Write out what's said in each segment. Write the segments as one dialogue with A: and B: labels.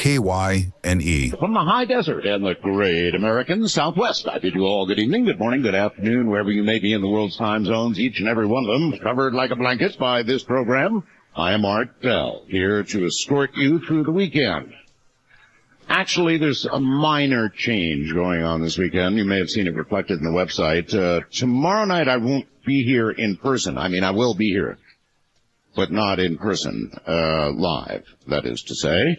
A: KYNE.
B: From the high desert and the great American Southwest, I bid you all good evening, good morning, good afternoon, wherever you may be in the world's time zones, each and every one of them covered like a blanket by this program. I am Art Bell, here to escort you through the weekend. Actually, there's a minor change going on this weekend. You may have seen it reflected in the website. Tomorrow night I won't be here in person. I mean, I will be here, but not in person, live, that is to say.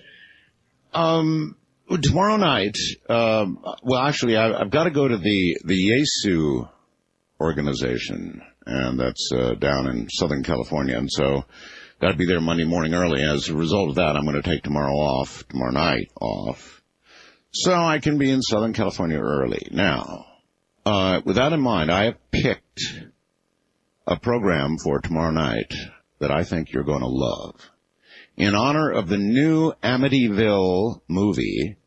B: Tomorrow night, actually, I've got to go to the Yesu organization, and that's down in Southern California, and so got to be there Monday morning early. As a result of that, I'm going to take tomorrow night off, so I can be in Southern California early. Now, with that in mind, I have picked a program for tomorrow night that I think you're going to love. In honor of the new Amityville movie,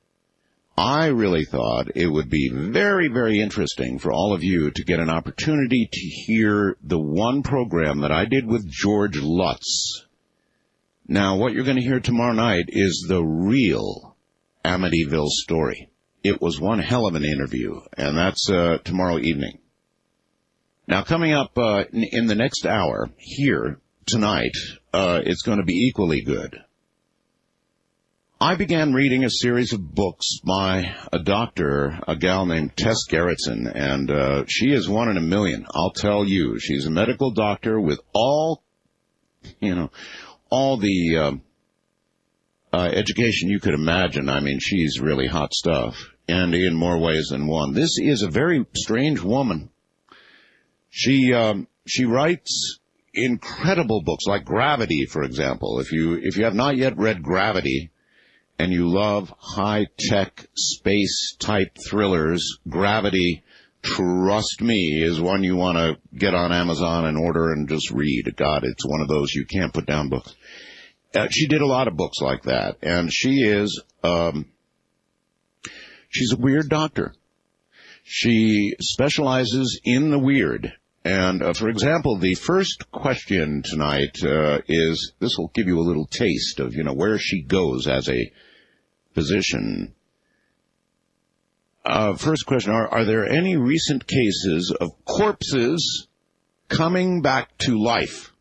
B: I really thought it would be very, very interesting for all of you to get an opportunity to hear the one program that I did with George Lutz. Now, what you're going to hear tomorrow night is the real Amityville story. It was one hell of an interview, and that's tomorrow evening. Now, coming up in the next hour here tonight, it's going to be equally good. I began reading a series of books by a doctor, a gal named Tess Gerritsen, and she is one in a million. I'll tell you, she's a medical doctor with all the education you could imagine. I mean, she's really hot stuff, and in more ways than one. This is a very strange woman. She writes incredible books like Gravity, for example. If you have not yet read Gravity and you love high-tech space-type thrillers, Gravity, trust me, is one you want to get on Amazon and order and just read. God, it's one of those you can't put down books. She did a lot of books like that, and she's a weird doctor. She specializes in the weird. And, for example, the first question tonight is, this will give you a little taste of, where she goes as a physician. First question, are there any recent cases of corpses coming back to life?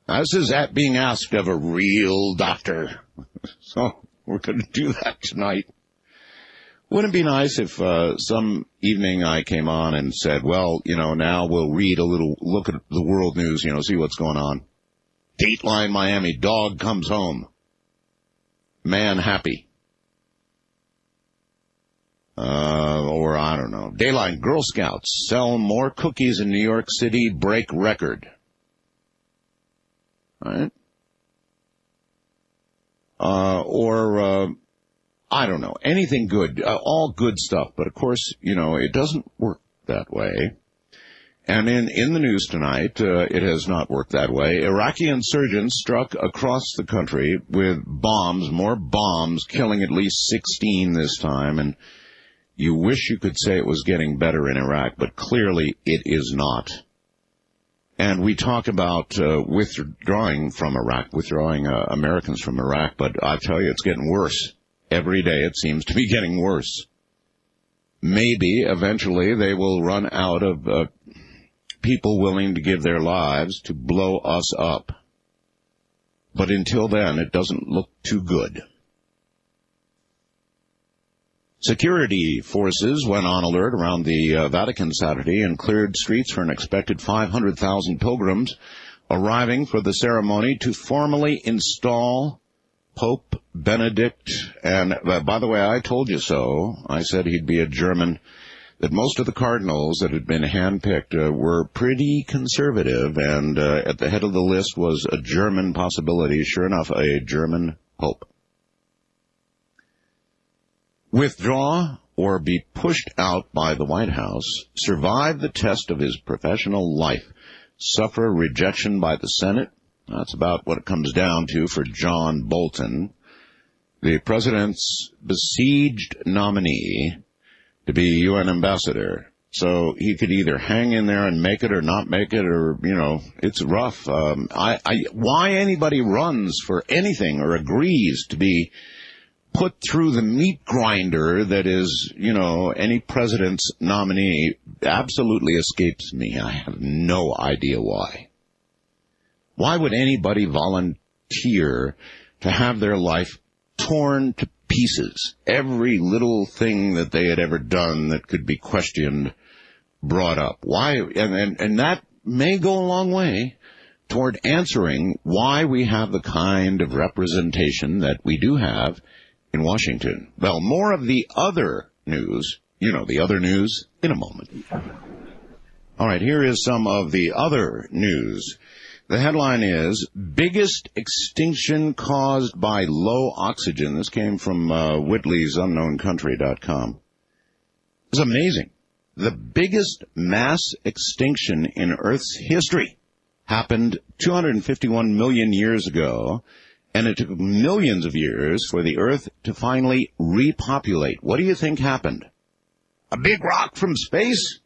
B: Now, this is being asked of a real doctor. So we're going to do that tonight. Wouldn't it be nice if some evening I came on and said, well, now we'll read a little, look at the world news, see what's going on. Dateline Miami, dog comes home. Man happy. Or I don't know. Dayline, Girl Scouts sell more cookies in New York City, break record. Right? I don't know, anything good, all good stuff. But, of course, it doesn't work that way. And in the news tonight, it has not worked that way. Iraqi insurgents struck across the country with bombs, more bombs, killing at least 16 this time. And you wish you could say it was getting better in Iraq, but clearly it is not. And we talk about withdrawing from Iraq, withdrawing Americans from Iraq, but I tell you, it's getting worse. Every day it seems to be getting worse. Maybe eventually they will run out of people willing to give their lives to blow us up. But until then, it doesn't look too good. Security forces went on alert around the Vatican Saturday and cleared streets for an expected 500,000 pilgrims arriving for the ceremony to formally install Pope Benedict. And by the way, I told you so. I said he'd be a German, that most of the cardinals that had been handpicked were pretty conservative, and at the head of the list was a German possibility. Sure enough, a German pope. Withdraw or be pushed out by the White House, survive the test of his professional life, suffer rejection by the Senate. That's about what it comes down to for John Bolton, the president's besieged nominee to be UN ambassador. So he could either hang in there and make it or not make it, or, it's rough. Why anybody runs for anything or agrees to be put through the meat grinder that is, any president's nominee absolutely escapes me. I have no idea why. Why would anybody volunteer to have their life torn to pieces? Every little thing that they had ever done that could be questioned brought up. Why? And that may go a long way toward answering why we have the kind of representation that we do have in Washington. Well, more of the other news, the other news, in a moment. All right, here is some of the other news. The headline is, biggest extinction caused by low oxygen. This came from Whitley's UnknownCountry.com. It's amazing. The biggest mass extinction in Earth's history happened 251 million years ago, and it took millions of years for the Earth to finally repopulate. What do you think happened? A big rock from space?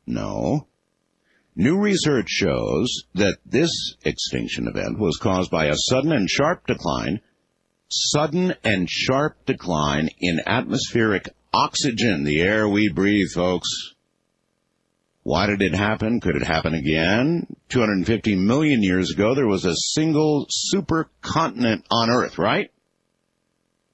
B: No. New research shows that this extinction event was caused by a sudden and sharp decline in atmospheric oxygen, the air we breathe, folks. Why did it happen? Could it happen again? 250 million years ago, there was a single supercontinent on Earth, right?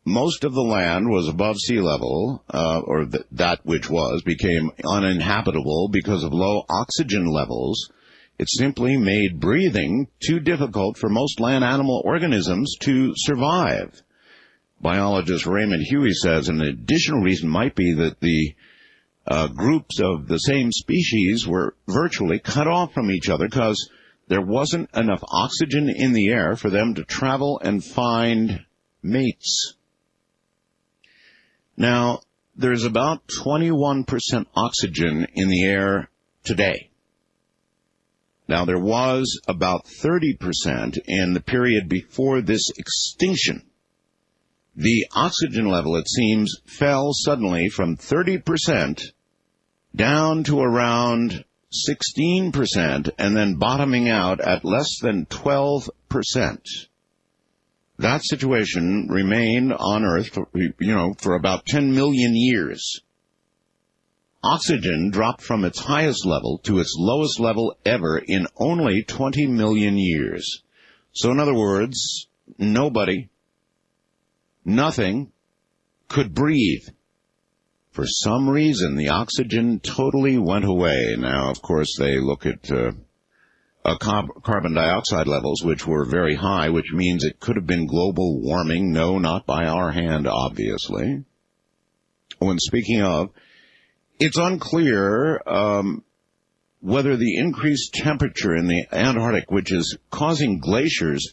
B: Most of the land was above sea level, that which was, became uninhabitable because of low oxygen levels. It simply made breathing too difficult for most land animal organisms to survive. Biologist Raymond Huey says an additional reason might be that the groups of the same species were virtually cut off from each other because there wasn't enough oxygen in the air for them to travel and find mates. Now, there's about 21% oxygen in the air today. Now, there was about 30% in the period before this extinction. The oxygen level, it seems, fell suddenly from 30% down to around 16% and then bottoming out at less than 12%. That situation remained on Earth for about 10 million years. Oxygen dropped from its highest level to its lowest level ever in only 20 million years. So in other words, nothing could breathe. For some reason, the oxygen totally went away. Now, of course, they look at carbon dioxide levels, which were very high, which means it could have been global warming. No, not by our hand, obviously. When speaking of, it's unclear whether the increased temperature in the Antarctic, which is causing glaciers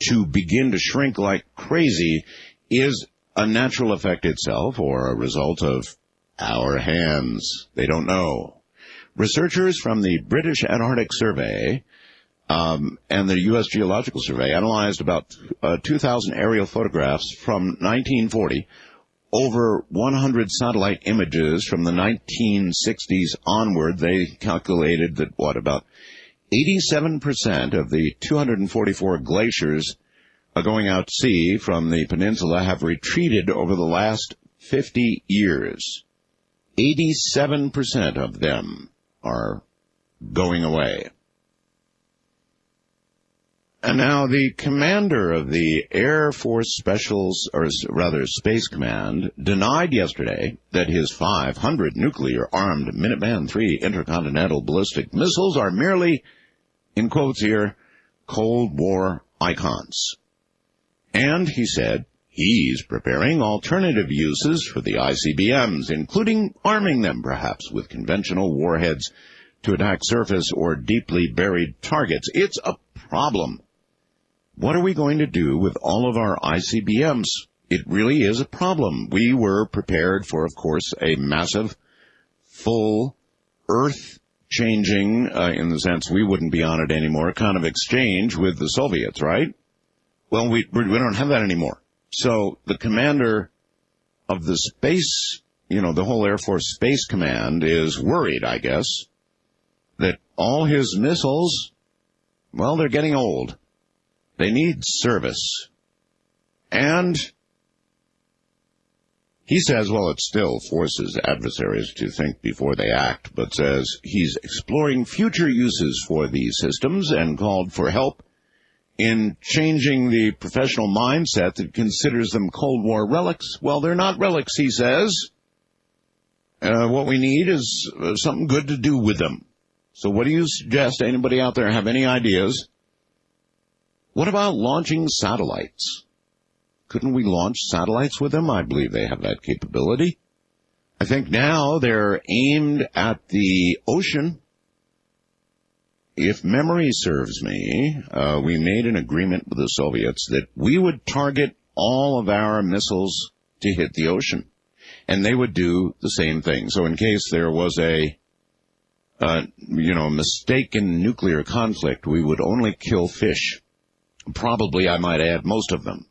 B: to begin to shrink like crazy, is a natural effect itself or a result of our hands. They don't know. Researchers from the British Antarctic Survey and the U.S. Geological Survey analyzed about 2,000 aerial photographs from 1940, over 100 satellite images from the 1960s onward. They calculated that, about 87% of the 244 glaciers going out to sea from the peninsula have retreated over the last 50 years. 87% of them are going away. And now the commander of the Air Force Space Command denied yesterday that his 500 nuclear-armed Minuteman III intercontinental ballistic missiles are merely, in quotes here, Cold War icons. And he said he's preparing alternative uses for the ICBMs, including arming them perhaps with conventional warheads to attack surface or deeply buried targets. It's a problem. What are we going to do with all of our ICBMs? It really is a problem. We were prepared for, of course, a massive, full, earth-changing, in the sense we wouldn't be on it anymore, kind of exchange with the Soviets, right? Well, we don't have that anymore. So the commander of the space, the whole Air Force Space Command is worried, I guess, that all his missiles, they're getting old. They need service. And He says, well, it still forces adversaries to think before they act, but says he's exploring future uses for these systems and called for help in changing the professional mindset that considers them Cold War relics. Well, they're not relics, he says. What we need is something good to do with them. So what do you suggest? Anybody out there have any ideas? What about launching satellites? Couldn't we launch satellites with them? I believe they have that capability. I think now they're aimed at the ocean. If memory serves me, we made an agreement with the Soviets that we would target all of our missiles to hit the ocean, and they would do the same thing. So in case there was a mistaken nuclear conflict, we would only kill fish. Probably, I might add, most of them.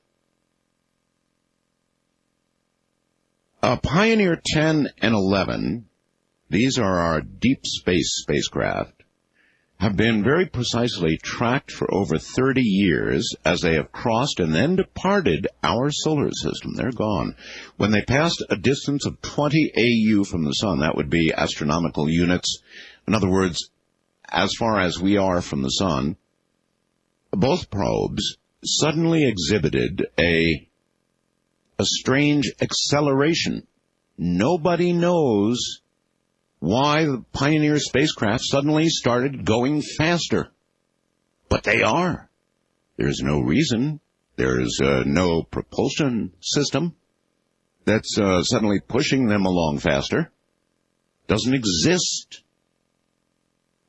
B: Pioneer 10 and 11, these are our deep space spacecraft, have been very precisely tracked for over 30 years as they have crossed and then departed our solar system. They're gone. When they passed a distance of 20 AU from the sun, that would be astronomical units. In other words, as far as we are from the sun, both probes suddenly exhibited a strange acceleration. Nobody knows why the Pioneer spacecraft suddenly started going faster. But they are. There's no reason. There's no propulsion system that's suddenly pushing them along faster. Doesn't exist.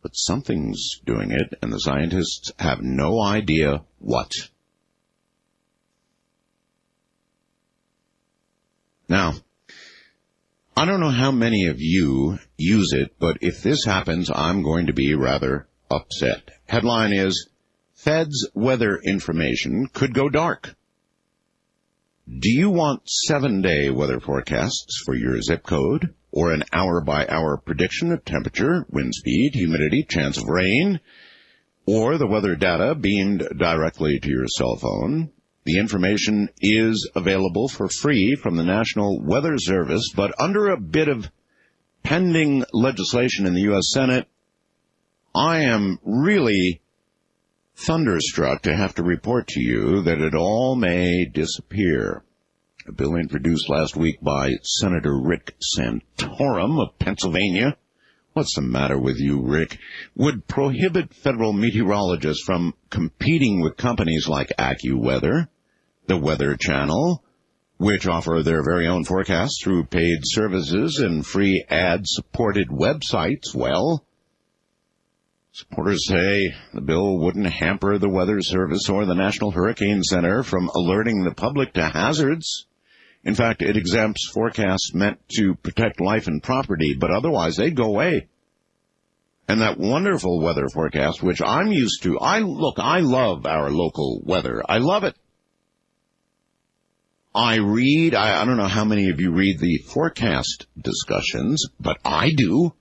B: But something's doing it, and the scientists have no idea what. Now, I don't know how many of you use it, but if this happens, I'm going to be rather upset. Headline is, Fed's weather information could go dark. Do you want 7-day weather forecasts for your zip code, or an hour-by-hour prediction of temperature, wind speed, humidity, chance of rain, or the weather data beamed directly to your cell phone? The information is available for free from the National Weather Service, but under a bit of pending legislation in the U.S. Senate, I am really thunderstruck to have to report to you that it all may disappear. A bill introduced last week by Senator Rick Santorum of Pennsylvania, what's the matter with you, Rick, would prohibit federal meteorologists from competing with companies like AccuWeather, the Weather Channel, which offer their very own forecasts through paid services and free ad-supported websites. Well, supporters say the bill wouldn't hamper the Weather Service or the National Hurricane Center from alerting the public to hazards. In fact, it exempts forecasts meant to protect life and property, but otherwise they'd go away. And that wonderful weather forecast, which I'm used to, I love our local weather. I love it. I don't know how many of you read the forecast discussions, but I do.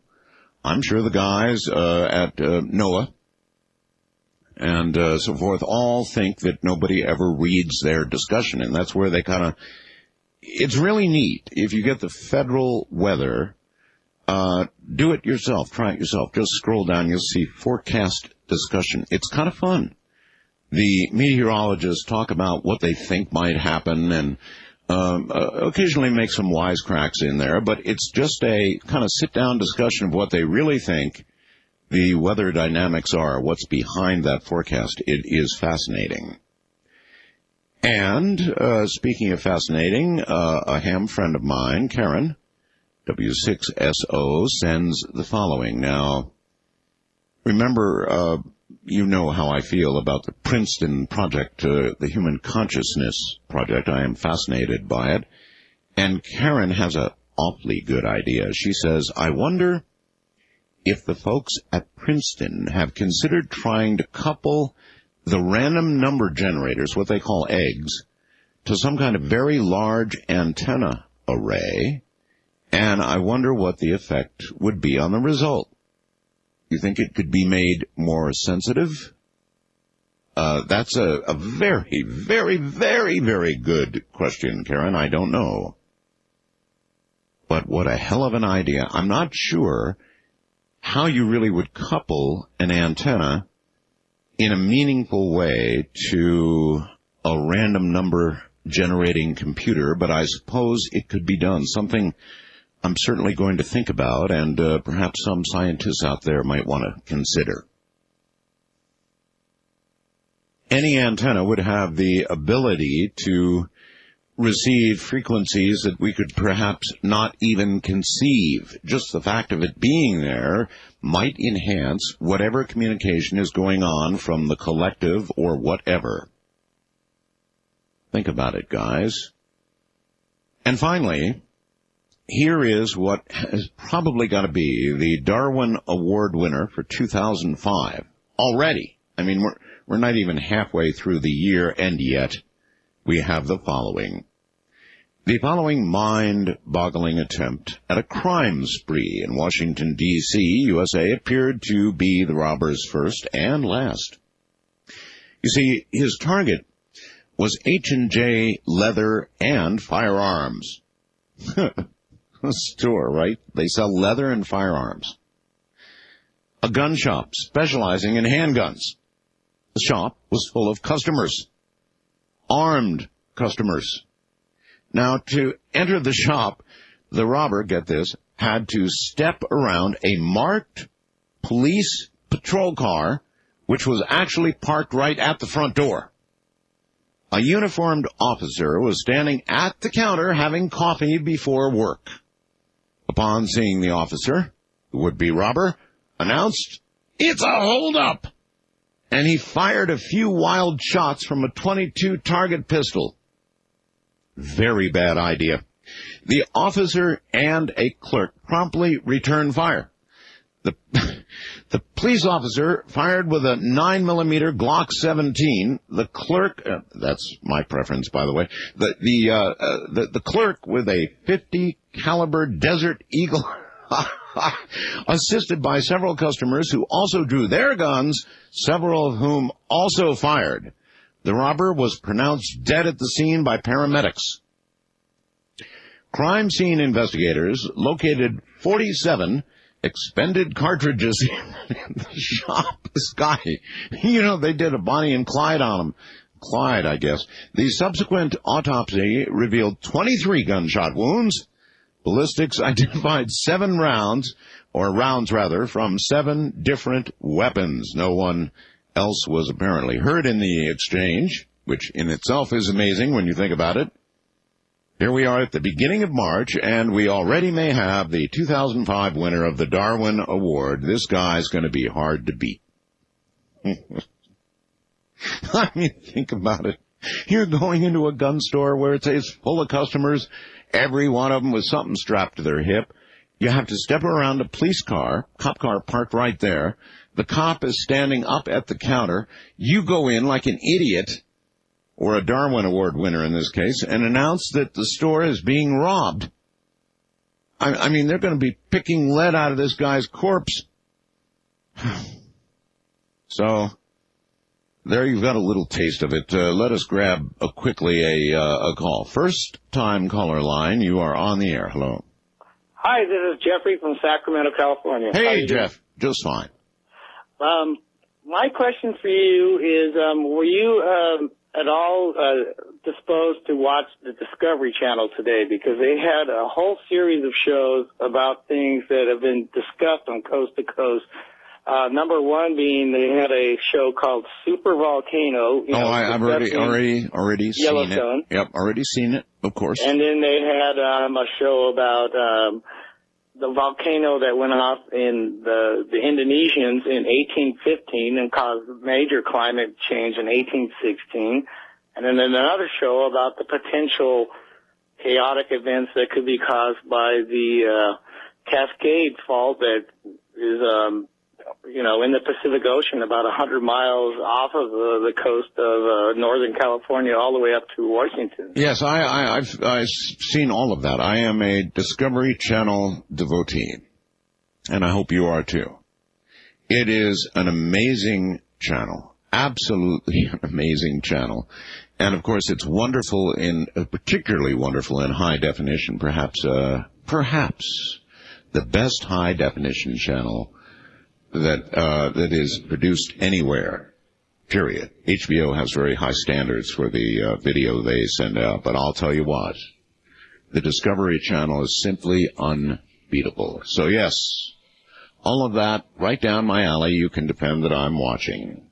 B: I'm sure the guys at NOAA and so forth all think that nobody ever reads their discussion, and that's where they it's really neat. If you get the federal weather, do it yourself, try it yourself. Just scroll down, you'll see forecast discussion. It's kind of fun. The meteorologists talk about what they think might happen and occasionally make some wisecracks in there, but it's just a kind of sit-down discussion of what they really think the weather dynamics are, what's behind that forecast. It is fascinating. And speaking of fascinating, a ham friend of mine, Karen, W6SO, sends the following. Now, remember, you know how I feel about the Princeton project, the Human Consciousness Project. I am fascinated by it. And Karen has an awfully good idea. She says, I wonder if the folks at Princeton have considered trying to couple the random number generators, what they call eggs, to some kind of very large antenna array, and I wonder what the effect would be on the result. You think it could be made more sensitive? That's a very, very, very, very good question, Karen. I don't know. But what a hell of an idea. I'm not sure how you really would couple an antenna in a meaningful way to a random number generating computer, but I suppose it could be done. Something I'm certainly going to think about, and perhaps some scientists out there might want to consider. Any antenna would have the ability to receive frequencies that we could perhaps not even conceive. Just the fact of it being there might enhance whatever communication is going on from the collective or whatever. Think about it, guys. And finally, here is what has probably got to be the Darwin Award winner for 2005. Already. I mean, we're not even halfway through the year, and yet we have the following. The following mind-boggling attempt at a crime spree in Washington, D.C., USA, appeared to be the robber's first and last. You see, his target was H&J Leather and Firearms. A store, right? They sell leather and firearms. A gun shop specializing in handguns. The shop was full of customers. Armed customers. Now, to enter the shop, the robber, get this, had to step around a marked police patrol car, which was actually parked right at the front door. A uniformed officer was standing at the counter having coffee before work. Upon seeing the officer, the would-be robber announced, "It's a hold-up!" And he fired a few wild shots from a .22 target pistol. Very bad idea. The officer and a clerk promptly returned fire. The police officer fired with a 9mm Glock 17. The clerk, that's my preference, by the way. The clerk with a .50 caliber Desert Eagle, assisted by several customers who also drew their guns, several of whom also fired. The robber was pronounced dead at the scene by paramedics. Crime scene investigators located 47 expended cartridges in the shop. This guy, they did a Bonnie and Clyde on him. Clyde, I guess. The subsequent autopsy revealed 23 gunshot wounds. Ballistics identified 7 rounds, from 7 different weapons. No one else was apparently hurt in the exchange, which in itself is amazing when you think about it. Here we are at the beginning of March, and we already may have the 2005 winner of the Darwin Award. This guy's going to be hard to beat. I mean, think about it. You're going into a gun store where it's full of customers, every one of them with something strapped to their hip. You have to step around a police car, cop car parked right there. The cop is standing up at the counter. You go in like an idiot, or a Darwin Award winner in this case, and announce that the store is being robbed. I mean, they're going to be picking lead out of this guy's corpse. So, there you've got a little taste of it. Let us grab quickly a call. First time caller line, you are on the air. Hello.
A: Hi, this is Jeffrey from Sacramento, California.
B: Hey, Jeff. Just fine.
A: My question for you is, were you at all disposed to watch the Discovery Channel today? Because they had a whole series of shows about things that have been discussed on Coast to Coast. Number one being they had a show called Super Volcano.
B: I've already seen
A: Yellowstone.
B: it. Yep, already seen it, of course.
A: And then they had a show about the volcano that went off in the Indonesians in 1815 and caused major climate change in 1816. And then another show about the potential chaotic events that could be caused by the Cascade Fault that is, in the Pacific Ocean about 100 miles off of the coast of Northern California all the way up to Washington.
B: Yes, I've seen all of that. I am a Discovery Channel devotee, and I hope you are too. It is an amazing channel, absolutely an amazing channel. And, of course, it's wonderful particularly wonderful in high definition, perhaps perhaps the best high-definition channel that is produced anywhere, period. HBO has very high standards for the video they send out, but I'll tell you what, the Discovery Channel is simply unbeatable. So yes, all of that right down my alley, you can depend that I'm watching.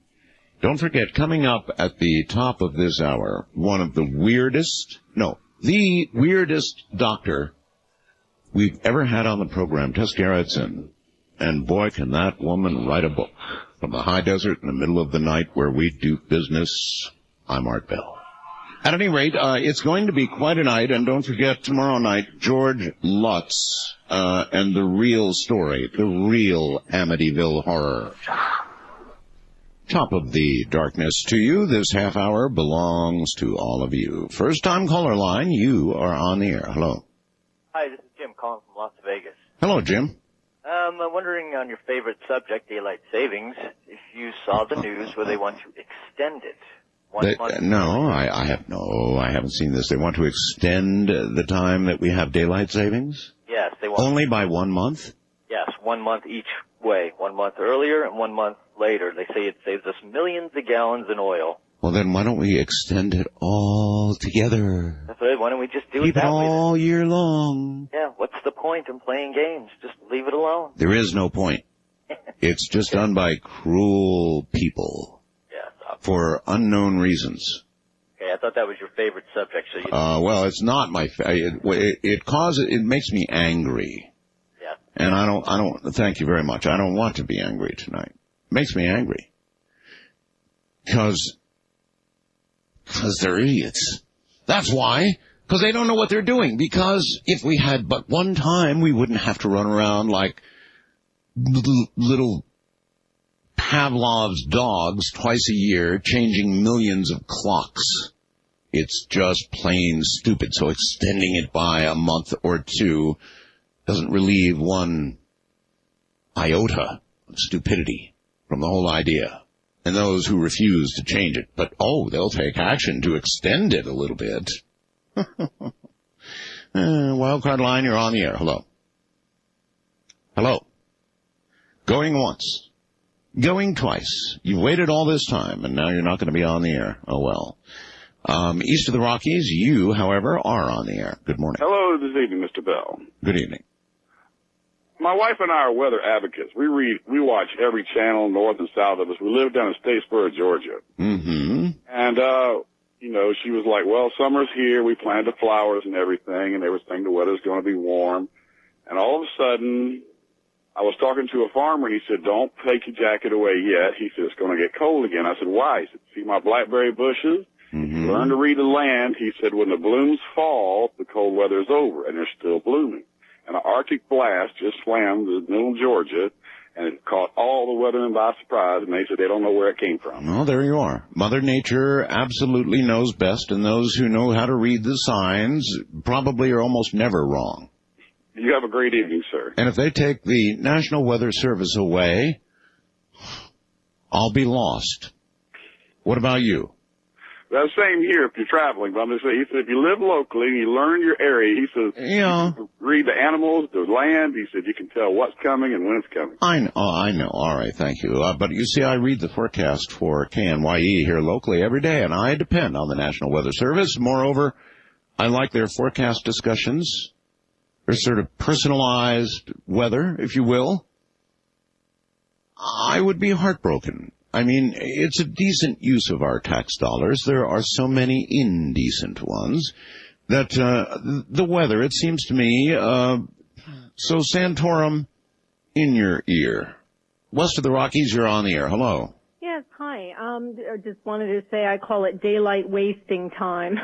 B: Don't forget, coming up at the top of this hour, the weirdest doctor we've ever had on the program, Tess Gerritsen. And boy, can that woman write a book. From the high desert in the middle of the night where we do business, I'm Art Bell. At any rate, it's going to be quite a night, and don't forget, tomorrow night, George Lutz and the real story, the real Amityville horror. Top of the darkness to you. This half hour belongs to all of you. First time caller line, you are on the air. Hello.
C: Hi, this is Jim calling from Las Vegas.
B: Hello, Jim.
C: I'm wondering on your favorite subject, daylight savings, if you saw the news where they want to extend it.
B: I haven't seen this. They want to extend the time that we have daylight savings?
C: Yes, they want.
B: Only by 1 month?
C: Yes, 1 month each way. 1 month earlier and 1 month later. They say it saves us millions of gallons in oil.
B: Well, then why don't we extend it all together?
C: That's right. Why don't we just do
B: Keep
C: it that
B: it all
C: way?
B: year long.
C: Yeah, what's the point in playing games? Just leave it alone.
B: There is no point. It's just done by cruel people.
C: Yeah.
B: For unknown reasons.
C: Okay, I thought that was your favorite subject. So you.
B: Well, it's not my. It makes me angry.
C: Yeah.
B: And I don't. Thank you very much. I don't want to be angry tonight. It makes me angry. Because they're idiots. That's why. Because they don't know what they're doing. Because if we had but one time, we wouldn't have to run around like little Pavlov's dogs twice a year changing millions of clocks. It's just plain stupid. So extending it by a month or two doesn't relieve one iota of stupidity from the whole idea. And those who refuse to change it. But, they'll take action to extend it a little bit. Wildcard line, you're on the air. Hello. Hello. Going once. Going twice. You've waited all this time, and now you're not going to be on the air. Oh, well. East of the Rockies, you, however, are on the air. Good morning.
D: Hello, this evening, Mr. Bell.
B: Good evening.
D: My wife and I are weather advocates. We watch every channel north and south of us. We live down in Statesboro, Georgia.
B: Mm-hmm.
D: And, she was like, well, summer's here. We planted flowers and everything, and they were saying the weather's going to be warm. And all of a sudden, I was talking to a farmer, and he said, don't take your jacket away yet. He said, it's going to get cold again. I said, why? He said, see my blackberry bushes?
B: Mm-hmm.
D: Learn to read the land. He said, when the blooms fall, the cold weather is over, and they're still blooming. And an Arctic blast just slammed the middle of Georgia, and it caught all the weathermen by surprise, and they said they don't know where it came from.
B: Well, there you are. Mother Nature absolutely knows best, and those who know how to read the signs probably are almost never wrong.
D: You have a great evening, sir.
B: And if they take the National Weather Service away, I'll be lost. What about you?
D: Well, same here if you're traveling, but I'm just saying, he said, if you live locally and you learn your area, he says,
B: yeah.
D: You read the animals, the land, he said, you can tell what's coming and when it's coming.
B: I know. All right, thank you. But you see, I read the forecast for KNYE here locally every day, and I depend on the National Weather Service. Moreover, I like their forecast discussions. They're sort of personalized weather, if you will. I would be heartbroken. I mean, it's a decent use of our tax dollars. There are so many indecent ones that the weather, it seems to me, so Santorum, in your ear. West of the Rockies, you're on the air. Hello.
E: Yes, hi. I just wanted to say I call it daylight wasting time.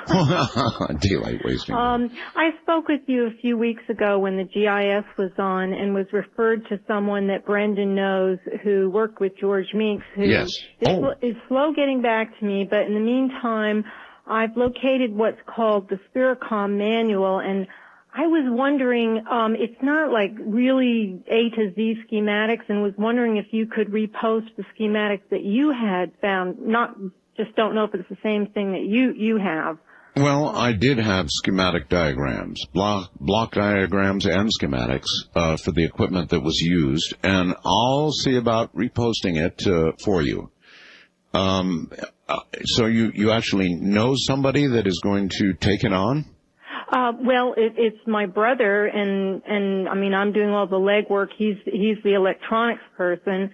B: Daylight wasting.
E: I spoke with you a few weeks ago when the GIS was on and was referred to someone that Brendan knows who worked with George Meeks, who
B: yes.
E: is slow getting back to me, but in the meantime, I've located what's called the Spiricom manual, and I was wondering, it's not like really A to Z schematics, and was wondering if you could repost the schematics that you had found. Don't know if it's the same thing that you have.
B: Well, I did have schematic diagrams, block diagrams and schematics for the equipment that was used, and I'll see about reposting it for you. So you actually know somebody that is going to take it on?
E: Well, it's my brother, and I mean, I'm doing all the legwork. He's the electronics person,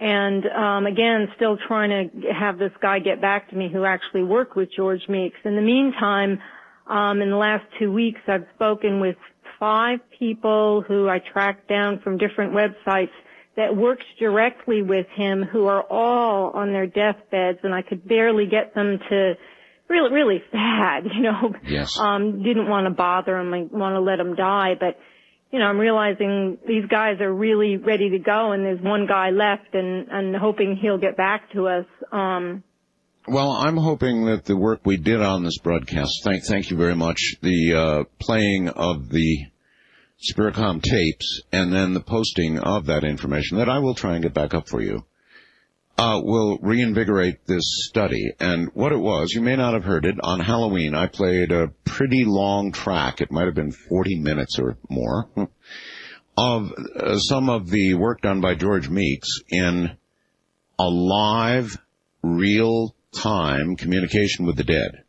E: and again, still trying to have this guy get back to me who actually worked with George Meeks. In the meantime, in the last 2 weeks, I've spoken with 5 people who I tracked down from different websites that worked directly with him, who are all on their deathbeds, and I could barely get them to. Really sad, you know.
B: Yes.
E: Didn't want to bother him. I want to let him die, but, you know, I'm realizing these guys are really ready to go, and there's one guy left, and hoping he'll get back to us.
B: Well, I'm hoping that the work we did on this broadcast, thank you very much, the playing of the Spiricom tapes and then the posting of that information that I will try and get back up for you, will reinvigorate this study. And what it was, you may not have heard it, on Halloween I played a pretty long track, it might have been 40 minutes or more, of some of the work done by George Meeks in a live, real-time communication with the dead.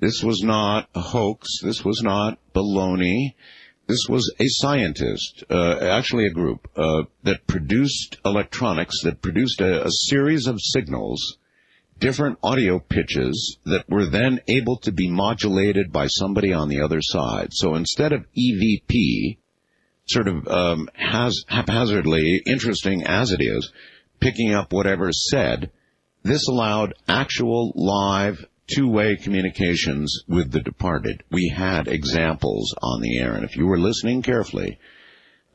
B: This was not a hoax, this was not baloney. This was a scientist, actually a group, that produced electronics, that produced a series of signals, different audio pitches that were then able to be modulated by somebody on the other side. So instead of EVP, sort of haphazardly, interesting as it is, picking up whatever's said, this allowed actual live two-way communications with the departed. We had examples on the air, and if you were listening carefully,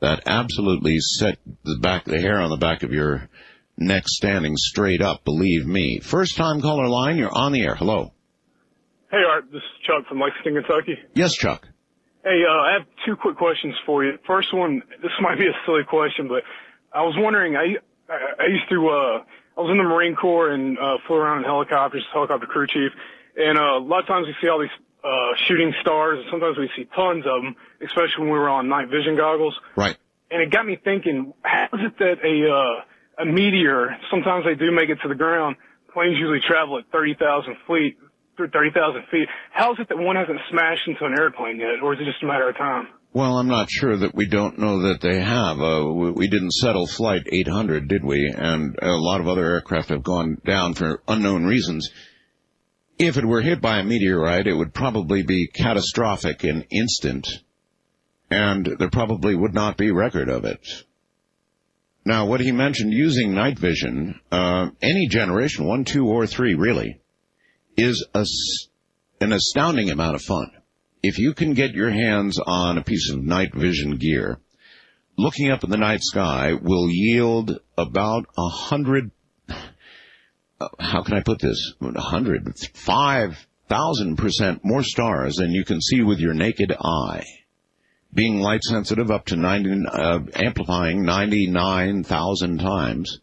B: that absolutely set the hair on the back of your neck standing straight up, believe me. First-time caller line, you're on the air. Hello.
F: Hey, Art, this is Chuck from Lexington, Kentucky.
B: Yes, Chuck.
F: Hey, I have 2 quick questions for you. First one, this might be a silly question, but I was wondering, I used to, I was in the Marine Corps and flew around in helicopters, helicopter crew chief, and a lot of times we see all these shooting stars, and sometimes we see tons of them, especially when we were on night vision goggles.
B: Right.
F: And it got me thinking, how is it that a meteor, sometimes they do make it to the ground, planes usually travel at 30,000 feet, how is it that one hasn't smashed into an airplane yet, or is it just a matter of time?
B: Well, I'm not sure that we don't know that they have. We didn't settle Flight 800, did we? And a lot of other aircraft have gone down for unknown reasons. If it were hit by a meteorite, it would probably be catastrophic and instant, and there probably would not be record of it. Now, what he mentioned, using night vision, any generation, 1, 2, or 3, really, is an astounding amount of fun. If you can get your hands on a piece of night vision gear, looking up in the night sky will yield about 100, how can I put this, 5,000% more stars than you can see with your naked eye. Being light sensitive up to amplifying 99,000 times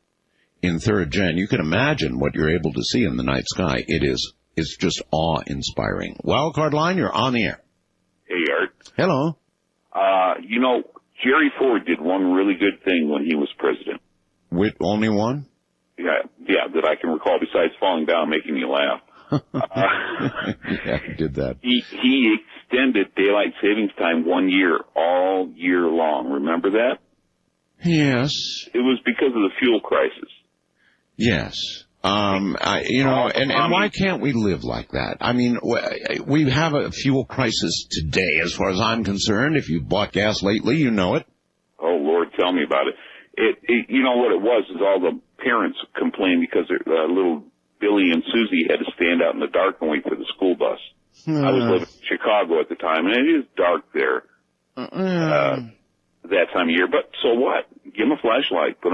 B: in 3rd gen, you can imagine what you're able to see in the night sky. It's just awe-inspiring. Wildcard line, you're on the air.
G: Hey, Art.
B: Hello.
G: Jerry Ford did one really good thing when he was president.
B: With only one?
G: Yeah, that I can recall, besides falling down and making me laugh.
B: Yeah, he did that.
G: He extended daylight savings time 1 year, all year long. Remember that?
B: Yes.
G: It was because of the fuel crisis.
B: Yes. And why can't we live like that? I mean, we have a fuel crisis today, as far as I'm concerned. If you bought gas lately, you know it.
G: Oh, Lord, tell me about it. You know what it was is all the parents complained because little Billy and Susie had to stand out in the dark and wait for the school bus. I was living in Chicago at the time, and it is dark there that time of year. But so what? Give them a flashlight. Put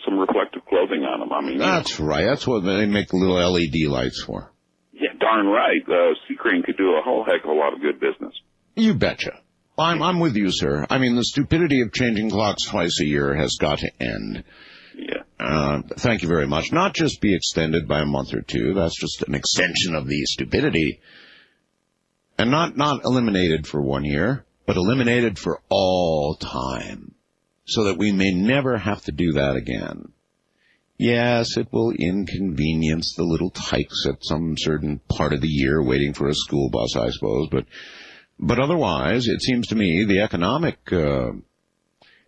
G: some reflective clothing on them. I mean,
B: that's right. That's what they make the little LED lights for.
G: Yeah, darn right. Sea-Crane could do a whole heck of a lot of good business.
B: You betcha. I'm with you, sir. I mean, the stupidity of changing clocks twice a year has got to end.
G: Yeah.
B: Thank you very much. Not just be extended by a month or two. That's just an extension of the stupidity. And not eliminated for 1 year, but eliminated for all time, so that we may never have to do that again. Yes, it will inconvenience the little tykes at some certain part of the year waiting for a school bus, I suppose, but otherwise, it seems to me the economic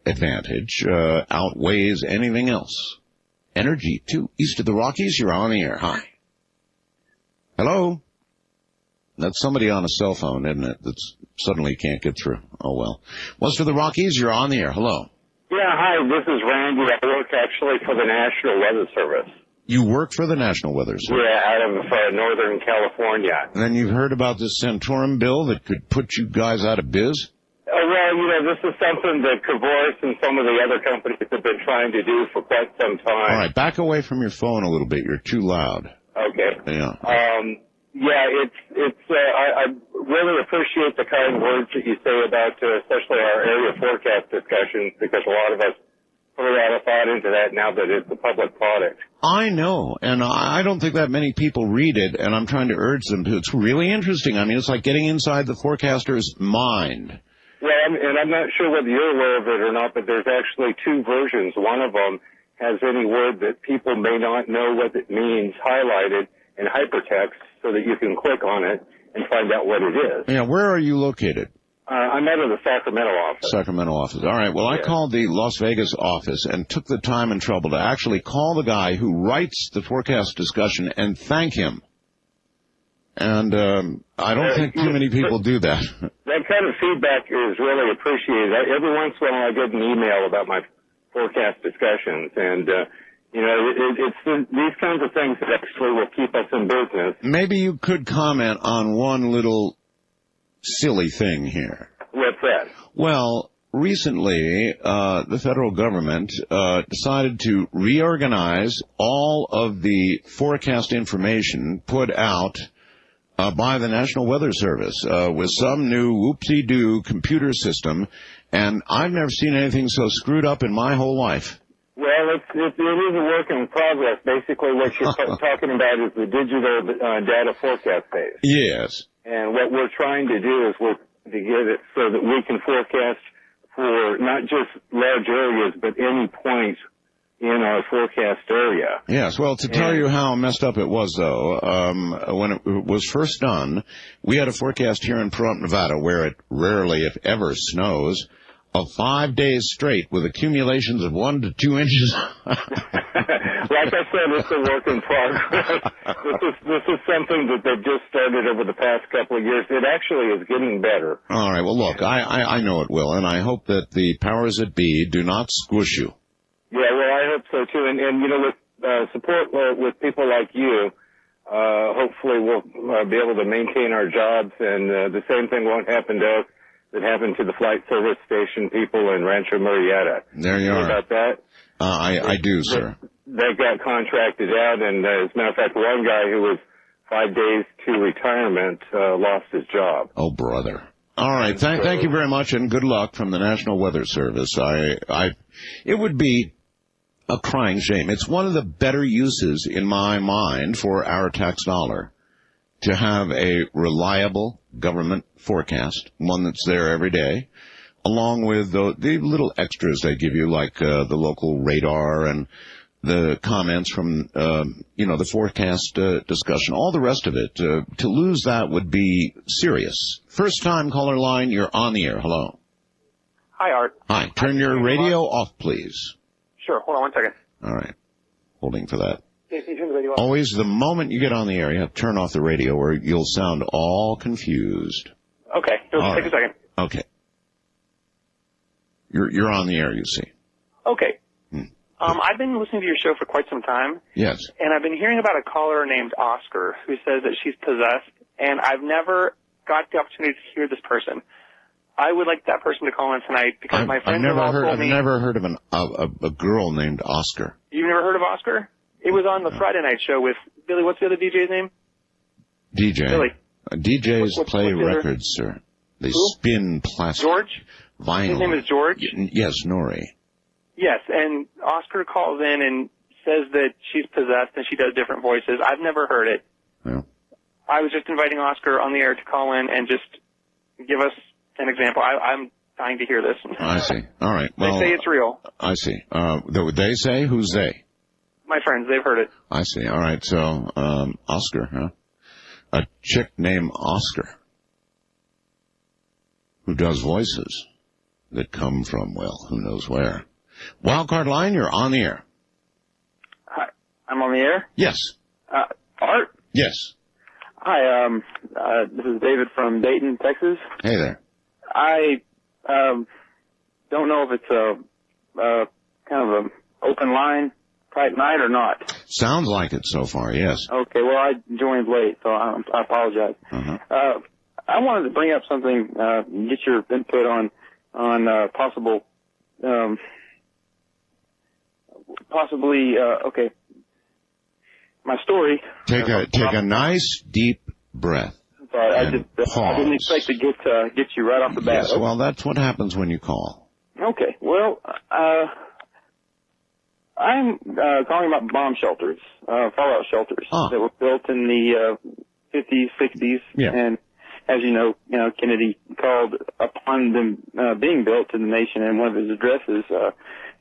B: advantage outweighs anything else. Energy, too. East of the Rockies, you're on the air. Hi. Hello? That's somebody on a cell phone, isn't it, that suddenly can't get through. Oh, well. West of the Rockies, you're on the air. Hello.
H: Yeah, hi, this is Randy. I work actually for the National Weather Service.
B: You work for the National Weather Service?
H: Yeah, out of Northern California.
B: And then you've heard about this Santorum bill that could put you guys out of biz?
H: Well, this is something that Kavoris and some of the other companies have been trying to do for quite some time.
B: All right, back away from your phone a little bit. You're too loud.
H: Okay.
B: Yeah.
H: I really appreciate the kind words that you say about, especially our area forecast discussions, because a lot of us put a lot of thought into that now that it's a public product.
B: I know, and I don't think that many people read it, and I'm trying to urge them to. It's really interesting. I mean, it's like getting inside the forecaster's mind.
H: Well, and I'm not sure whether you're aware of it or not, but there's actually two versions. One of them has any word that people may not know what it means highlighted in hypertext so that you can click on it and find out what it is.
B: Yeah, where are you located?
H: I'm out of the Sacramento office.
B: Sacramento office. All right. Well, I called the Las Vegas office and took the time and trouble to actually call the guy who writes the forecast discussion and thank him. And I don't think too many people do that.
H: That kind of feedback is really appreciated. Every once in a while I get an email about my forecast discussions, and it's these kinds of things that actually will keep us in business.
B: Maybe you could comment on one little silly thing here.
H: What's that?
B: Well, recently, the federal government decided to reorganize all of the forecast information put out by the National Weather Service with some new whoopsie-doo computer system, and I've never seen anything so screwed up in my whole life.
H: Well, it is a work in progress. Basically, what you're talking about is the digital data forecast phase.
B: Yes.
H: And what we're trying to do is to get it so that we can forecast for not just large areas, but any point in our forecast area.
B: Yes, well, to tell you how messed up it was, though, when it was first done, we had a forecast here in Pahrump, Nevada, where it rarely, if ever, snows, of 5 days straight with accumulations of 1 to 2 inches.
H: Like I said, it's a work in progress. This is something that they've just started over the past couple of years. It actually is getting better.
B: All right, well, look, I know it will, and I hope that the powers that be do not squish you.
H: Yeah, well, I hope so, too. And with support with people like you, hopefully we'll be able to maintain our jobs, and the same thing won't happen to us that happened to the flight service station people in Rancho Murrieta.
B: There you are.
H: About that?
B: I do, sir.
H: They got contracted out, and as a matter of fact, one guy who was 5 days to retirement lost his job.
B: Oh, brother. All right. Thank you very much, and good luck from the National Weather Service. It would be a crying shame. It's one of the better uses, in my mind, for our tax dollar to have a reliable government forecast, one that's there every day, along with the little extras they give you, like the local radar and the comments from, the forecast discussion, all the rest of it. To lose that would be serious. First time caller line, you're on the air. Hello.
I: Hi, Art.
B: Hi. Turn your radio off, please.
I: Sure. Hold on 1 second.
B: All right. Holding for that.
I: Can you turn the radio off?
B: Always the moment you get on the air, you have to turn off the radio or you'll sound all confused.
I: Okay. Take a second.
B: Okay. You're on the air, you see.
I: Okay. I've been listening to your show for quite some time.
B: Yes.
I: And I've been hearing about a caller named Oscar who says that she's possessed, and I've never got the opportunity to hear this person. I would like that person to call in tonight because my friends have all told me.
B: I've never heard of a girl named Oscar.
I: You've never heard of Oscar? It was on the Friday night show with Billy. What's the other DJ's name?
B: DJ.
I: Billy.
B: DJs play records, sir. They spin plastic.
I: George?
B: Vinyl.
I: His name is George?
B: Yes, Nori.
I: Yes, and Oscar calls in and says that she's possessed and she does different voices. I've never heard it.
B: Well.
I: I was just inviting Oscar on the air to call in and just give us an example. I'm dying to hear this.
B: I see. All right. Well,
I: they say it's real.
B: I see. They say? Who's they?
I: My friends, they've heard it.
B: I see. All right. So, Oscar, huh? A chick named Oscar who does voices that come from, well, who knows where. Wildcard line, you're on the air.
J: Hi. I'm on the air?
B: Yes.
J: Art?
B: Yes.
J: Hi, this is David from Dayton, Texas.
B: Hey there.
J: I don't know if it's a kind of an open line type night or not.
B: Sounds like it so far, yes.
J: Okay, well, I joined late, so I apologize.
B: Uh-huh.
J: I wanted to bring up something, get your input on possible, okay. My story.
B: Take a nice deep breath.
J: Sorry, I didn't expect to get you right off the bat.
B: Yes, well, that's what happens when you call.
J: Okay, well, I'm calling about bomb shelters, fallout shelters that were built in the 50s, 60s, and as you know, Kennedy called upon them being built in the nation in one of his addresses,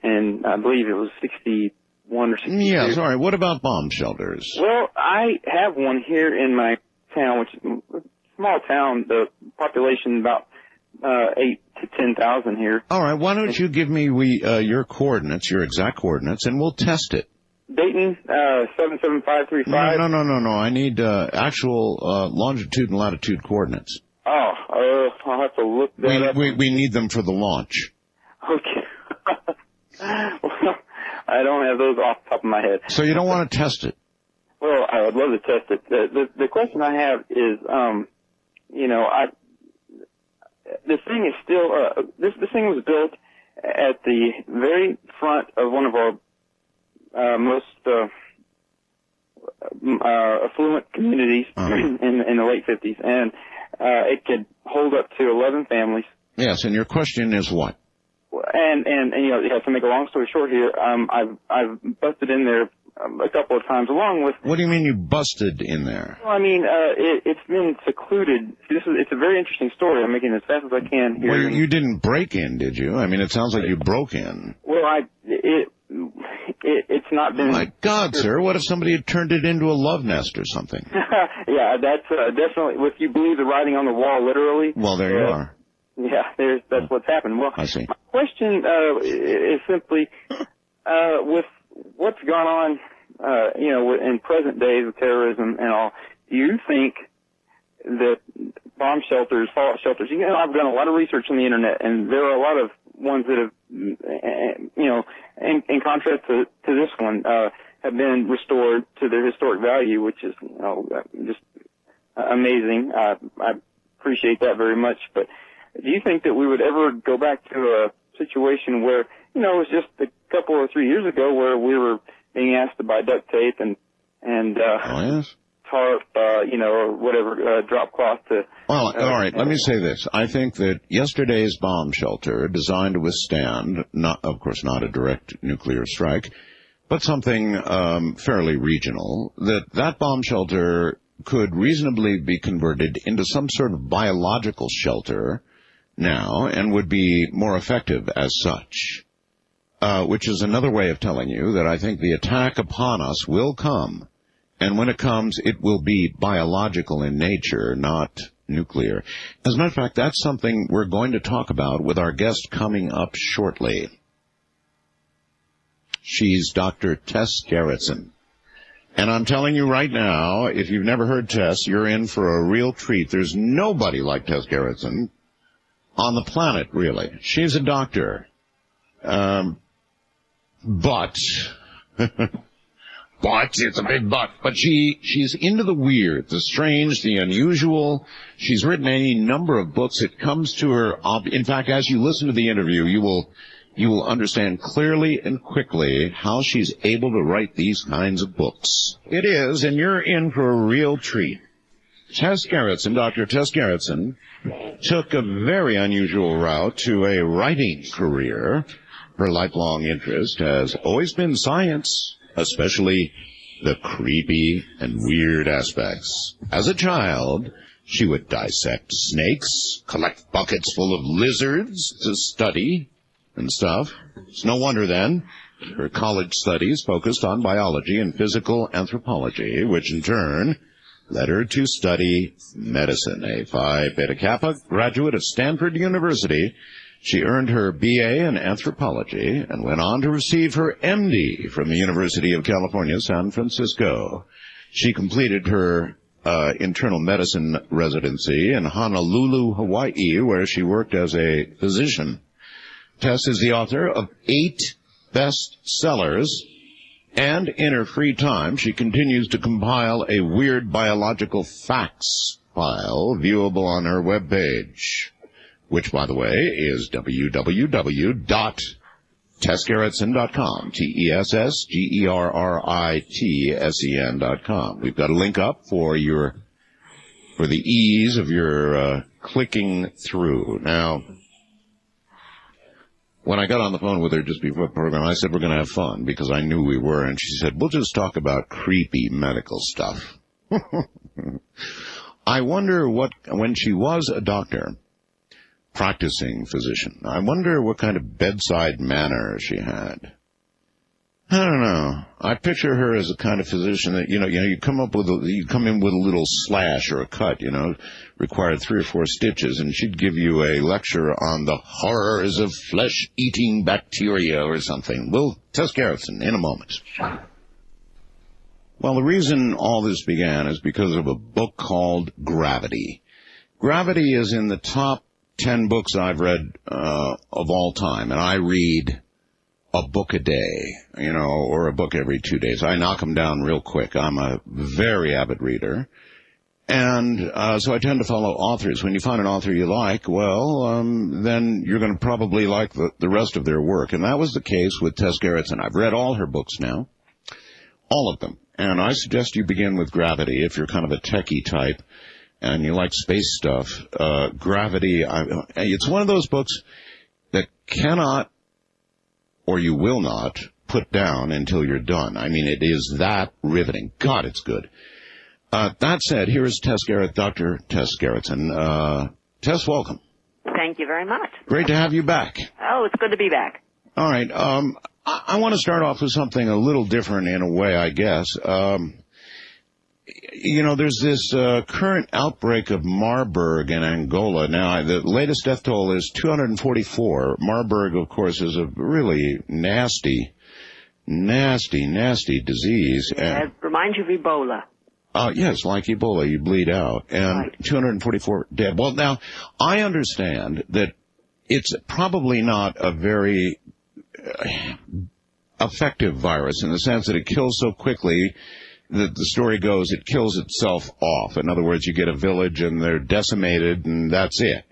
J: and I believe it was 61 or 62.
B: Yes, all right. What about bomb shelters?
J: Well, I have one here in my town, which is a small town, the population about 8 to 10,000 here.
B: All right, why don't you give me your coordinates, your exact coordinates, and we'll test it.
J: Dayton, 77535.
B: No. I need actual longitude and latitude coordinates.
J: I'll have to look that up.
B: We need them for the launch.
J: Okay. Well, I don't have those off the top of my head.
B: So you don't want to test it?
J: Well, I would love to test it. The question I have is, this thing is still, this thing was built at the very front of one of our most affluent communities in the late 50s, and it could hold up to 11 families.
B: Yes, and your question is what?
J: And you have to make a long story short here. I've busted in there a couple of times along with.
B: What do you mean you busted in there?
J: Well, I mean, it's been secluded. It's a very interesting story. I'm making it as fast as I can here.
B: Well, you didn't break in, did you? I mean, it sounds like you broke in.
J: Well, it's not been.
B: Oh my God, sir! What if somebody had turned it into a love nest or something?
J: Yeah, that's definitely. If you believe the writing on the wall, literally.
B: Well, there you are.
J: Yeah, that's what's happened. Well,
B: I see.
J: My question is simply, with what's gone on, in present days with terrorism and all, do you think that bomb shelters, fallout shelters, I've done a lot of research on the internet, and there are a lot of ones that have, in contrast to this one, have been restored to their historic value, which is, just amazing. I appreciate that very much, but do you think that we would ever go back to a situation where, it was just a couple or 3 years ago where we were being asked to buy duct tape and tarp, or whatever, drop cloth to...
B: Well, all right, let me say this. I think that yesterday's bomb shelter, designed to withstand, of course, not a direct nuclear strike, but something fairly regional, that bomb shelter could reasonably be converted into some sort of biological shelter now and would be more effective as such, which is another way of telling you that I think the attack upon us will come, and when it comes, it will be biological in nature, not nuclear. As a matter of fact, that's something we're going to talk about with our guest coming up shortly. She's Dr. Tess Gerritsen. And I'm telling you right now, if you've never heard Tess, you're in for a real treat. There's nobody like Tess Gerritsen on the planet, really. She's a doctor. But it's a big but. But she's into the weird, the strange, the unusual. She's written any number of books. It comes to her. In fact, as you listen to the interview, you will understand clearly and quickly how she's able to write these kinds of books. It is, and you're in for a real treat. Tess Gerritsen, Dr. Tess Gerritsen, took a very unusual route to a writing career. Her lifelong interest has always been science, especially the creepy and weird aspects. As a child, she would dissect snakes, collect buckets full of lizards to study and stuff. It's no wonder then her college studies focused on biology and physical anthropology, which in turn led her to study medicine. A Phi Beta Kappa graduate of Stanford University, she earned her BA in anthropology and went on to receive her MD from the University of California, San Francisco. She completed her internal medicine residency in Honolulu, Hawaii, where she worked as a physician. Tess is the author of 8 bestsellers, and in her free time, she continues to compile a weird biological facts file viewable on her webpage, which, by the way, is www.tessgerritsen.com, TessGerritsen.com. We've got a link up for the ease of your clicking through. Now, when I got on the phone with her just before the program, I said we're going to have fun because I knew we were, and she said, we'll just talk about creepy medical stuff. I wonder when she was a doctor, practicing physician, I wonder what kind of bedside manner she had. I don't know. I picture her as a kind of physician that, you come in with a little slash or a cut, required 3 or 4 stitches, and she'd give you a lecture on the horrors of flesh-eating bacteria or something. Well, Tess Gerritsen, in a moment. Well, the reason all this began is because of a book called Gravity. Gravity is in the top 10 books I've read of all time, and I read a book a day, or a book every 2 days. I knock them down real quick. I'm a very avid reader. And so I tend to follow authors. When you find an author you like, then you're going to probably like the rest of their work. And that was the case with Tess Gerritsen. I've read all her books now, all of them. And I suggest you begin with Gravity if you're kind of a techie type and you like space stuff. Gravity, it's one of those books that cannot, or you will not, put down until you're done. I mean, it is that riveting. God, it's good. That said, here is Dr. Tess Gerritsen. Tess, welcome.
K: Thank you very much.
B: Great to have you back.
K: Oh, it's good to be back.
B: All right. I want to start off with something a little different in a way, I guess. There's this current outbreak of Marburg in Angola. Now, the latest death toll is 244. Marburg, of course, is a really nasty disease.
K: It reminds you of Ebola.
B: Yes, like Ebola, you bleed out. And right. 244 dead. Well, now, I understand that it's probably not a very effective virus in the sense that it kills so quickly that the story goes it kills itself off. In other words, you get a village and they're decimated and that's it.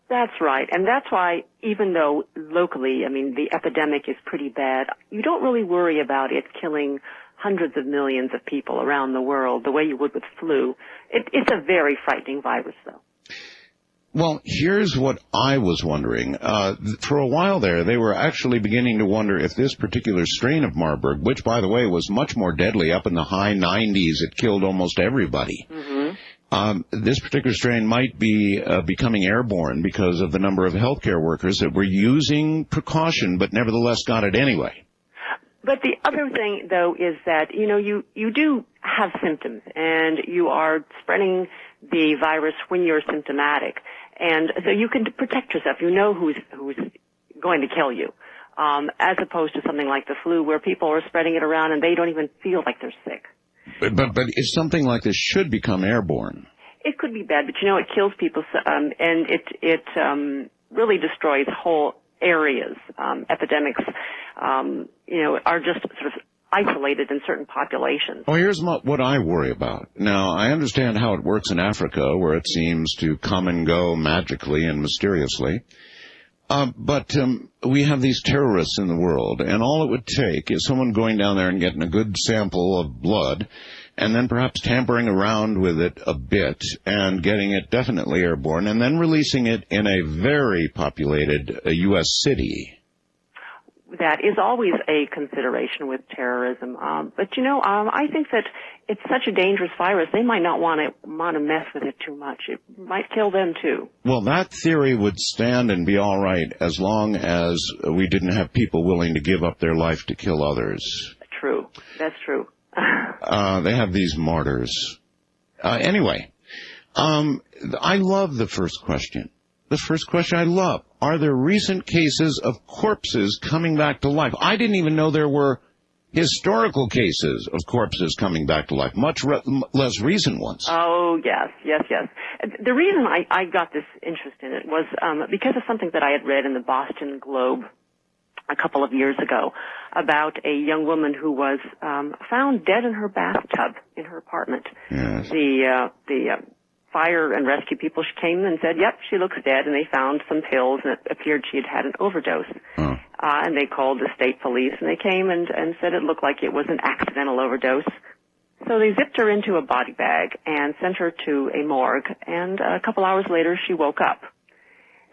K: That's right. And that's why, even though locally, the epidemic is pretty bad, you don't really worry about it killing hundreds of millions of people around the world the way you would with flu. It's a very frightening virus, though.
B: Well, here's what I was wondering. For a while there, they were actually beginning to wonder if this particular strain of Marburg, which, by the way, was much more deadly, up in the high 90s, it killed almost everybody. Mm-hmm. This particular strain might be becoming airborne because of the number of healthcare workers that were using precaution, but nevertheless got it anyway.
K: But the other thing, though, is that, you do have symptoms, and you are spreading the virus when you're symptomatic. And so you can protect yourself. You know who's going to kill you, as opposed to something like the flu where people are spreading it around and they don't even feel like they're sick.
B: But if something like this should become airborne.
K: It could be bad, but it kills people, and it really destroys whole areas. Epidemics, are just sort of isolated in certain populations.
B: Oh, here's what I worry about. Now, I understand how it works in Africa, where it seems to come and go magically and mysteriously. But we have these terrorists in the world, and all it would take is someone going down there and getting a good sample of blood, and then perhaps tampering around with it a bit and getting it definitely airborne, and then releasing it in a very populated U.S. city.
K: that is always a consideration with terrorism. But I think that it's such a dangerous virus, they might not want to mess with it too much. It might kill them too.
B: Well, that theory would stand and be all right as long as we didn't have people willing to give up their life to kill others.
K: True. That's true.
B: They have these martyrs. Anyway, I love the first question. The first question I love. Are there recent cases of corpses coming back to life? I didn't even know there were historical cases of corpses coming back to life, much less recent ones.
K: Oh, yes. The reason I got this interest in it was because of something that I had read in the Boston Globe a couple of years ago about a young woman who was found dead in her bathtub in her apartment.
B: Yes.
K: The fire and rescue people came and said, yep, she looks dead, and they found some pills, and it appeared she had had an overdose.
B: Oh.
K: And they called the state police, and they came and said it looked like it was an accidental overdose. So they zipped her into a body bag and sent her to a morgue, and a couple hours later she woke up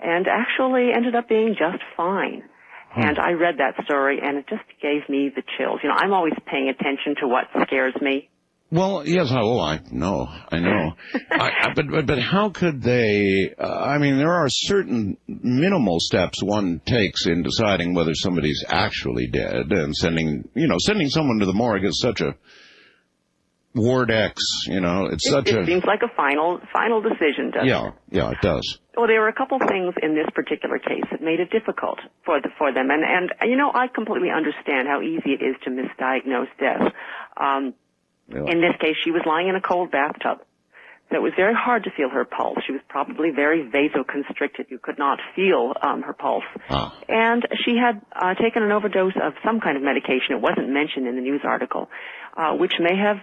K: and actually ended up being just fine. And I read that story, and it just gave me the chills. I'm always paying attention to what scares me.
B: Well, yes, I know. But how could they, there are certain minimal steps one takes in deciding whether somebody's actually dead, and sending someone to the morgue is such a Ward X, it
K: seems like a final decision, doesn't it?
B: Yeah, it does.
K: Well, there were a couple things in this particular case that made it difficult for them, and I completely understand how easy it is to misdiagnose death. In this case, she was lying in a cold bathtub, so it was very hard to feel her pulse. She was probably very vasoconstricted. You could not feel her pulse. And she had taken an overdose of some kind of medication. It wasn't mentioned in the news article, which may have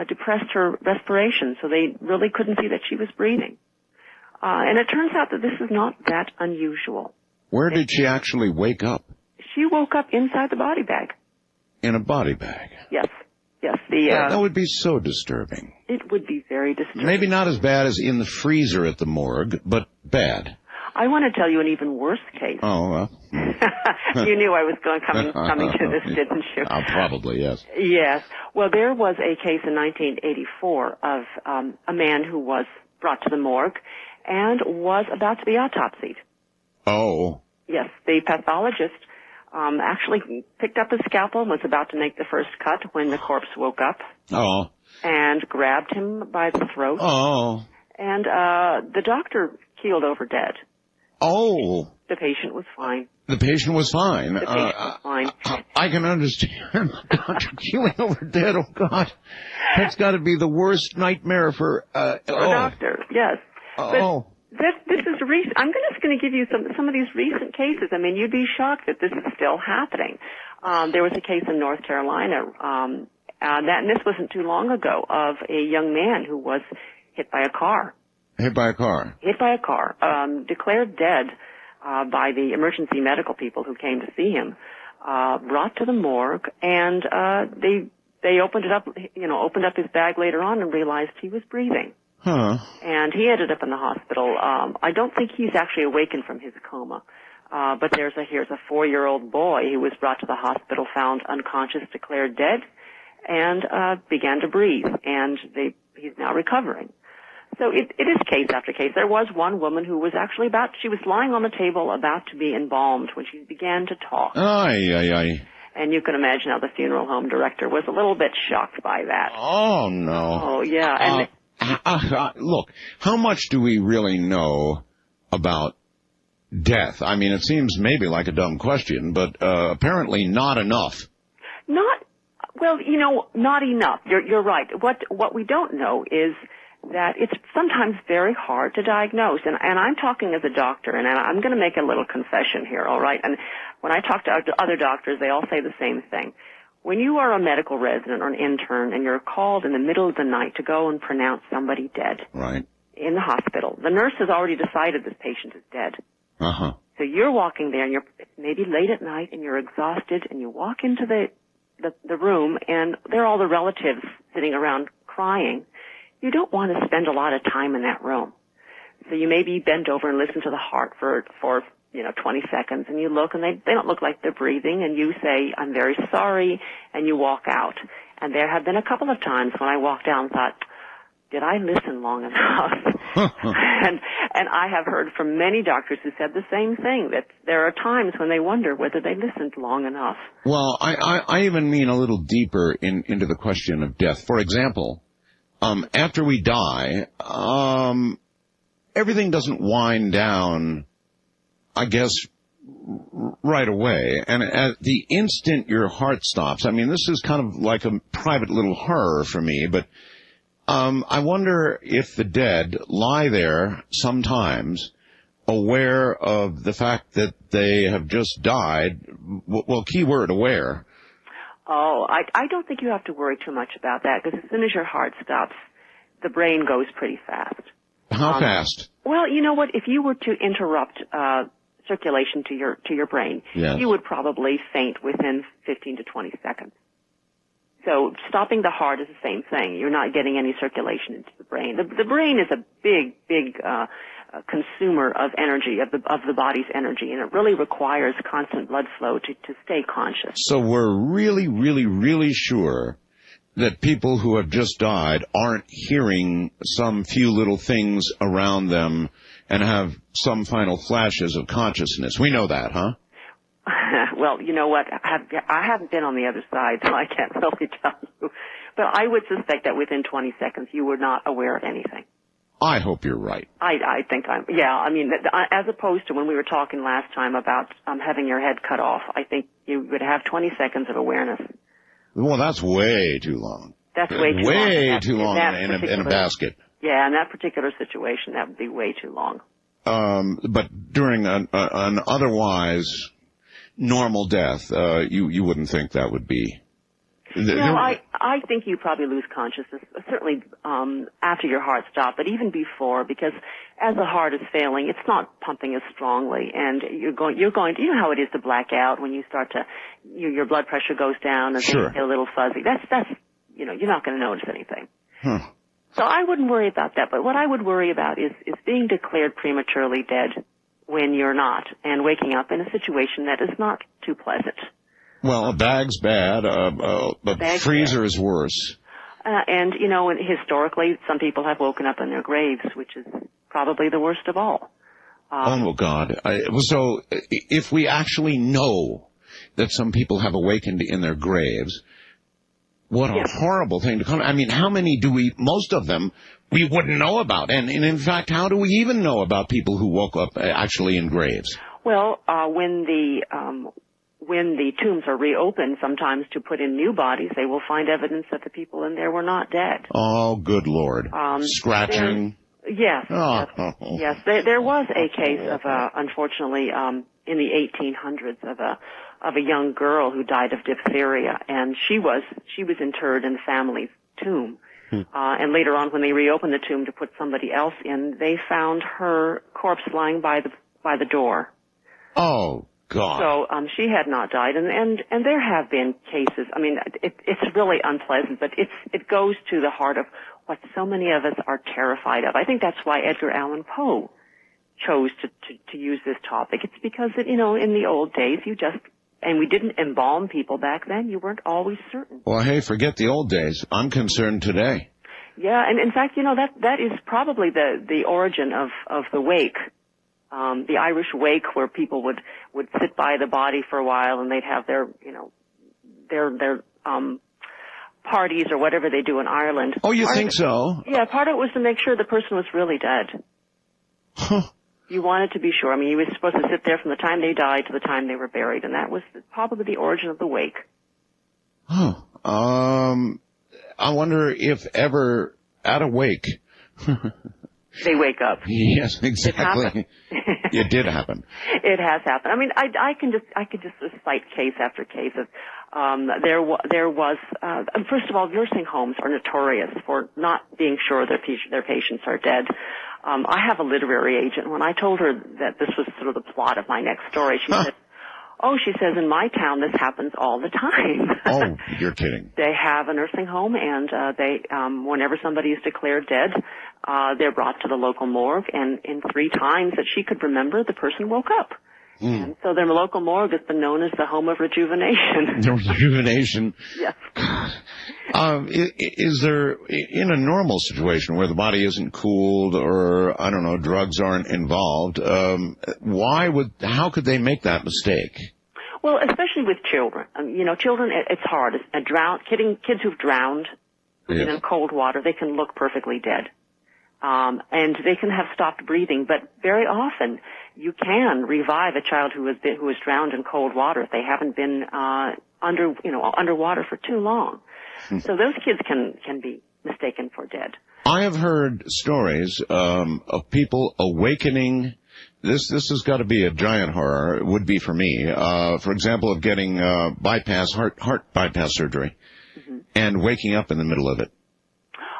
K: depressed her respiration, so they really couldn't see that she was breathing. And it turns out that this is not that unusual.
B: Where did she actually wake up?
K: She woke up inside the body bag.
B: In a body bag?
K: Yes.
B: That would be so disturbing.
K: It would be very disturbing.
B: Maybe not as bad as in the freezer at the morgue, but bad.
K: I want to tell you an even worse case.
B: Oh, well.
K: You knew I was coming to this, didn't you?
B: Probably, yes.
K: Yes. Well, there was a case in 1984 of a man who was brought to the morgue and was about to be autopsied.
B: Oh.
K: Yes. The pathologist actually picked up his scalpel and was about to make the first cut when the corpse woke up.
B: Oh.
K: And grabbed him by the throat.
B: Oh.
K: And the doctor keeled over dead.
B: Oh.
K: The patient was fine.
B: The patient was fine. I can understand. Doctor keeling over dead. Oh, God. That's got to be the worst nightmare for
K: a doctor, yes.
B: Oh.
K: But this is recent. I'm just going to give you some of these recent cases. You'd be shocked that this is still happening. There was a case in North Carolina, and this wasn't too long ago, of a young man who was hit by a car.
B: Hit by a car?
K: Hit by a car. Declared dead by the emergency medical people who came to see him. Brought to the morgue, and they opened it up, opened up his bag later on and realized he was breathing.
B: Huh.
K: And he ended up in the hospital. I don't think he's actually awakened from his coma. But here's a 4-year-old boy who was brought to the hospital, found unconscious, declared dead, and began to breathe. And he's now recovering. So it is case after case. There was one woman who was actually she was lying on the table about to be embalmed when she began to talk.
B: Ay.
K: And you can imagine how the funeral home director was a little bit shocked by that.
B: Oh, no.
K: Oh, yeah.
B: Look, how much do we really know about death? It seems maybe like a dumb question, but apparently not enough.
K: Not enough. You're right. What we don't know is that it's sometimes very hard to diagnose. And I'm talking as a doctor, and I'm going to make a little confession here, all right? And when I talk to other doctors, they all say the same thing. When you are a medical resident or an intern and you're called in the middle of the night to go and pronounce somebody dead
B: right
K: in the hospital, the nurse has already decided this patient is dead.
B: Uh-huh.
K: So you're walking there, and it's maybe late at night, and you're exhausted, and you walk into the room, and there are all the relatives sitting around crying. You don't want to spend a lot of time in that room. So you maybe bend over and listen to the heart for 20 seconds, and you look, and they don't look like they're breathing, and you say, "I'm very sorry," and you walk out. And there have been a couple of times when I walked out and thought, did I listen long enough? and I have heard from many doctors who said the same thing, that there are times when they wonder whether they listened long enough.
B: Well, I even mean a little deeper into the question of death. For example, after we die, everything doesn't wind down, I guess, right away. And at the instant your heart stops, I mean, this is kind of like a private little horror for me, but I wonder if the dead lie there sometimes aware of the fact that they have just died. Well, key word, aware.
K: Oh, I don't think you have to worry too much about that, because as soon as your heart stops, the brain goes pretty fast.
B: How fast?
K: Well, you know what? If you were to interrupt circulation to your brain,
B: yes,
K: you would probably faint within 15 to 20 seconds. So stopping the heart is the same thing. You're not getting any circulation into the brain. The brain is a big consumer of energy, of the body's energy, and it really requires constant blood flow to stay conscious.
B: So we're really, really, really sure that people who have just died aren't hearing some few little things around them and have some final flashes of consciousness. We know that, huh?
K: Well, you know what? I haven't been on the other side, so I can't really tell you. But I would suspect that within 20 seconds you were not aware of anything.
B: I hope you're right.
K: I think I mean, as opposed to when we were talking last time about having your head cut off, I think you would have 20 seconds of awareness.
B: Well, that's way too long.
K: That's way too long.
B: Way too long in a basket.
K: Yeah, in that particular situation, that would be way too long.
B: But during an otherwise normal death, you wouldn't think that would be.
K: No, I think you probably lose consciousness, certainly after your heart stops, but even before, because as the heart is failing, it's not pumping as strongly, and you're going to, you know how it is to black out when you start to, your blood pressure goes down and
B: sure,
K: things get a little fuzzy. That's you're not going to notice anything.
B: Huh.
K: So I wouldn't worry about that, but what I would worry about is being declared prematurely dead when you're not, and waking up in a situation that is not too pleasant.
B: Well, a bag's bad, but freezer is worse.
K: And historically, some people have woken up in their graves, which is probably the worst of all.
B: Oh, God. So if we actually know that some people have awakened in their graves, what a horrible thing to come. I mean, how many most of them, we wouldn't know about? And in fact, how do we even know about people who woke up actually in graves?
K: Well, when the tombs are reopened, sometimes to put in new bodies, they will find evidence that the people in there were not dead.
B: Oh, good Lord. Scratching?
K: Yes.
B: Oh.
K: Yes. There was a case of, unfortunately, in the 1800s of a young girl who died of diphtheria, and she was interred in the family's tomb. And later on, when they reopened the tomb to put somebody else in, they found her corpse lying by the door.
B: Oh, God.
K: So she had not died, and there have been cases. I mean, it's really unpleasant, but it goes to the heart of what so many of us are terrified of. I think that's why Edgar Allan Poe chose to use this topic. It's because in the old days and we didn't embalm people back then. You weren't always certain.
B: Well, hey, forget the old days. I'm concerned today.
K: Yeah, and in fact, that is probably the origin of the wake. The Irish wake, where people would sit by the body for a while, and they'd have their parties or whatever they do in Ireland.
B: Oh, you think so?
K: Yeah, part of it was to make sure the person was really dead.
B: Huh.
K: You wanted to be sure. I mean, you were supposed to sit there from the time they died to the time they were buried, and that was probably the origin of the wake.
B: Oh, I wonder if ever at a wake
K: they wake up.
B: Yes, exactly. It did happen.
K: It has happened. I mean, I could just cite case after case of there was first of all, nursing homes are notorious for not being sure their patients are dead. I have a literary agent. When I told her that this was sort of the plot of my next story, she said, she says, in my town this happens all the time.
B: Oh, you're kidding.
K: They have a nursing home, and they whenever somebody is declared dead, they're brought to the local morgue, and in 3 times that she could remember, the person woke up. And so their local morgue has been known as the home of rejuvenation.
B: Rejuvenation.
K: Yes.
B: Is there, in a normal situation where the body isn't cooled or, I don't know, drugs aren't involved, how could they make that mistake?
K: Well, especially with children. Children, it's hard. Kids who've drowned in cold water, they can look perfectly dead. And they can have stopped breathing, but very often you can revive a child who was drowned in cold water if they haven't been underwater for too long. So those kids can be mistaken for dead.
B: I have heard stories of people awakening. This has got to be a giant horror. It would be for me. For example, of getting heart bypass surgery and waking up in the middle of it.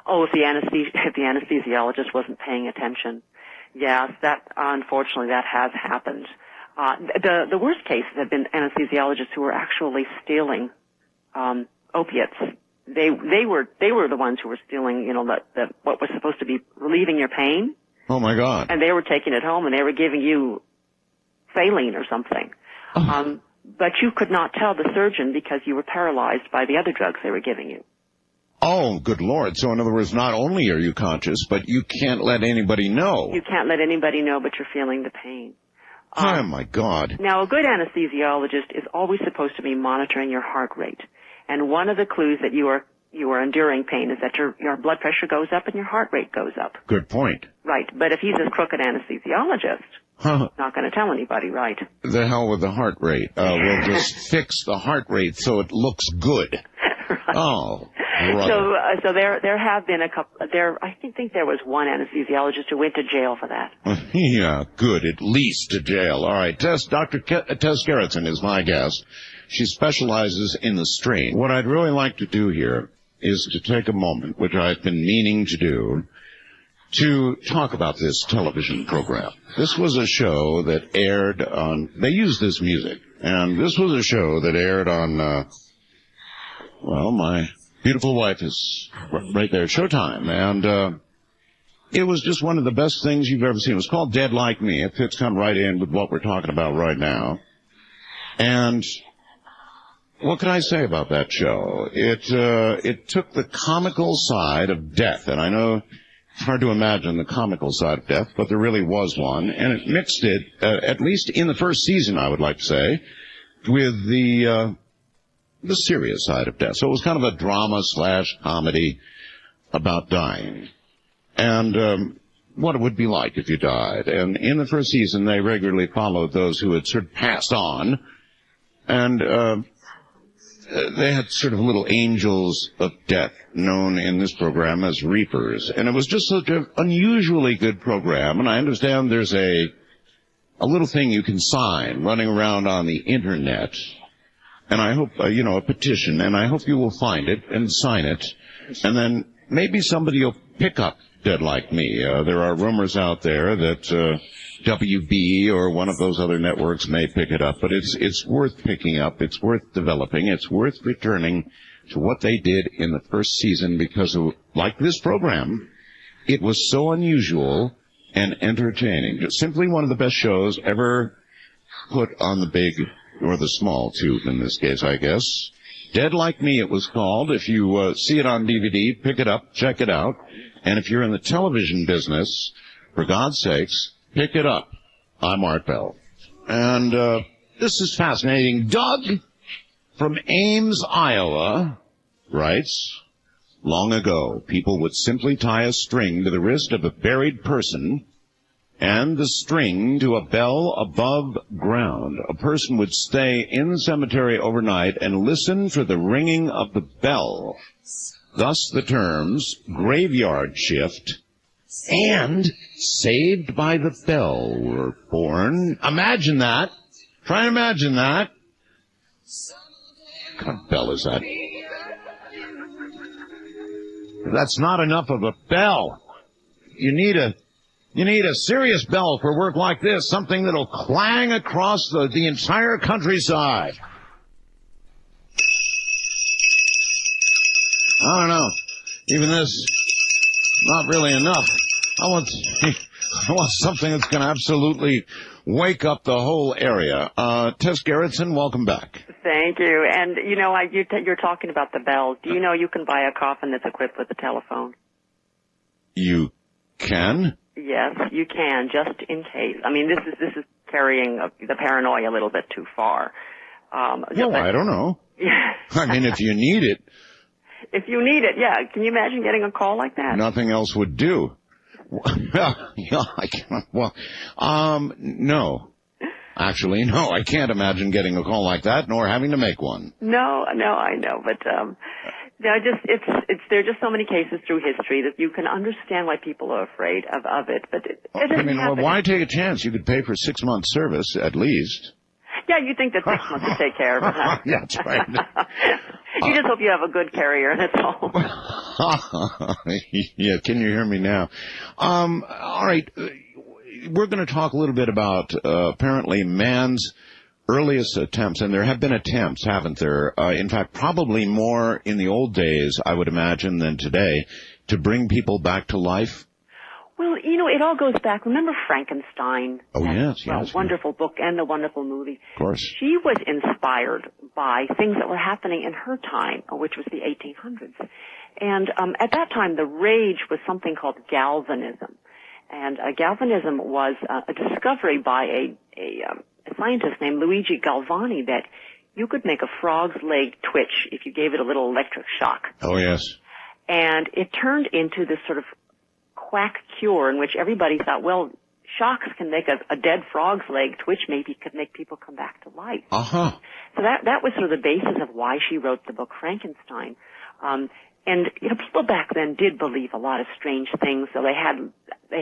K: Oh, if the anesthesiologist wasn't paying attention. Yes, unfortunately that has happened. The worst cases have been anesthesiologists who were actually stealing opiates. They were the ones who were stealing, what was supposed to be relieving your pain.
B: Oh my God.
K: And they were taking it home and they were giving you saline or something. But you could not tell the surgeon because you were paralyzed by the other drugs they were giving you.
B: Oh, good Lord. So in other words, not only are you conscious, but you can't let anybody know.
K: You can't let anybody know, but you're feeling the pain.
B: Oh my God.
K: Now, a good anesthesiologist is always supposed to be monitoring your heart rate. And one of the clues that you are enduring pain is that your blood pressure goes up and your heart rate goes up.
B: Good point.
K: Right. But if he's a crooked anesthesiologist, not going to tell anybody, right?
B: The hell with the heart rate. We'll just fix the heart rate so it looks good.
K: Right.
B: Oh, brother.
K: So there have been a couple. I think there was one anesthesiologist who went to jail for that.
B: Yeah, good. At least to jail. All right, Dr. Tess Gerritsen is my guest. She specializes in the strain. What I'd really like to do here is to take a moment, which I've been meaning to do, to talk about this television program. This was a show that aired on, they used this music, and this was a show that aired on, my beautiful wife is right there, Showtime, and it was just one of the best things you've ever seen. It was called Dead Like Me. It fits kind of right in with what we're talking about right now. And what can I say about that show? It took the comical side of death, and I know it's hard to imagine the comical side of death, but there really was one, and it mixed it, at least in the first season, I would like to say, with the serious side of death. So it was kind of a drama/comedy about dying, and what it would be like if you died. And in the first season, they regularly followed those who had sort of passed on, and they had sort of little angels of death known in this program as reapers. And it was just such an unusually good program. And I understand there's a little thing you can sign running around on the internet. And I hope, a petition. And I hope you will find it and sign it. And then maybe somebody will pick up Dead Like Me. There are rumors out there that WB or one of those other networks may pick it up, but it's worth picking up, it's worth developing, it's worth returning to what they did in the first season because, like this program, it was so unusual and entertaining. Just simply one of the best shows ever put on the big, or the small tube in this case, I guess. Dead Like Me it was called. If you see it on DVD, pick it up, check it out. And if you're in the television business, for God's sakes, pick it up. I'm Art Bell. And this is fascinating. Doug from Ames, Iowa, writes, long ago, people would simply tie a string to the wrist of a buried person and the string to a bell above ground. A person would stay in the cemetery overnight and listen for the ringing of the bell. Thus the terms graveyard shift and Saved by the Bell were born. Imagine that. Try and imagine that. What kind of bell is that? That's not enough of a bell. You need a serious bell for work like this, something that'll clang across the entire countryside. I don't know. Even this, not really enough. I want something that's going to absolutely wake up the whole area. Tess Gerritsen, welcome back.
K: Thank you. And, you know, you're talking about the bells. Do you know you can buy a coffin that's equipped with a telephone?
B: You can?
K: Yes, you can, just in case. I mean, this is carrying the paranoia a little bit too far.
B: No, I don't know. I mean, if you need it.
K: If you need it, yeah. Can you imagine getting a call like that?
B: Nothing else would do. Yeah, I can't. Well, no. Actually, no, I can't imagine getting a call like that, nor having to make one.
K: No, I know, but there are just so many cases through history that you can understand why people are afraid of it. But it doesn't happen.
B: Why take a chance? You could pay for 6 months service at least.
K: Yeah, you think that 6 months would take care of it, huh?
B: That's right.
K: You just hope you have a good carrier, that's all.
B: Yeah, can you hear me now? All right. We're going to talk a little bit about apparently man's earliest attempts, and there have been attempts, haven't there? In fact, probably more in the old days, I would imagine, than today, to bring people back to life.
K: Well, you know, it all goes back. Remember Frankenstein?
B: Oh, yes.
K: Wonderful book and the wonderful movie.
B: Of course.
K: She was inspired by things that were happening in her time, which was the 1800s. And at that time, the rage was something called galvanism. And galvanism was a discovery by a scientist named Luigi Galvani that you could make a frog's leg twitch if you gave it a little electric shock.
B: Oh, yes.
K: And it turned into this sort of quack cure in which everybody thought, well, shocks can make a dead frog's leg twitch, maybe could make people come back to life.
B: Uh-huh.
K: So that was sort of the basis of why she wrote the book Frankenstein. And, you know, people back then did believe a lot of strange things. So they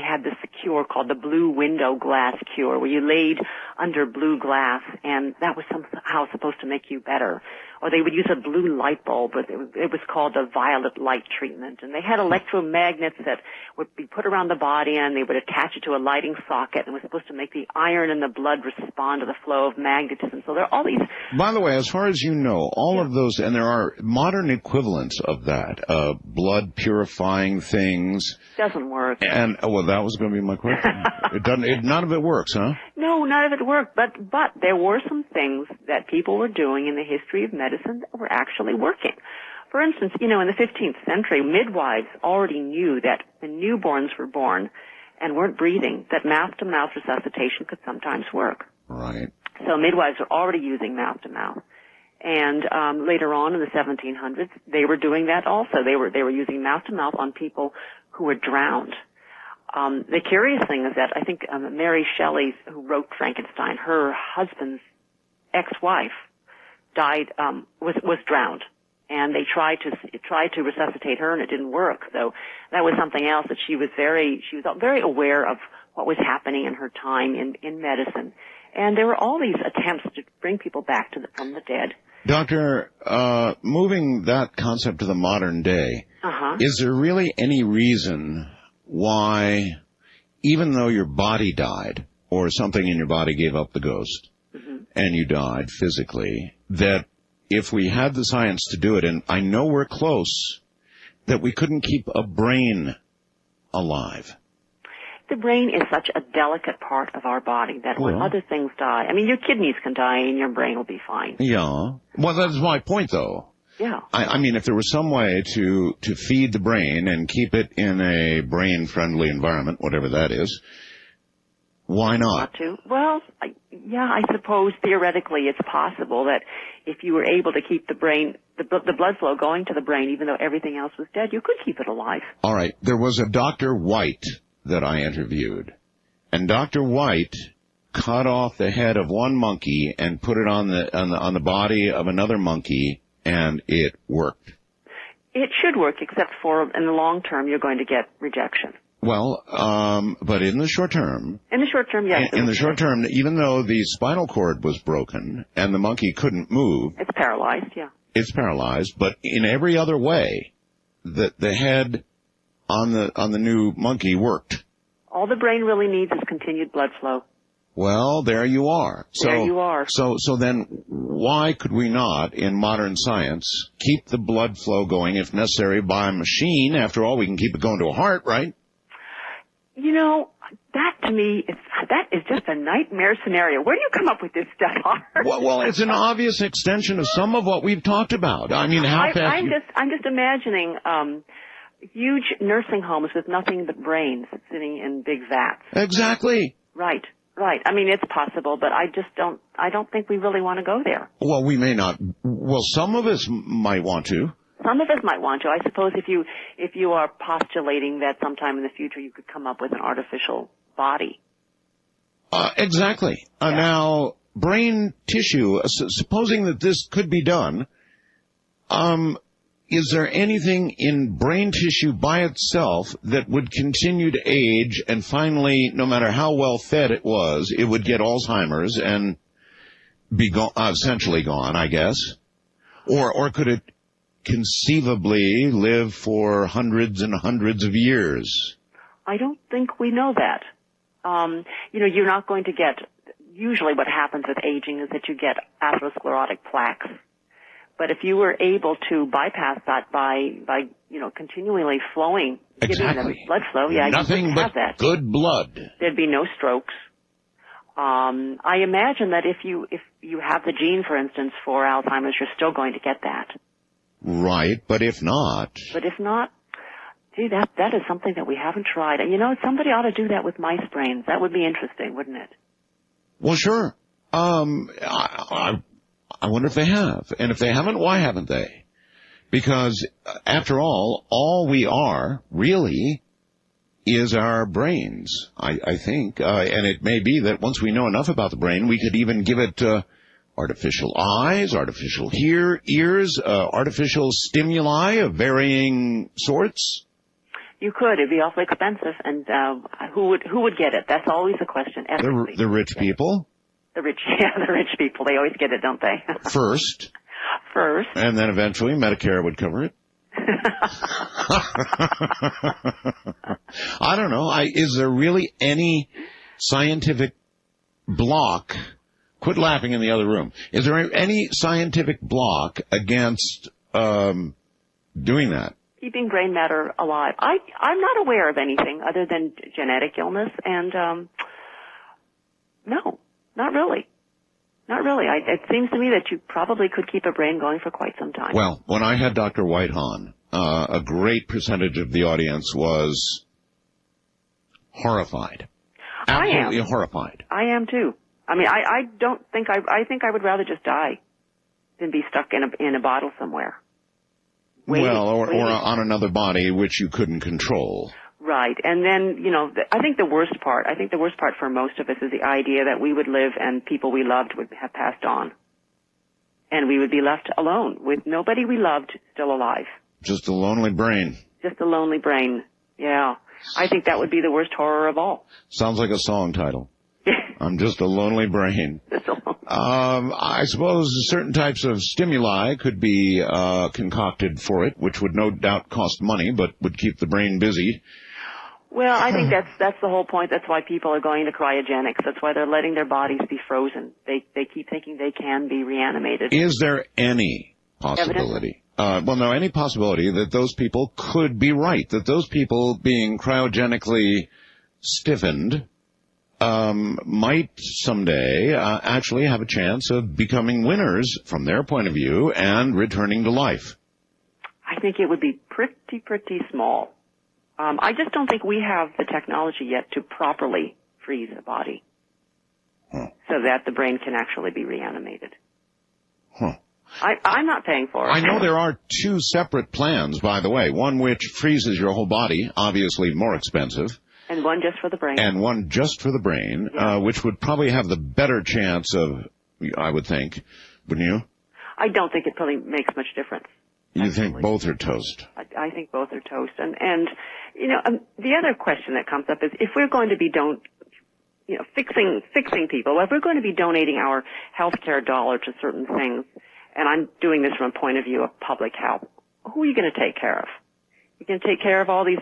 K: had this cure called the blue window glass cure, where you laid under blue glass, and that was somehow supposed to make you better. Or they would use a blue light bulb, but it was called a violet light treatment. And they had electromagnets that would be put around the body, and they would attach it to a lighting socket, and it was supposed to make the iron in the blood respond to the flow of magnetism. So there are all these...
B: By the way, as far as you know, all of those, and there are modern equivalents of that, blood purifying things.
K: Doesn't work.
B: And, well, that was going to be my question. None of it works, huh?
K: No, none of it worked, but there were some things that people were doing in the history of medicine that were actually working. For instance, you know, in the 15th century, midwives already knew that when newborns were born and weren't breathing, that mouth-to-mouth resuscitation could sometimes work.
B: Right.
K: So midwives were already using mouth-to-mouth. And later on in the 1700s, they were doing that also. They were using mouth-to-mouth on people who were drowned. The curious thing is that I think Mary Shelley, who wrote Frankenstein, her husband's ex-wife died, was drowned, and they tried to resuscitate her, and it didn't work. So that was something else that she was very aware of what was happening in her time in medicine, and there were all these attempts to bring people back from the dead.
B: Doctor, moving that concept to the modern day, is there really any reason why, even though your body died, or something in your body gave up the ghost, and you died physically, that if we had the science to do it, and I know we're close, that we couldn't keep a brain alive?
K: The brain is such a delicate part of our body that when other things die, I mean, your kidneys can die and your brain will be fine.
B: Yeah. Well, that's my point, though.
K: Yeah.
B: I mean, if there was some way to feed the brain and keep it in a brain-friendly environment, whatever that is, why not?
K: Well, I suppose theoretically it's possible that if you were able to keep the brain, the blood flow going to the brain, even though everything else was dead, you could keep it alive. All
B: right. There was a Dr. White that I interviewed, and Dr. White cut off the head of one monkey and put it on the body of another monkey, and it worked.
K: It should work, except for in the long term you're going to get rejection.
B: Well, but in the short term...
K: In the short term, yes.
B: In the short term, even though the spinal cord was broken and the monkey couldn't move...
K: It's paralyzed, yeah.
B: It's paralyzed, but in every other way, the head on the new monkey worked.
K: All the brain really needs is continued blood flow.
B: Well, there you are.
K: There you are.
B: So then why could we not, in modern science, keep the blood flow going, if necessary, by a machine? After all, we can keep it going to a heart, right?
K: You know, that to me, that is just a nightmare scenario. Where do you come up with this stuff, Art?
B: Well, it's an obvious extension of some of what we've talked about. I mean, how fast...
K: I'm just imagining huge nursing homes with nothing but brains sitting in big vats.
B: Exactly.
K: Right. I mean, it's possible, but I don't think we really want to go there.
B: Well, we may not. Well, some of us might want to.
K: Some of us might want to. I suppose if you are postulating that sometime in the future you could come up with an artificial body.
B: Exactly.
K: Yeah.
B: Now, brain tissue, supposing that this could be done, is there anything in brain tissue by itself that would continue to age and finally, no matter how well fed it was, it would get Alzheimer's and be essentially gone, I guess? Or could it conceivably live for hundreds and hundreds of years?
K: I don't think we know that. You're not going to get, usually what happens with aging is that you get atherosclerotic plaques. But if you were able to bypass that by continually flowing, giving them blood flow,
B: nothing
K: you would
B: but
K: have that.
B: Good blood.
K: There'd be no strokes. I imagine that if you have the gene, for instance, for Alzheimer's, you're still going to get that.
B: Right, but if not...
K: Gee, that is something that we haven't tried. And somebody ought to do that with mice brains. That would be interesting, wouldn't it?
B: Well, sure. I wonder if they have. And if they haven't, why haven't they? Because, after all we are, really, is our brains, I think. And it may be that once we know enough about the brain, we could even give it artificial eyes, artificial ears, artificial stimuli of varying sorts.
K: You could. It'd be awfully expensive. And who would get it? That's always a question.
B: The rich people.
K: The rich people. They always get it, don't they?
B: First. And then eventually Medicare would cover it. I don't know. Is there really any scientific block? Quit laughing in the other room. Is there any scientific block against doing that?
K: Keeping brain matter alive. I'm not aware of anything other than genetic illness, and no, not really. Not really. It seems to me that you probably could keep a brain going for quite some time.
B: Well, when I had Dr. White-Hahn, a great percentage of the audience was horrified. Absolutely horrified.
K: I am too. I mean, I think I would rather just die than be stuck in a bottle somewhere.
B: Or on another body which you couldn't control.
K: Right. And then, I think the worst part for most of us is the idea that we would live and people we loved would have passed on. And we would be left alone with nobody we loved still alive.
B: Just a lonely brain.
K: Just a lonely brain. Yeah. I think that would be the worst horror of all.
B: Sounds like a song title. I'm just a lonely brain. I suppose certain types of stimuli could be concocted for it, which would no doubt cost money, but would keep the brain busy.
K: Well, I think that's the whole point. That's why people are going to cryogenics. That's why they're letting their bodies be frozen. They keep thinking they can be reanimated.
B: Is there any possibility? Any possibility that those people could be right, that those people being cryogenically stiffened might someday actually have a chance of becoming winners from their point of view and returning to life?
K: I think it would be pretty small. I just don't think we have the technology yet to properly freeze a body so that the brain can actually be reanimated. I'm not paying for it.
B: I know there are two separate plans, by the way. One which freezes your whole body, obviously more expensive.
K: And one just for the brain.
B: And one just for the brain, which would probably have the better chance of, I would think, wouldn't you?
K: I don't think it really makes much difference.
B: You think both are toast?
K: I think both are toast. And the other question that comes up is if we're going to be fixing people, if we're going to be donating our healthcare dollar to certain things, and I'm doing this from a point of view of public health, who are you going to take care of? You're going to take care of all these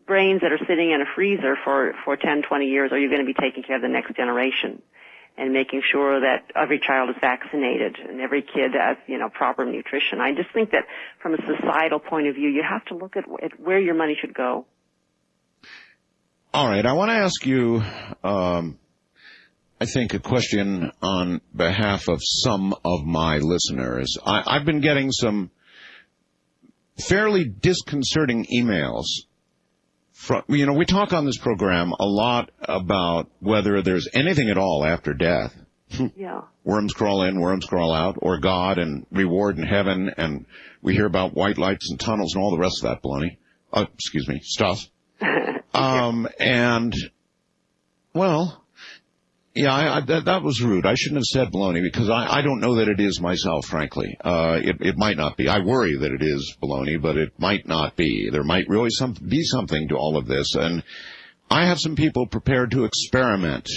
K: brains that are sitting in a freezer for 10, 20 years, or are you going to be taking care of the next generation and making sure that every child is vaccinated and every kid has, proper nutrition? I just think that from a societal point of view, you have to look at where your money should go.
B: All right, I want to ask you, I think, a question on behalf of some of my listeners. I've been getting some fairly disconcerting emails. We talk on this program a lot about whether there's anything at all after death.
K: Yeah.
B: Worms crawl in, worms crawl out, or God and reward in heaven, and we hear about white lights and tunnels and all the rest of that baloney. Stuff. And, well, yeah, that was rude. I shouldn't have said baloney because I don't know that it is myself, frankly. It might not be. I worry that it is baloney, but it might not be. There might really be something to all of this. And I have some people prepared to experiment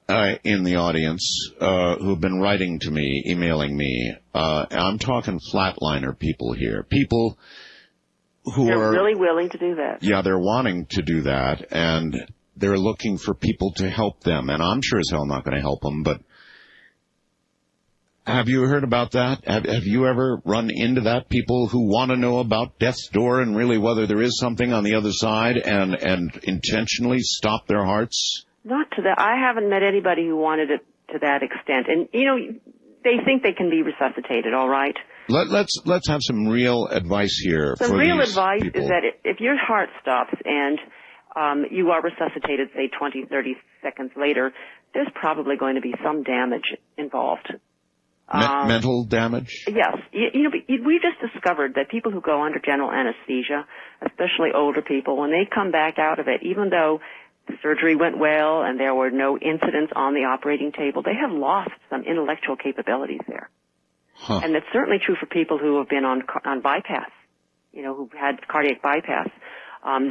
B: in the audience who've been writing to me, emailing me. I'm talking flatliner people here. People who
K: They're
B: are
K: really willing to do that.
B: Yeah, they're wanting to do that, and they're looking for people to help them, and I'm sure as hell not going to help them, but have you heard about that? Have you ever run into that? People who want to know about death's door and really whether there is something on the other side and intentionally stop their hearts?
K: Not to that. I haven't met anybody who wanted it to that extent. And, they think they can be resuscitated, all right?
B: Let's have some real advice here.
K: Some real advice
B: people.
K: is that if your heart stops and you are resuscitated, say 20, 30 seconds later, there's probably going to be some damage involved.
B: Mental damage?
K: Yes. We just discovered that people who go under general anesthesia, especially older people, when they come back out of it, even though the surgery went well and there were no incidents on the operating table, they have lost some intellectual capabilities there.
B: Huh.
K: And that's certainly true for people who have been on bypass, who've had cardiac bypass.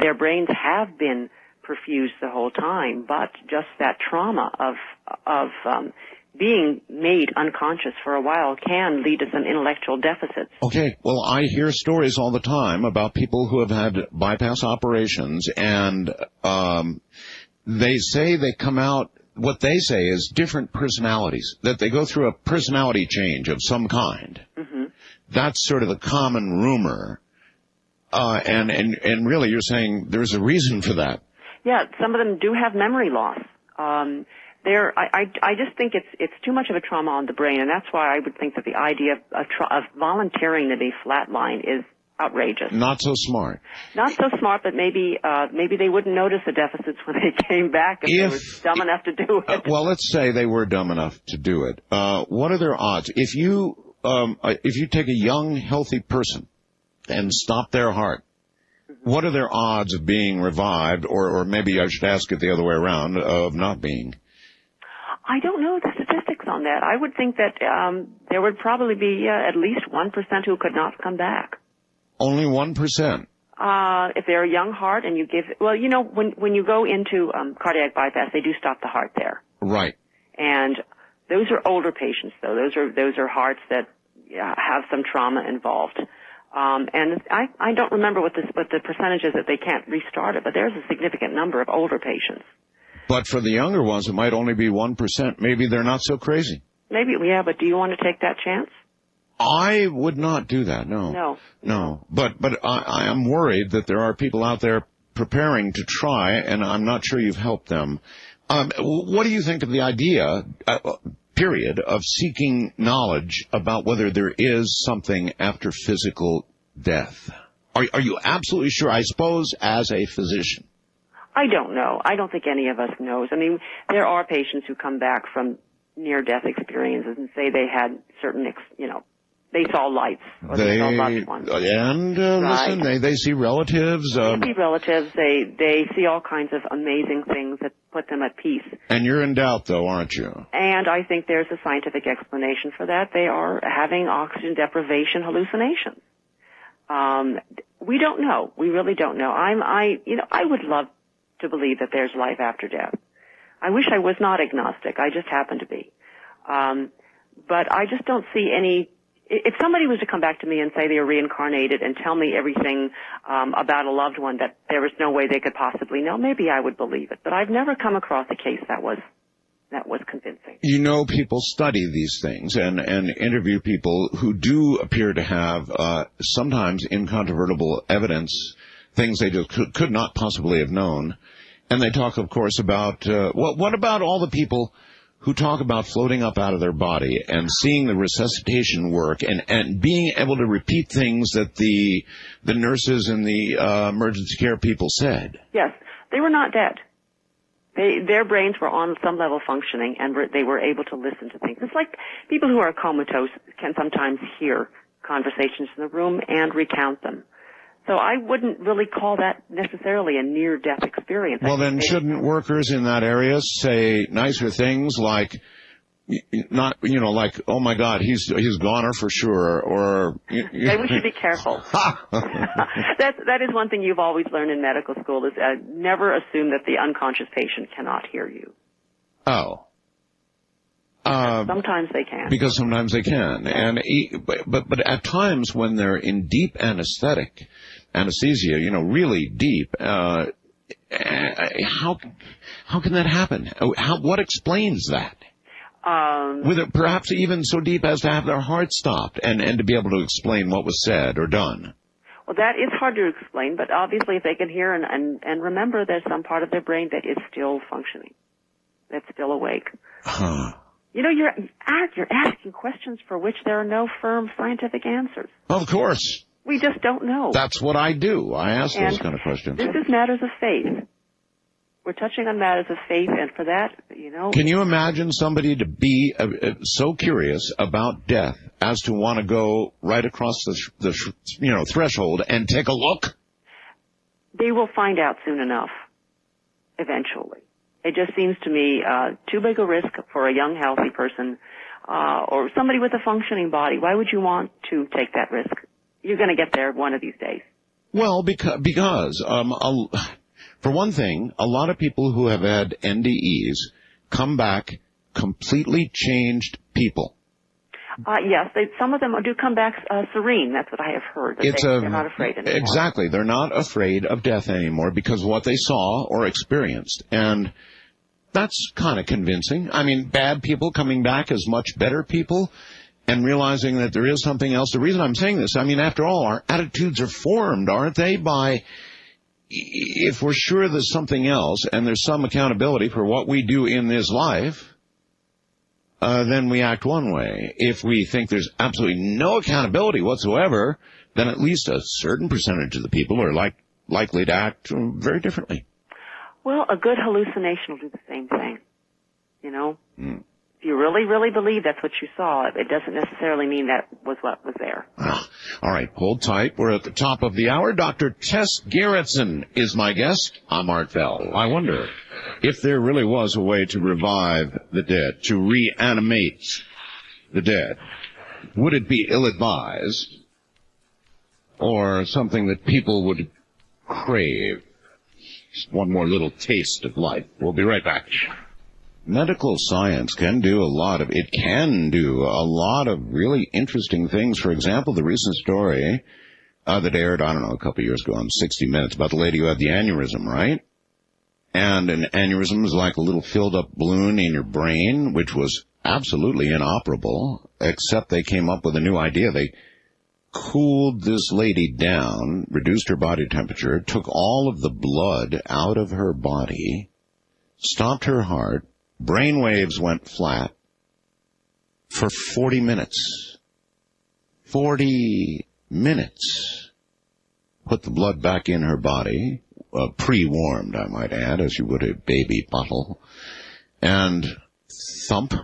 K: Their brains have been perfused the whole time, but just that trauma of being made unconscious for a while can lead to some intellectual deficits.
B: Okay, well, I hear stories all the time about people who have had bypass operations, and they say they come out, what they say is different personalities, that they go through a personality change of some kind.
K: Mm-hmm.
B: That's sort of the common rumor. And really you're saying there's a reason for that.
K: Yeah, some of them do have memory loss. I just think it's too much of a trauma on the brain, and that's why I would think that the idea of volunteering to be flatlined is outrageous.
B: Not so smart.
K: Not so smart, but maybe they wouldn't notice the deficits when they came back if they were dumb enough to do it.
B: Well, let's say they were dumb enough to do it. What are their odds? If you take a young, healthy person and stop their heart, what are their odds of being revived, or maybe I should ask it the other way around, of not being?
K: I don't know the statistics on that. I would think that there would probably be at least 1% who could not come back.
B: Only 1%?
K: If they're a young heart and you give, when you go into cardiac bypass, they do stop the heart there.
B: Right.
K: And those are older patients, though. Those are hearts that have some trauma involved. And I don't remember what the percentage is that they can't restart it, but there's a significant number of older patients.
B: But for the younger ones, it might only be 1%. Maybe they're not so crazy.
K: Maybe, yeah, but do you want to take that chance?
B: I would not do that, no. No. But I am worried that there are people out there preparing to try, and I'm not sure you've helped them. What do you think of the idea, period, of seeking knowledge about whether there is something after physical death? Are you absolutely sure? I suppose as a physician.
K: I don't know. I don't think any of us knows. I mean, there are patients who come back from near-death experiences and say they had certain, they saw lights or they saw loved ones.
B: And
K: right.
B: Listen, they see relatives.
K: They see relatives. They see all kinds of amazing things that put them at peace.
B: And you're in doubt, though, aren't you?
K: And I think there's a scientific explanation for that. They are having oxygen deprivation hallucinations. We don't know. We really don't know. I would love to believe that there's life after death. I wish I was not agnostic. I just happen to be. But I just don't see any. If somebody was to come back to me and say they were reincarnated and tell me everything about a loved one that there was no way they could possibly know, maybe I would believe it. But I've never come across a case that was convincing.
B: People study these things and interview people who do appear to have sometimes incontrovertible evidence, things they just could not possibly have known. And they talk, of course, about, what about all the people who talk about floating up out of their body and seeing the resuscitation work and being able to repeat things that the nurses and the emergency care people said?
K: Yes, they were not dead. Their brains were on some level functioning, and they were able to listen to things. It's like people who are comatose can sometimes hear conversations in the room and recount them. So I wouldn't really call that necessarily a near-death experience.
B: Well, then shouldn't workers in that area say nicer things like, not, like, oh my God, he's goner for sure, or...
K: Maybe we should be careful. That is one thing you've always learned in medical school is never assume that the unconscious patient cannot hear you.
B: Oh.
K: Sometimes they can.
B: Because sometimes they can. But at times when they're in deep anesthesia, really deep, how can that happen? What explains that? With it perhaps even so deep as to have their heart stopped and to be able to explain what was said or done.
K: Well, that is hard to explain, but obviously if they can hear and remember there's some part of their brain that is still functioning, that's still awake.
B: Huh.
K: You're asking questions for which there are no firm scientific answers.
B: Of course.
K: We just don't know.
B: That's what I do. I ask those kind of questions.
K: This is matters of faith. We're touching on matters of faith, and for that,
B: Can you imagine somebody to be so curious about death as to want to go right across the threshold and take a look?
K: They will find out soon enough, eventually. It just seems to me too big a risk for a young, healthy person or somebody with a functioning body. Why would you want to take that risk? You're going to get there one of these days.
B: Well, because for one thing, a lot of people who have had NDEs come back completely changed people.
K: Yes, some of them do come back serene. That's what I have heard. They're not afraid anymore.
B: Exactly. They're not afraid of death anymore because of what they saw or experienced. And that's kind of convincing. I mean, bad people coming back as much better people and realizing that there is something else. The reason I'm saying this, after all, our attitudes are formed, aren't they, by... If we're sure there's something else and there's some accountability for what we do in this life, then we act one way. If we think there's absolutely no accountability whatsoever, then at least a certain percentage of the people are likely to act very differently.
K: Well, a good hallucination will do the same thing, If you really, really believe that's what you saw, it doesn't necessarily mean that was what was there.
B: All right, hold tight. We're at the top of the hour. Dr. Tess Gerritsen is my guest. I'm Art Bell. I wonder if there really was a way to revive the dead, to reanimate the dead. Would it be ill-advised or something that people would crave? Just one more little taste of life. We'll be right back. Medical science can do a lot of really interesting things. For example, the recent story that aired, a couple of years ago on 60 Minutes about the lady who had the aneurysm, right? And an aneurysm is like a little filled-up balloon in your brain, which was absolutely inoperable, except they came up with a new idea. They cooled this lady down, reduced her body temperature, took all of the blood out of her body, stopped her heart, brain waves went flat for 40 minutes. 40 minutes. Put the blood back in her body, pre-warmed, I might add, as you would a baby bottle, and thump.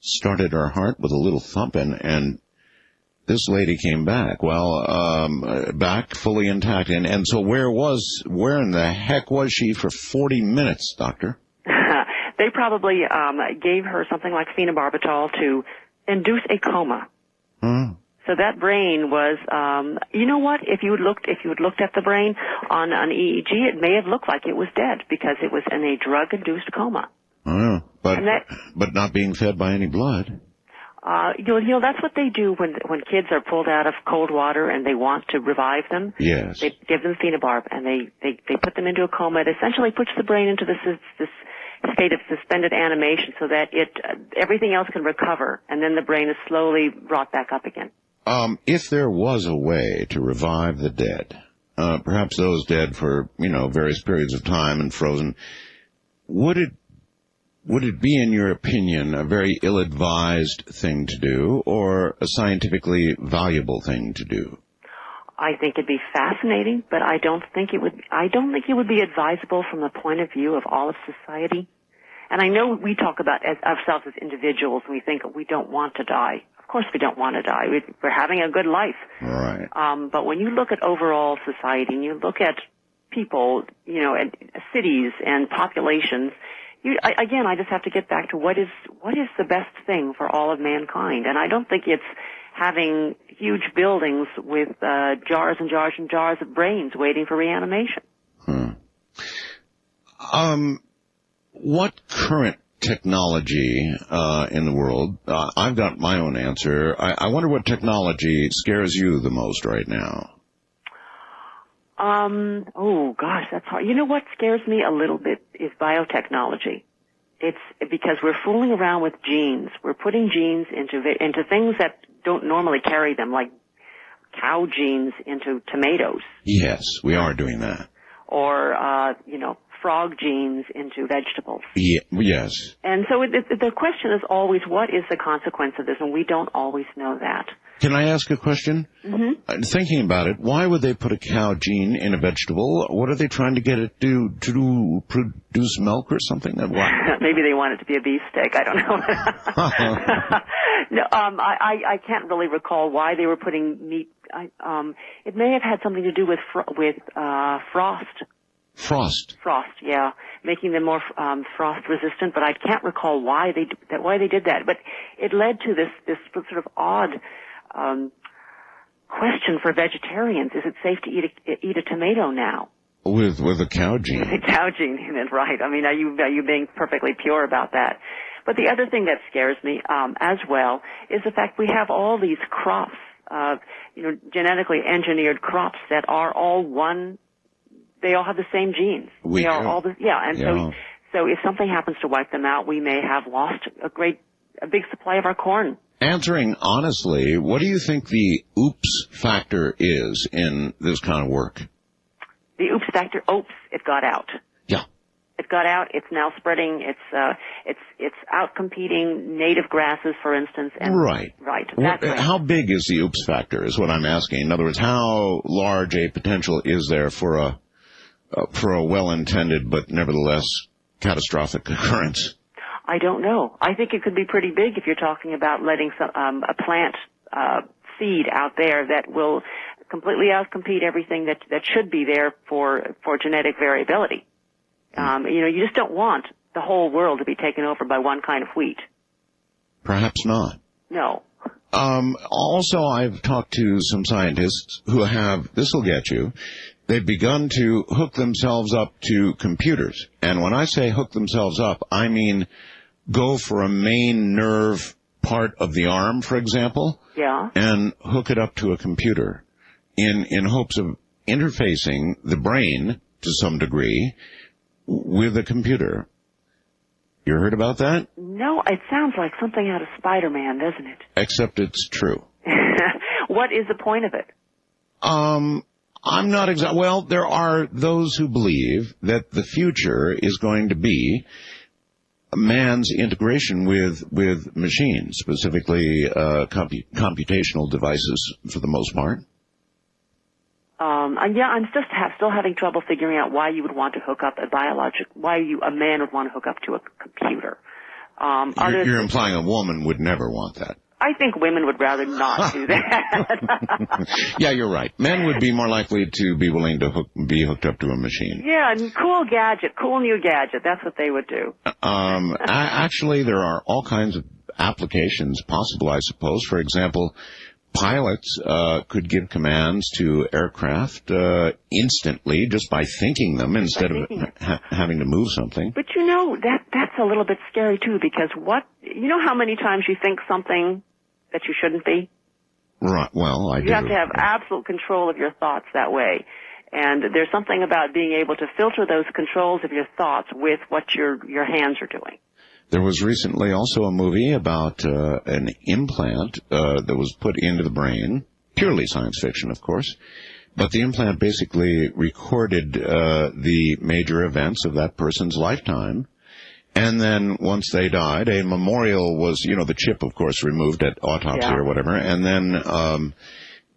B: Started her heart with a little thump, and this lady came back. Back fully intact. And so where in the heck was she for 40 minutes, doctor?
K: They probably gave her something like phenobarbital to induce a coma. So that brain was, if you had looked at the brain on an EEG, it may have looked like it was dead because it was in a drug-induced coma.
B: But not being fed by any blood.
K: That's what they do when kids are pulled out of cold water and they want to revive them.
B: Yes.
K: They give them phenobarb and they put them into a coma. It essentially puts the brain into this state of suspended animation so that everything else can recover, and then the brain is slowly brought back up again.
B: If there was a way to revive the dead, perhaps those dead for, various periods of time and frozen. Would it be, in your opinion, a very ill-advised thing to do or a scientifically valuable thing to do?
K: I think it'd be fascinating, but I don't think it would be advisable from the point of view of all of society. And I know we talk about ourselves as individuals, and we think we don't want to die. Of course we don't want to die. We're having a good life.
B: Right.
K: But when you look at overall society and you look at people, and cities and populations, I just have to get back to what is the best thing for all of mankind. And I don't think it's having huge buildings with jars and jars and jars of brains waiting for reanimation.
B: What current technology in the world, I've got my own answer. I wonder what technology scares you the most right now.
K: Oh gosh, that's hard. You know what scares me a little bit is biotechnology. It's because we're fooling around with genes. We're putting genes into things that don't normally carry them, like cow genes into tomatoes.
B: Yes, we are doing that.
K: Or, frog genes into vegetables.
B: Yes.
K: And so the question is always, what is the consequence of this? And we don't always know that.
B: Can I ask a question?
K: Mm-hmm.
B: Thinking about it, why would they put a cow gene in a vegetable? What are they trying to get it to produce milk or something?
K: Maybe they want it to be a beefsteak. I don't know. No, I can't really recall why they were putting meat. It may have had something to do with frost. Frost, yeah, making them more frost resistant. But I can't recall why they did that. But it led to this sort of odd question for vegetarians: is it safe to eat a tomato now?
B: With a cow gene.
K: With a cow gene, right? I mean, are you being perfectly pure about that? But the other thing that scares me as well is the fact we have all these crops, genetically engineered crops that are all one. They all have the same genes.
B: So
K: if something happens to wipe them out, we may have lost a big supply of our corn.
B: Answering honestly, what do you think the oops factor is in this kind of work?
K: The oops factor, it got out.
B: Yeah.
K: It got out. It's now spreading. It's out competing native grasses, for instance. And
B: right.
K: That's right.
B: How big is the oops factor is what I'm asking. In other words, how large a potential is there for a well-intended but nevertheless catastrophic occurrence?
K: I don't know. I think it could be pretty big if you're talking about letting a plant seed out there that will completely outcompete everything that should be there for genetic variability. You just don't want the whole world to be taken over by one kind of wheat.
B: Perhaps not.
K: No.
B: Also, I've talked to some scientists who this will get you, they've begun to hook themselves up to computers. And when I say hook themselves up, I mean go for a main nerve part of the arm, for example, and hook it up to a computer in hopes of interfacing the brain to some degree with a computer. You heard about that?
K: No, it sounds like something out of Spider-Man, doesn't it?
B: Except it's true.
K: What is the point of it?
B: I'm not exactly. Well, there are those who believe that the future is going to be man's integration with machines, specifically computational devices for the most part.
K: I'm still having trouble figuring out why you would want to hook up why a man would want to hook up to a computer.
B: You're implying a woman would never want that.
K: I think women would rather not do that.
B: Yeah, you're right. Men would be more likely to be willing to be hooked up to a machine.
K: Yeah, cool new gadget. That's what they would do.
B: Actually, there are all kinds of applications possible, I suppose. For example, pilots could give commands to aircraft instantly just by thinking them instead of having to move something.
K: But that's a little bit scary too, because how many times you think something that you shouldn't be?
B: Right. Well, I do.
K: You have to have absolute control of your thoughts that way. And there's something about being able to filter those controls of your thoughts with what your hands are doing.
B: There was recently also a movie about an implant that was put into the brain, purely science fiction, of course, But the implant basically recorded the major events of that person's lifetime. And then once they died, a memorial was, the chip, of course, removed at autopsy or whatever. And then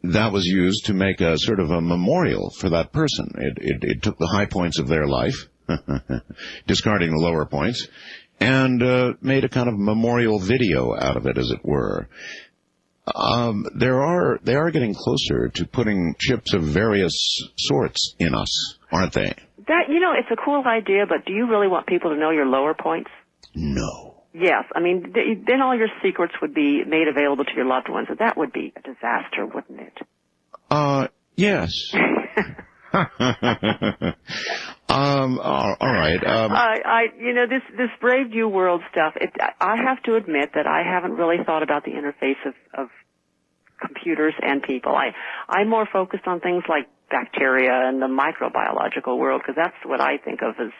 B: that was used to make a sort of a memorial for that person. It took the high points of their life, discarding the lower points, and made a kind of memorial video out of it, as it were. They are getting closer to putting chips of various sorts in us, aren't they?
K: That, it's a cool idea, but do you really want people to know your lower points?
B: No.
K: Yes. I mean, then all your secrets would be made available to your loved ones, and that would be a disaster, wouldn't it?
B: Yes. All right.
K: This Brave New World stuff, I have to admit that I haven't really thought about the interface of computers and people. I'm more focused on things like bacteria and the microbiological world, because that's what I think of as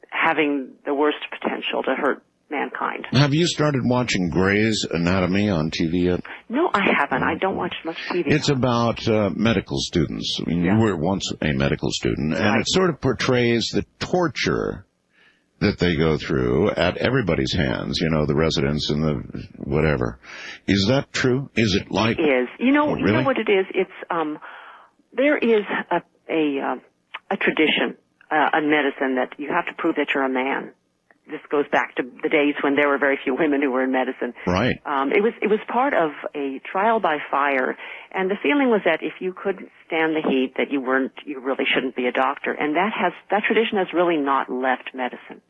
K: having the worst potential to hurt mankind.
B: Have you started watching Grey's Anatomy on TV yet?
K: No, I haven't. I don't watch much TV.
B: It's about medical students. I mean, you were once a medical student, and it sort of portrays the torture that they go through at everybody's hands, the residents and the whatever. Is that true? Is it like...
K: It is. You know what it is? It's, there is a tradition in medicine that you have to prove that you're a man. This goes back to the days when there were very few women who were in medicine.
B: Right.
K: It was part of a trial by fire, and the feeling was that if you couldn't stand the heat, that you really shouldn't be a doctor. And that tradition has really not left medicine.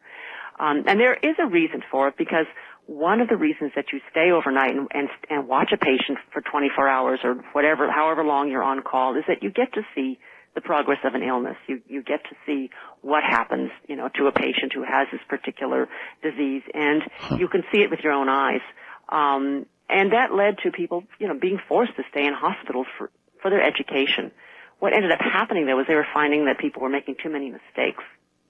K: And there is a reason for it, because one of the reasons that you stay overnight and watch a patient for 24 hours or however long you're on call is that you get to see the progress of an illness. You get to see what happens, to a patient who has this particular disease, and you can see it with your own eyes. And that led to people, being forced to stay in hospitals for their education. What ended up happening, though, was they were finding that people were making too many mistakes.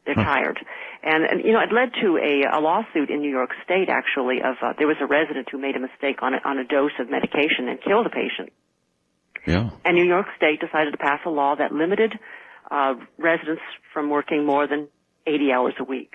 K: They're tired. And it led to a lawsuit in New York State, actually, there was a resident who made a mistake on a dose of medication and killed a patient.
B: Yeah.
K: And New York State decided to pass a law that limited residents from working more than 80 hours a week.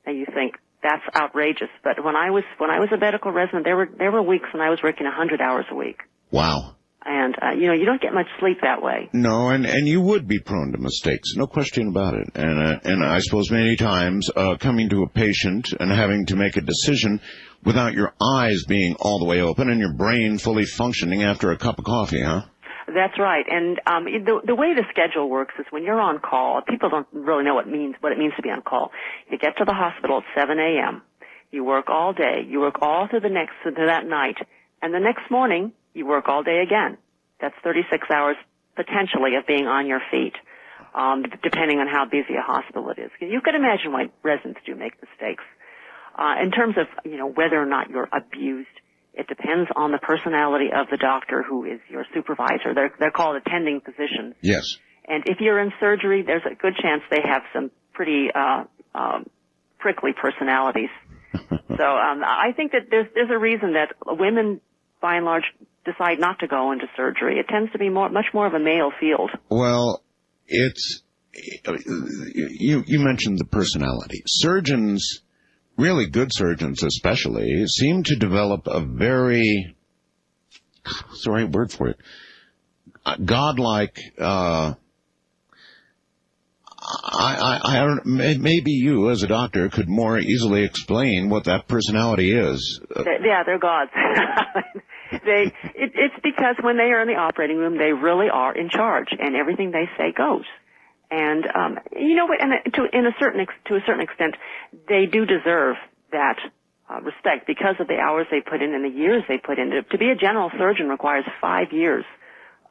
K: And you think that's outrageous, but when I was a medical resident, there were weeks when I was working 100 hours a week.
B: Wow.
K: And you don't get much sleep that way.
B: No, and you would be prone to mistakes, no question about it. And I suppose many times coming to a patient and having to make a decision without your eyes being all the way open and your brain fully functioning after a cup of coffee, huh?
K: That's right. And the way the schedule works is when you're on call, people don't really know what it means to be on call. You get to the hospital at 7 a.m. You work all day. You work all through that night. And the next morning, you work all day again. That's 36 hours potentially of being on your feet, depending on how busy a hospital it is. You can imagine why residents do make mistakes. In terms of, whether or not you're abused, it depends on the personality of the doctor who is your supervisor. They're called attending physicians.
B: Yes.
K: And if you're in surgery, there's a good chance they have some pretty prickly personalities. So I think that there's a reason that women, by and large, decide not to go into surgery. It tends to be much more of a male field.
B: Well, you mentioned the personality. Surgeons, really good surgeons especially, seem to develop a very, what's the right word for it, godlike, I don't, maybe you as a doctor could more easily explain what that personality is.
K: Yeah, they're gods. It's because when they are in the operating room, they really are in charge, and everything they say goes. And to a certain extent, they do deserve that respect because of the hours they put in and the years they put in. To be a general surgeon requires 5 years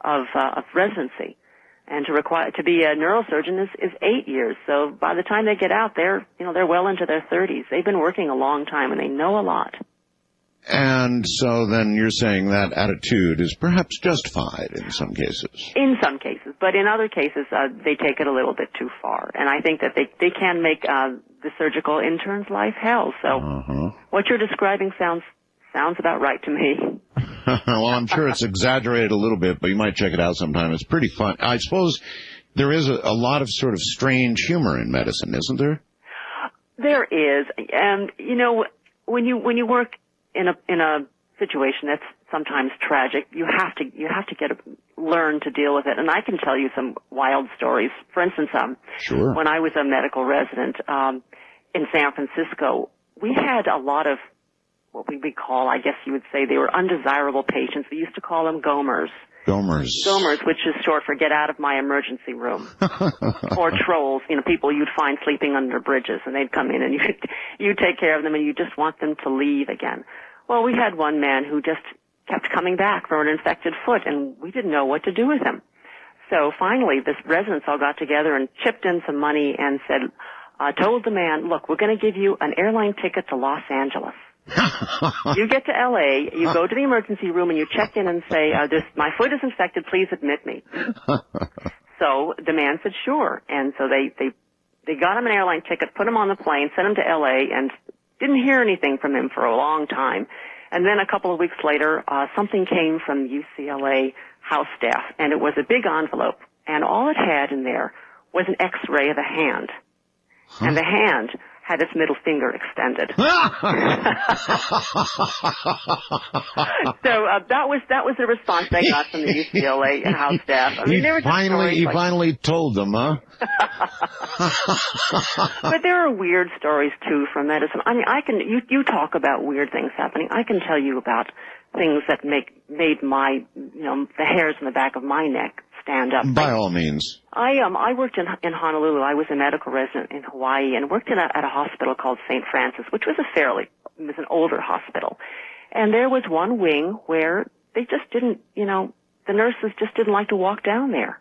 K: of residency, and to be a neurosurgeon is 8 years. So by the time they get out, they're well into their 30s. They've been working a long time, and they know a lot.
B: And so then you're saying that attitude is perhaps justified in some cases. In
K: some cases, but in other cases, they take it a little bit too far. And I think that they can make the surgical intern's life hell. So what you're describing sounds about right to me.
B: Well, I'm sure it's exaggerated a little bit, but you might check it out sometime. It's pretty fun. I suppose there is a lot of sort of strange humor in medicine, isn't there?
K: There is, and when you work in a situation that's sometimes tragic, you have to learn to deal with it. And I can tell you some wild stories. For instance,
B: Sure.
K: When I was a medical resident in San Francisco, we had a lot of what we would call, I guess you would say, they were undesirable patients. We used to call them Gomers.
B: Gomers,
K: which is short for get out of my emergency room. Or trolls, people you'd find sleeping under bridges, and they'd come in and you'd take care of them, and you just want them to leave again. Well, we had one man who just kept coming back for an infected foot, and we didn't know what to do with him. So finally, the residents all got together and chipped in some money and told the man, look, we're going to give you an airline ticket to Los Angeles. You get to L.A., you go to the emergency room, and you check in and say, my foot is infected, please admit me. So the man said, sure. And so they got him an airline ticket, put him on the plane, sent him to L.A., and didn't hear anything from him for a long time. And then a couple of weeks later, something came from UCLA house staff, and it was a big envelope. And all it had in there was an X-ray of a hand. Huh? And the hand had its middle finger extended. So that was the response they got from the UCLA house staff. I mean,
B: he finally told them, huh?
K: But there are weird stories too from medicine. I mean, you talk about weird things happening. I can tell you about things that made my the hairs in the back of my neck stand up.
B: By all means.
K: I worked in Honolulu. I was a medical resident in Hawaii and worked at a hospital called St. Francis, which was it was an older hospital. And there was one wing where they just didn't, the nurses just didn't like to walk down there.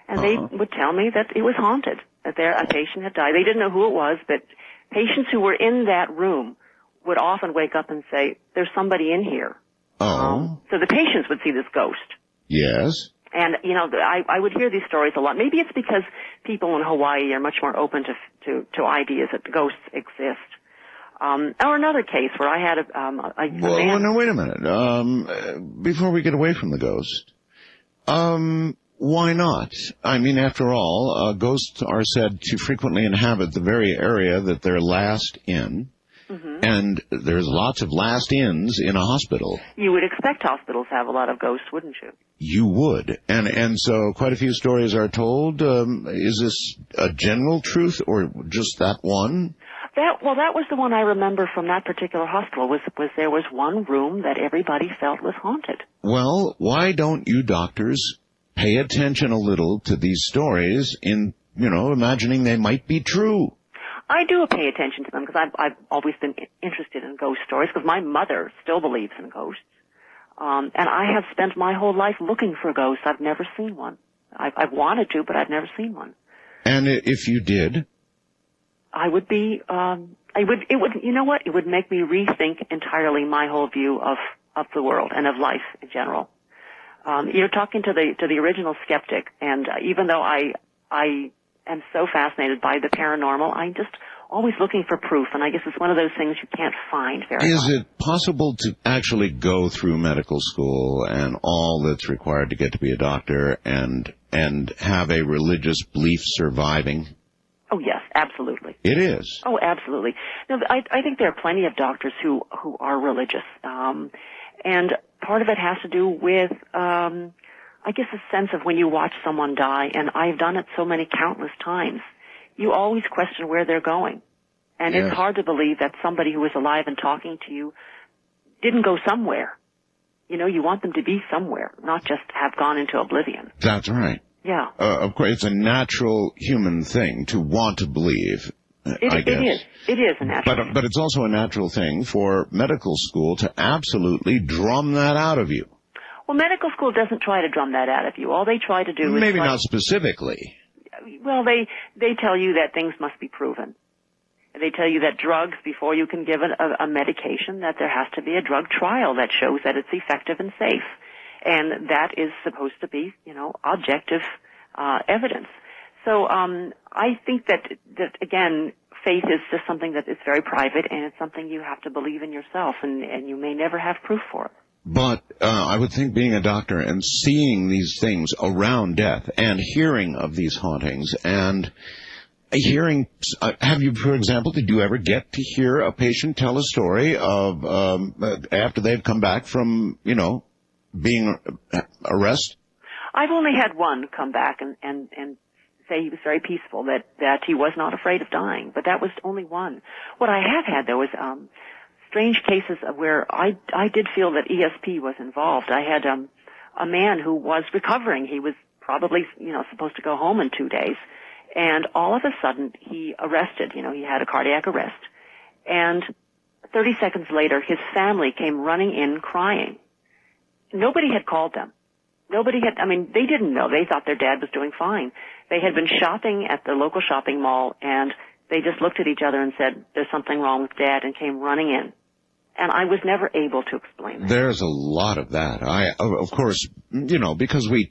K: And they would tell me that it was haunted, that a patient had died. They didn't know who it was, but patients who were in that room would often wake up and say, there's somebody in here.
B: Oh.
K: So the patients would see this ghost.
B: Yes.
K: And, I would hear these stories a lot. Maybe it's because people in Hawaii are much more open to ideas that ghosts exist. Or another case where I had a man.
B: Well, no, wait a minute. Before we get away from the ghost, why not? I mean, after all, ghosts are said to frequently inhabit the very area that they're last in. Mm-hmm. And there's lots of last-ins in a hospital.
K: You would expect hospitals have a lot of ghosts, wouldn't you?
B: You would. And so quite a few stories are told. Is this a general truth or just that one?
K: That was the one I remember from that particular hospital, was there was one room that everybody felt was haunted.
B: Well, why don't you doctors pay attention a little to these stories in, imagining they might be true?
K: I do pay attention to them because I've always been interested in ghost stories because my mother still believes in ghosts. And I have spent my whole life looking for ghosts. I've never seen one. I've wanted to, but I've never seen one.
B: And if you did?
K: I would be, it would make me rethink entirely my whole view of the world and of life in general. You're talking to the original skeptic, and even though I am so fascinated by the paranormal, I'm just always looking for proof, and I guess it's one of those things you can't find very
B: Is
K: often.
B: it possible to actually go through medical school and all that's required to get to be a doctor and have a religious belief surviving?
K: Oh, yes, absolutely.
B: It is?
K: Oh, absolutely. No, I think there are plenty of doctors who are religious, and part of it has to do with I guess a sense of when you watch someone die, and I've done it so many countless times, you always question where they're going. And It's hard to believe that somebody who was alive and talking to you didn't go somewhere. You want them to be somewhere, not just have gone into oblivion.
B: That's right.
K: Yeah.
B: Of course, it's a natural human thing to want to believe, I guess.
K: It is a natural thing.
B: But it's also a natural thing for medical school to absolutely drum that out of you.
K: Well, medical school doesn't try to drum that out of you. All they try to do is...
B: Maybe not specifically.
K: Well, they tell you that things must be proven. They tell you that drugs, before you can give a medication, that there has to be a drug trial that shows that it's effective and safe. And that is supposed to be, objective evidence. So I think that again, faith is just something that is very private, and it's something you have to believe in yourself, and you may never have proof for it.
B: But I would think being a doctor and seeing these things around death and hearing of these hauntings and hearing, have you, for example, did you ever get to hear a patient tell a story of, after they've come back from, being arrested?
K: I've only had one come back and say he was very peaceful, that he was not afraid of dying, but that was only one. What I have had, though, is strange cases of where I did feel that ESP was involved. I had a man who was recovering. He was probably, supposed to go home in 2 days, and all of a sudden he arrested. He had a cardiac arrest, and 30 seconds later his family came running in crying. Nobody had called them. They didn't know. They thought their dad was doing fine. They had been shopping at the local shopping mall, and they just looked at each other and said, there's something wrong with Dad, and came running in. And I was never able to explain that.
B: There's a lot of that. Of course, because we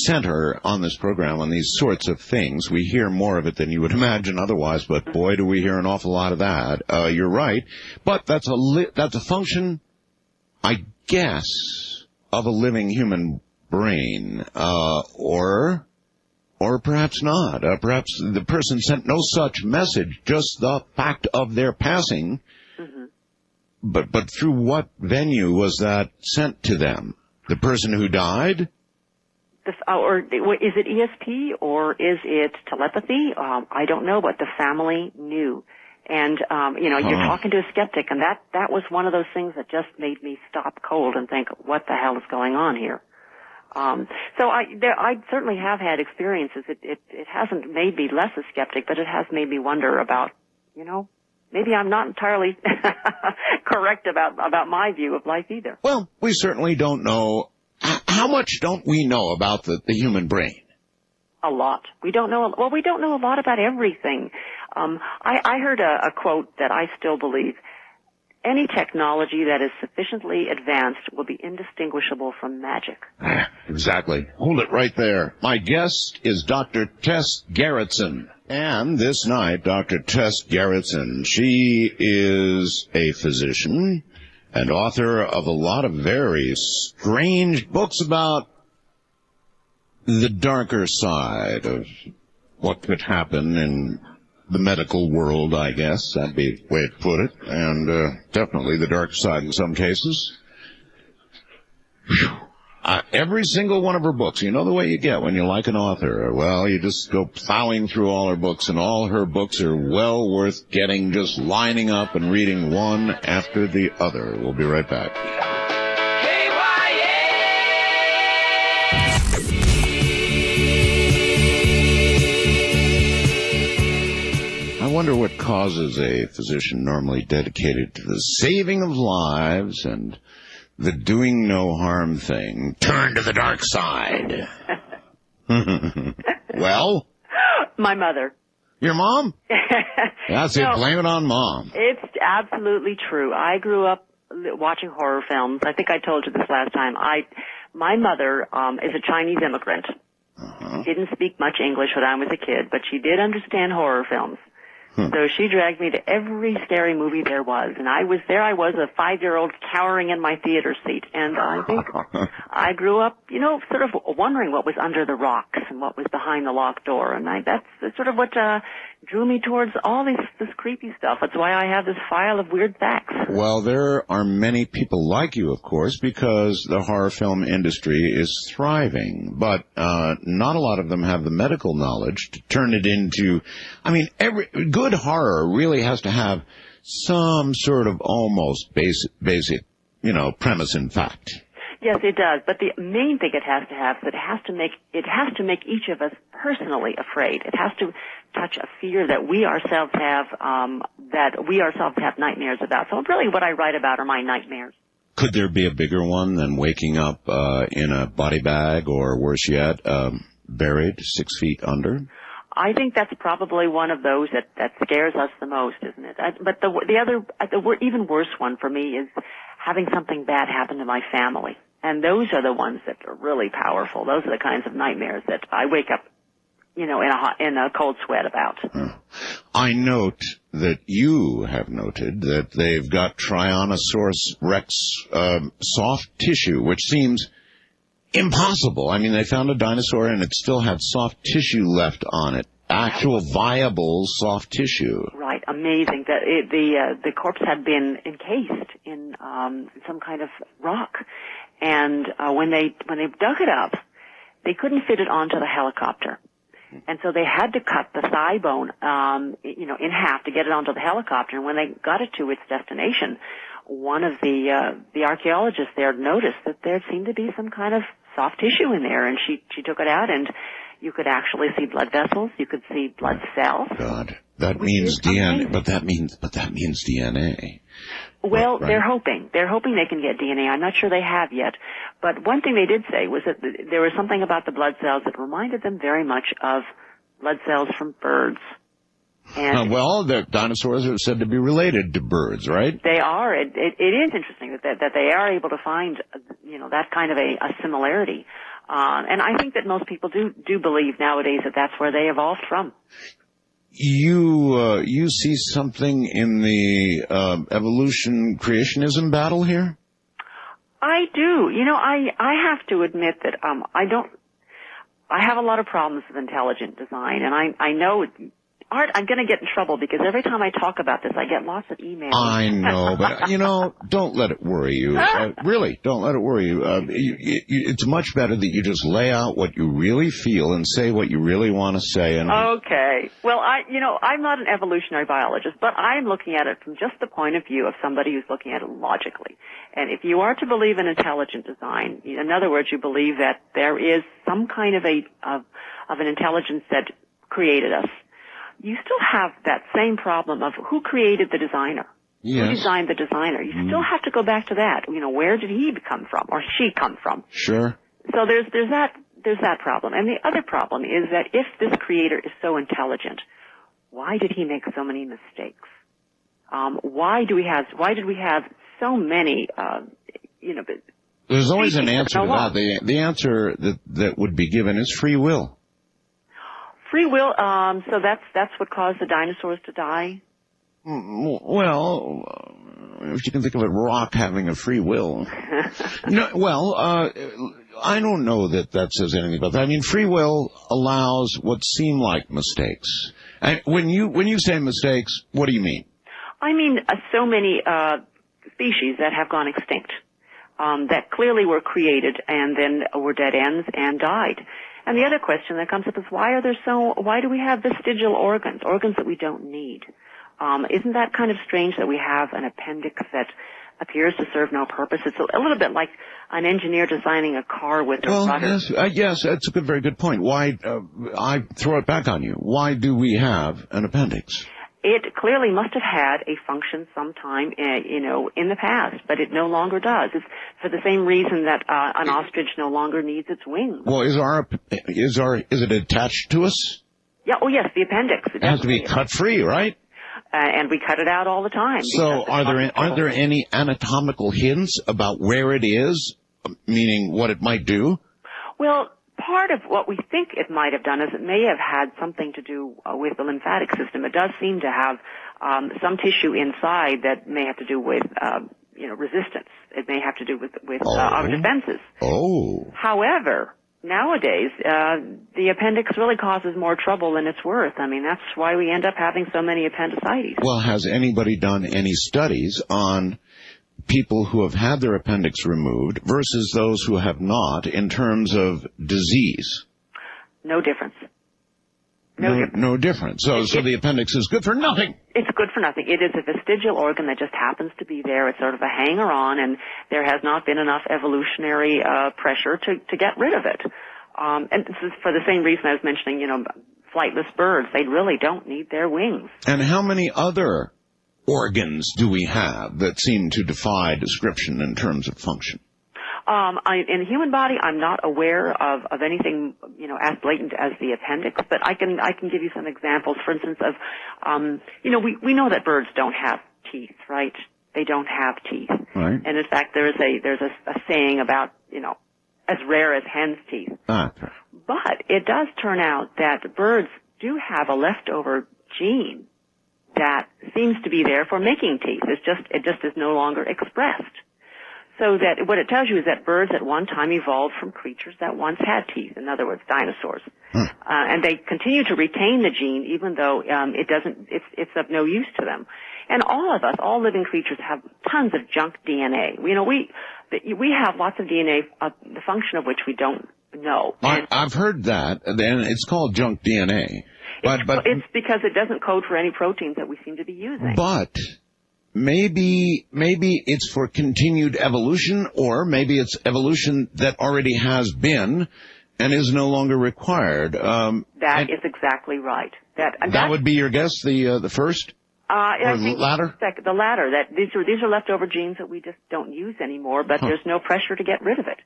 B: center on this program on these sorts of things, we hear more of it than you would imagine otherwise, but boy, do we hear an awful lot of that. You're right. But that's a function, I guess, of a living human brain, or perhaps not. Perhaps the person sent no such message, just the fact of their passing. Mm-hmm. But through what venue was that sent to them? The person who died?
K: Or is it ESP or is it telepathy? I don't know, but the family knew. And, you're talking to a skeptic, and that was one of those things that just made me stop cold and think, what the hell is going on here? So I certainly have had experiences. It hasn't made me less a skeptic, but it has made me wonder about, maybe I'm not entirely correct about my view of life either.
B: Well, we certainly don't know. How much don't we know about the human brain?
K: A lot. We don't know a lot about everything. I heard a quote that I still believe. Any technology that is sufficiently advanced will be indistinguishable from magic.
B: Exactly. Hold it right there. My guest is Dr. Tess Gerritsen. And this night, Dr. Tess Gerritsen, she is a physician and author of a lot of very strange books about the darker side of what could happen in the medical world, I guess. That'd be the way to put it. And definitely the dark side in some cases. Every single one of her books, you know the way you get when you like an author. Well, you just go plowing through all her books, and all her books are well worth getting, just lining up and reading one after the other. We'll be right back. I wonder what causes a physician normally dedicated to the saving of lives and the doing no harm thing turn to the dark side. Well?
K: My mother.
B: Your mom? That's it. Blame it on Mom.
K: It's absolutely true. I grew up watching horror films. I think I told you this last time. My mother is a Chinese immigrant. Didn't speak much English when I was a kid, but she did understand horror films. So she dragged me to every scary movie there was, and I was a 5-year-old cowering in my theater seat, and I think I grew up, sort of wondering what was under the rocks and what was behind the locked door, and that's sort of what drew me towards all this creepy stuff. That's why I have this file of weird facts.
B: Well, there are many people like you, of course, because the horror film industry is thriving, but not a lot of them have the medical knowledge to turn it into, every good horror really has to have some sort of almost basic, premise and fact.
K: Yes, it does. But the main thing it has to have is it has to make each of us personally afraid. It has to touch a fear that we ourselves have nightmares about. So really what I write about are my nightmares.
B: Could there be a bigger one than waking up in a body bag, or worse yet, buried 6 feet under?
K: I think that's probably one of those that scares us the most, isn't it? But the even worse one for me is having something bad happen to my family. And those are the ones that are really powerful. Those are the kinds of nightmares that I wake up, in a cold sweat about.
B: I note that you have noted that they've got Tyrannosaurus rex soft tissue, which seems impossible. I mean, they found a dinosaur and it still had soft tissue left on it. Actual viable soft tissue.
K: Right, amazing. The corpse had been encased in some kind of rock, and when they dug it up, they couldn't fit it onto the helicopter, and so they had to cut the thigh bone, in half to get it onto the helicopter. And when they got it to its destination, one of the archaeologists there noticed that there seemed to be some kind of soft tissue in there, and she took it out, and you could actually see blood vessels. You could see blood cells.
B: God, that means DNA. But that means DNA.
K: Well,
B: right.
K: They're hoping they can get DNA. I'm not sure they have yet. But one thing they did say was that there was something about the blood cells that reminded them very much of blood cells from birds. And
B: well, the dinosaurs are said to be related to birds, right?
K: They are. It is interesting that they are able to find, that kind of a similarity. And I think that most people do believe nowadays that that's where they evolved from.
B: You see something in the evolution creationism battle here?
K: I do. I have to admit that I have a lot of problems with intelligent design, and I know Art, I'm going to get in trouble because every time I talk about this, I get lots of emails.
B: I know, but, don't let it worry you. Really, don't let it worry you. It's much better that you just lay out what you really feel and say what you really want to say.
K: Okay. Well, I'm not an evolutionary biologist, but I'm looking at it from just the point of view of somebody who's looking at it logically. And if you are to believe in intelligent design, in other words, you believe that there is some kind of an intelligence that created us, you still have that same problem of who created the designer.
B: Yes.
K: Who designed the designer? You still have to go back to that. Where did he come from or she come from?
B: Sure.
K: So there's that problem. And the other problem is that if this creator is so intelligent, why did he make so many mistakes? Why did we have so many,
B: There's always an answer to that. The answer that would be given is free will.
K: Free will, so that's what caused the dinosaurs to die?
B: Well, if you can think of a rock having a free will. I don't know that says anything about that. I mean, free will allows what seem like mistakes. And when you say mistakes, what do you mean?
K: I mean, so many species that have gone extinct, that clearly were created and then were dead ends and died. And the other question that comes up is why do we have vestigial organs that we don't need? Isn't that kind of strange that we have an appendix that appears to serve no purpose? It's a little bit like an engineer designing a car with a rudder.
B: Yes, that's a very good point. Why, I throw it back on you. Why do we have an appendix?
K: It clearly must have had a function sometime, in the past, but it no longer does. It's for the same reason that an ostrich no longer needs its wings.
B: Well, is it attached to us?
K: Yeah. Oh, yes, the appendix.
B: It has to be cut free, right?
K: And we cut it out all the time.
B: So, are there any anatomical hints about where it is, meaning what it might do?
K: Well, part of what we think it might have done is it may have had something to do with the lymphatic system. It does seem to have some tissue inside that may have to do with, resistance. It may have to do with our defenses.
B: Oh.
K: However, nowadays, the appendix really causes more trouble than it's worth. I mean, that's why we end up having so many appendicitis.
B: Well, has anybody done any studies on people who have had their appendix removed versus those who have not in terms of disease?
K: No difference.
B: No difference. So the appendix is good for nothing.
K: It's good for nothing. It is a vestigial organ that just happens to be there. It's sort of a hanger-on, and there has not been enough evolutionary pressure to get rid of it. And this is for the same reason I was mentioning, flightless birds. They really don't need their wings.
B: And how many other organs do we have that seem to defy description in terms of function?
K: In the human body, I'm not aware of anything, as blatant as the appendix, but I can give you some examples. For instance, of, we know that birds don't have teeth, right? They don't have teeth.
B: Right.
K: And in fact, there's a saying about, as rare as hen's teeth. But it does turn out that birds do have a leftover gene that seems to be there for making teeth. It just is no longer expressed. So that what it tells you is that birds at one time evolved from creatures that once had teeth. In other words, dinosaurs. And they continue to retain the gene even though it's of no use to them. And all of us, all living creatures, have tons of junk DNA. You know, we have lots of DNA, the function of which we don't know.
B: I've heard that, and it's called junk DNA. But
K: it's because it doesn't code for any proteins that we seem to be using.
B: But maybe it's for continued evolution, or maybe it's evolution that already has been and is no longer required.
K: That is exactly right.
B: That would be your guess, the first?
K: I think
B: latter?
K: The latter. That these are leftover genes that we just don't use anymore, but there's no pressure to get rid of it.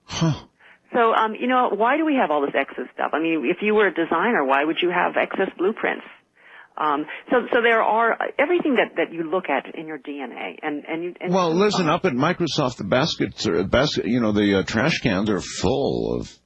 B: Huh.
K: So, you know, why do we have all this excess stuff? I mean, if you were a designer, why would you have excess blueprints? So there are everything that you look at in your DNA, and
B: well, listen, up at Microsoft, the trash cans are full of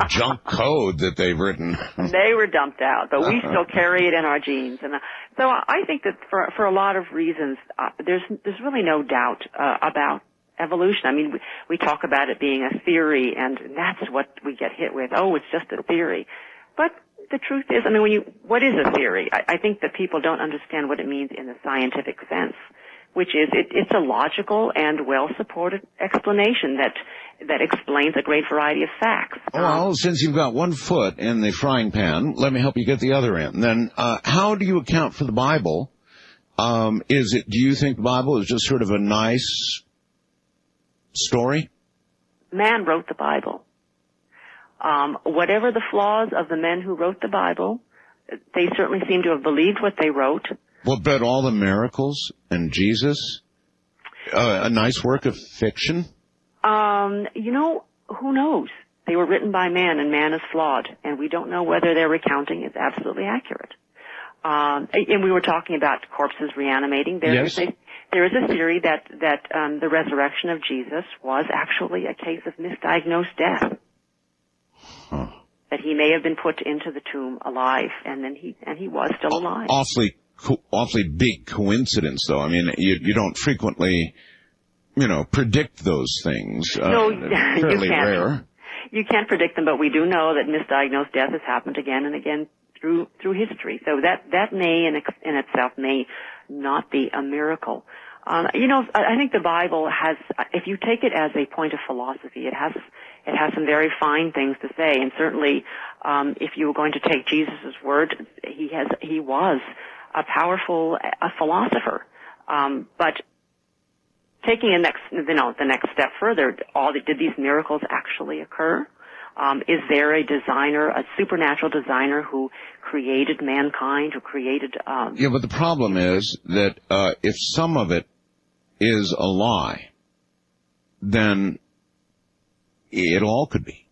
B: junk code that they've written.
K: They were dumped out, but we still carry it in our genes, and so I think that for a lot of reasons, there's really no doubt about evolution. I mean, we talk about it being a theory, and that's what we get hit with. Oh, it's just a theory. But the truth is, I mean, what is a theory? I think that people don't understand what it means in the scientific sense, which is it's a logical and well-supported explanation that explains a great variety of facts.
B: Well, since you've got one foot in the frying pan, let me help you get the other end. Then, how do you account for the Bible? Do you think the Bible is just sort of a nice story?
K: Man wrote the Bible. Whatever the flaws of the men who wrote the Bible, they certainly seem to have believed what they wrote.
B: Well, but all the miracles and Jesus, a nice work of fiction?
K: You know, who knows? They were written by man, and man is flawed, and we don't know whether their recounting is absolutely accurate. And we were talking about corpses reanimating. There is a theory that the resurrection of Jesus was actually a case of misdiagnosed death.
B: Huh.
K: That he may have been put into the tomb alive, and then he was still alive.
B: Awfully big coincidence, though. I mean, you don't frequently, predict those things.
K: No,
B: fairly
K: you can't.
B: Rare.
K: You can't predict them, but we do know that misdiagnosed death has happened again and again through history. So that may in itself may not be a miracle. I think the Bible has, if you take it as a point of philosophy, it has some very fine things to say, and certainly, if you were going to take Jesus' word, he was a powerful philosopher. But taking the next step further, did these miracles actually occur? Is there a supernatural designer who created mankind, who created...
B: Yeah, but the problem is that if some of it is a lie, then it all could be.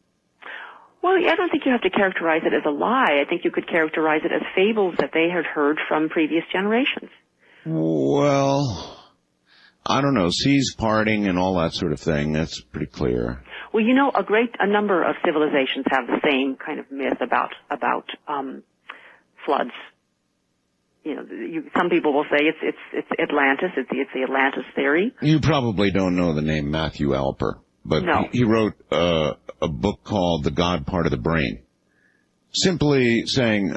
K: Well, I don't think you have to characterize it as a lie. I think you could characterize it as fables that they had heard from previous generations.
B: Well, I don't know, seas parting and all that sort of thing, that's pretty clear.
K: Well, a number of civilizations have the same kind of myth about floods. Some people will say it's Atlantis, it's the Atlantis theory.
B: You probably don't know the name Matthew Alper, but
K: no.
B: he wrote a book called The God Part of the Brain, simply saying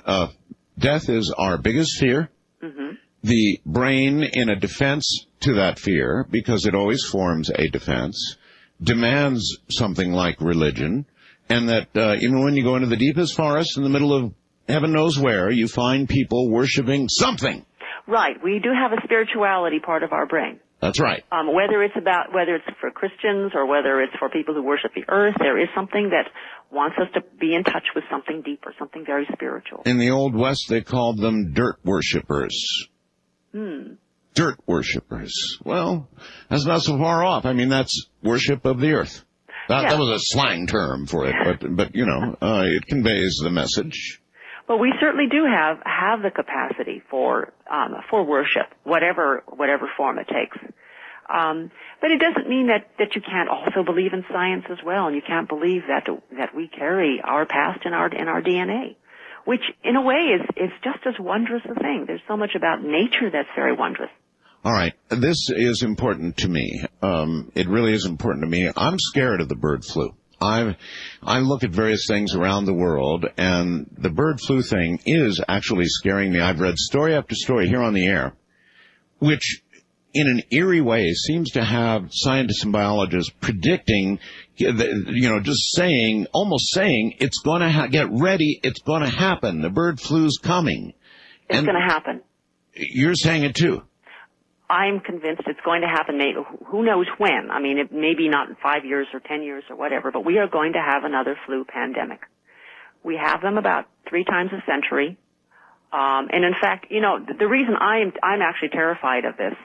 B: death is our biggest fear.
K: Mm-hmm.
B: The brain, in a defense to that fear, because it always forms a defense, demands something like religion, and that even when you go into the deepest forest in the middle of heaven knows where, you find people worshiping something.
K: Right. We do have a spirituality part of our brain.
B: That's right.
K: Whether it's for Christians or whether it's for people who worship the earth, there is something that wants us to be in touch with something deeper, something very spiritual.
B: In the Old West, they called them dirt worshippers. Dirt worshippers. Well, that's not so far off. I mean, that's worship of the earth. That was a slang term for it, but it conveys the message.
K: Well, we certainly do have the capacity for worship, whatever form it takes. But it doesn't mean that you can't also believe in science as well, and you can't believe that we carry our past in our DNA. which in a way is just as wondrous a thing. There's so much about nature that's very wondrous.
B: All right. This is important to me. It really is important to me. I'm scared of the bird flu. I look at various things around the world, and the bird flu thing is actually scaring me. I've read story after story here on the air, which in an eerie way seems to have scientists and biologists predicting, just saying, almost saying, it's going to get ready, it's going to happen, the bird flu's coming.
K: It's going to happen.
B: You're saying it too.
K: I'm convinced it's going to happen. Who knows when? I mean, it maybe not in 5 years or 10 years or whatever, but we are going to have another flu pandemic. We have them about 3 times a century. And in fact, the reason I'm actually terrified of this,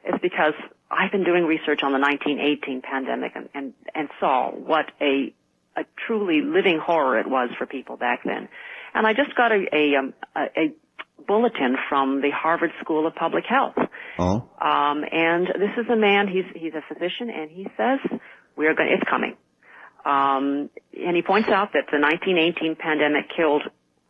K: is because I've been doing research on the 1918 pandemic and saw what a truly living horror it was for people back then. And I just got a bulletin from the Harvard School of Public Health.
B: Oh.
K: And this is a man, he's a physician, and he says, it's coming. And he points out that the 1918 pandemic killed,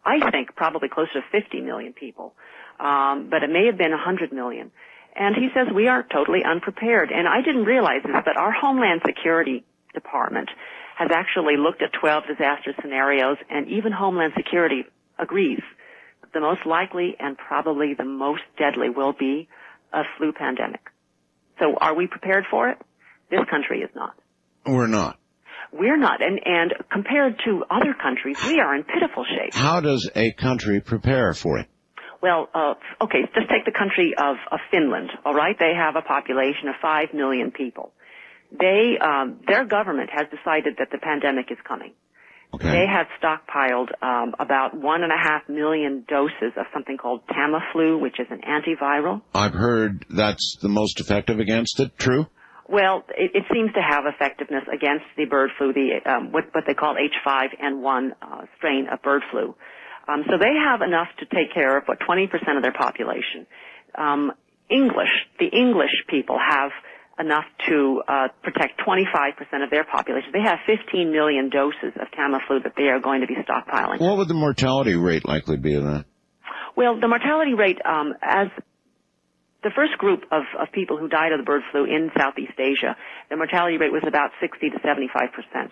K: I think, probably close to 50 million people. But it may have been 100 million. And he says we are totally unprepared. And I didn't realize this, but our Homeland Security Department has actually looked at 12 disaster scenarios, and even Homeland Security agrees that the most likely and probably the most deadly will be a flu pandemic. So are we prepared for it? This country is not.
B: We're not.
K: We're not. And compared to other countries, we are in pitiful shape.
B: How does a country prepare for it?
K: Well, okay, just take the country of Finland, all right? They have a population of 5 million people. Their government has decided that the pandemic is coming. Okay. They have stockpiled about 1.5 million doses of something called Tamiflu, which is an antiviral.
B: I've heard that's the most effective against it. True?
K: Well, it seems to have effectiveness against the bird flu, what they call H5N1 strain of bird flu. So they have enough to take care of 20% of their population. The English people have enough to protect 25% of their population. They have 15 million doses of Tamiflu that they are going to be stockpiling.
B: What would the mortality rate likely be of that?
K: Well, the mortality rate, as the first group of people who died of the bird flu in Southeast Asia, the mortality rate was about 60 to 75%.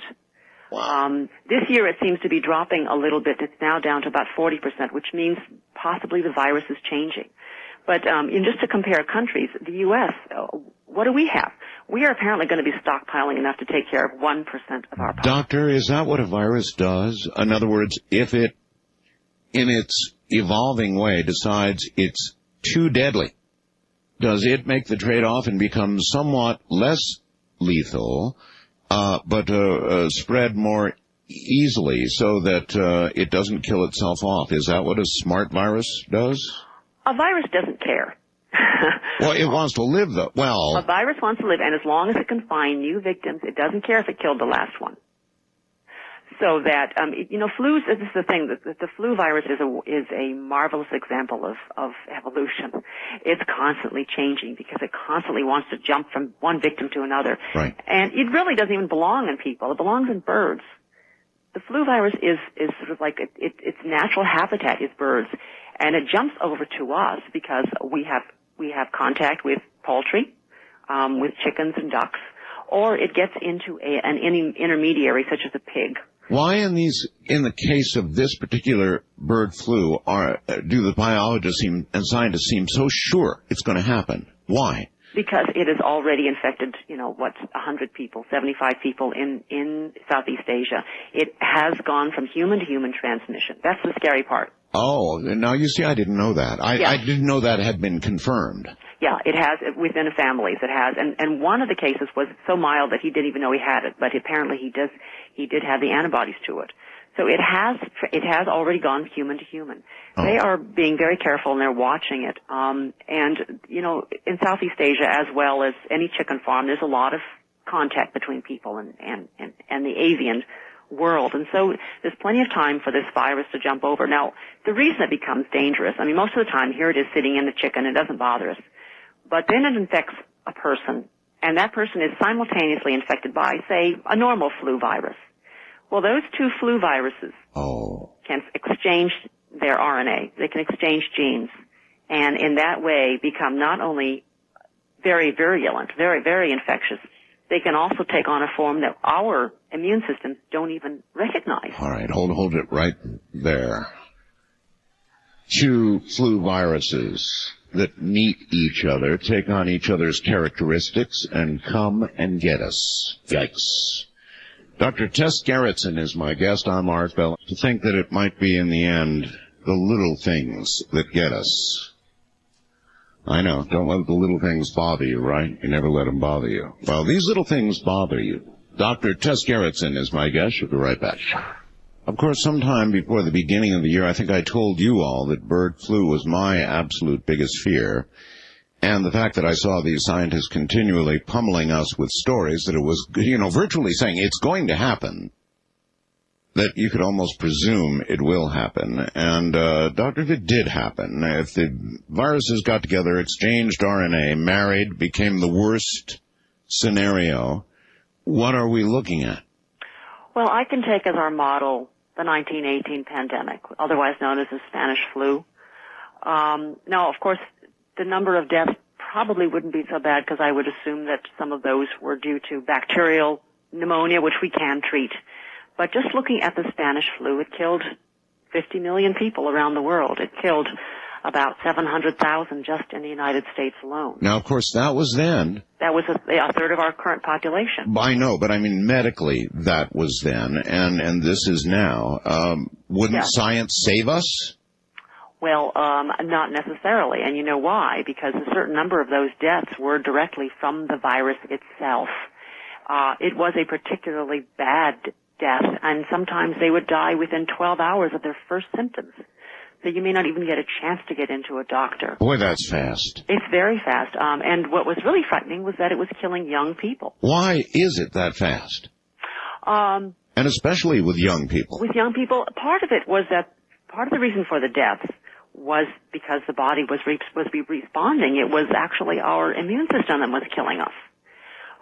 B: Wow.
K: This year it seems to be dropping a little bit. It's now down to about 40%, which means possibly the virus is changing. But just to compare countries, the U.S., what do we have? We are apparently going to be stockpiling enough to take care of 1% of our population.
B: Doctor, is that what a virus does? In other words, if it, in its evolving way, decides it's too deadly, does it make the trade-off and become somewhat less lethal, but spread more easily so that it doesn't kill itself off? Is that what a smart virus does?
K: A virus doesn't care.
B: Well, it wants to live, though. Well,
K: a virus wants to live, and as long as it can find new victims, it doesn't care if it killed the last one. So that, flus, this is the thing, the flu virus is a marvelous example of evolution. It's constantly changing because it constantly wants to jump from one victim to another.
B: Right.
K: And it really doesn't even belong in people. It belongs in birds. The flu virus is sort of like, its natural habitat is birds. And it jumps over to us because we have contact with poultry, with chickens and ducks, or it gets into an intermediary such as a pig.
B: Why in the case of this particular bird flu, do the biologists and scientists seem so sure it's going to happen? Why?
K: Because it has already infected, 100 people, 75 people in Southeast Asia. It has gone from human to human transmission. That's the scary part.
B: Oh, now you see, I didn't know that. I didn't know that had been confirmed.
K: Yeah, it has within families. It has, and one of the cases was so mild that he didn't even know he had it, but apparently he did have the antibodies to it. So it has already gone human to human. Oh. They are being very careful and they're watching it. And in Southeast Asia as well as any chicken farm, there's a lot of contact between people and the avian world. And so there's plenty of time for this virus to jump over. Now, the reason it becomes dangerous, most of the time here it is sitting in the chicken, it doesn't bother us. But then it infects a person, and that person is simultaneously infected by, say, a normal flu virus. Well, those two flu viruses can exchange their RNA. They can exchange genes, and in that way become not only very virulent, very, very infectious, they can also take on a form that our immune systems don't even recognize.
B: All right, hold it right there. Two flu viruses that meet each other, take on each other's characteristics, and come and get us. Yikes. Dr. Tess Gerritsen is my guest. I'm Art Bell. To think that it might be, in the end, the little things that get us. I know. Don't let the little things bother you, right? You never let them bother you. Well, these little things bother you. Dr. Tess Gerritsen is my guest. She'll be right back. Of course, sometime before the beginning of the year, I think I told you all that bird flu was my absolute biggest fear. And the fact that I saw these scientists continually pummeling us with stories that it was, virtually saying it's going to happen, that you could almost presume it will happen. And, Doctor, if it did happen, if the viruses got together, exchanged RNA, married, became the worst scenario, what are we looking at?
K: Well, I can take as our model the 1918 pandemic, otherwise known as the Spanish flu. Now, of course, the number of deaths probably wouldn't be so bad because I would assume that some of those were due to bacterial pneumonia, which we can treat. But just looking at the Spanish flu, it killed 50 million people around the world. It killed about 700,000 just in the United States alone.
B: Now, of course, that was then.
K: That was a third of our current population.
B: I know, but I mean medically that was then, and this is now. Wouldn't science save us?
K: Well, not necessarily, and you know why? Because a certain number of those deaths were directly from the virus itself. It was a particularly bad death, and sometimes they would die within 12 hours of their first symptoms. So you may not even get a chance to get into a doctor.
B: Boy, that's fast.
K: It's very fast. And what was really frightening was that it was killing young people.
B: Why is it that fast? And especially with young people.
K: With young people, part of it was that part of the reason for the deaths was because the body was supposed to be responding. It was actually our immune system that was killing us.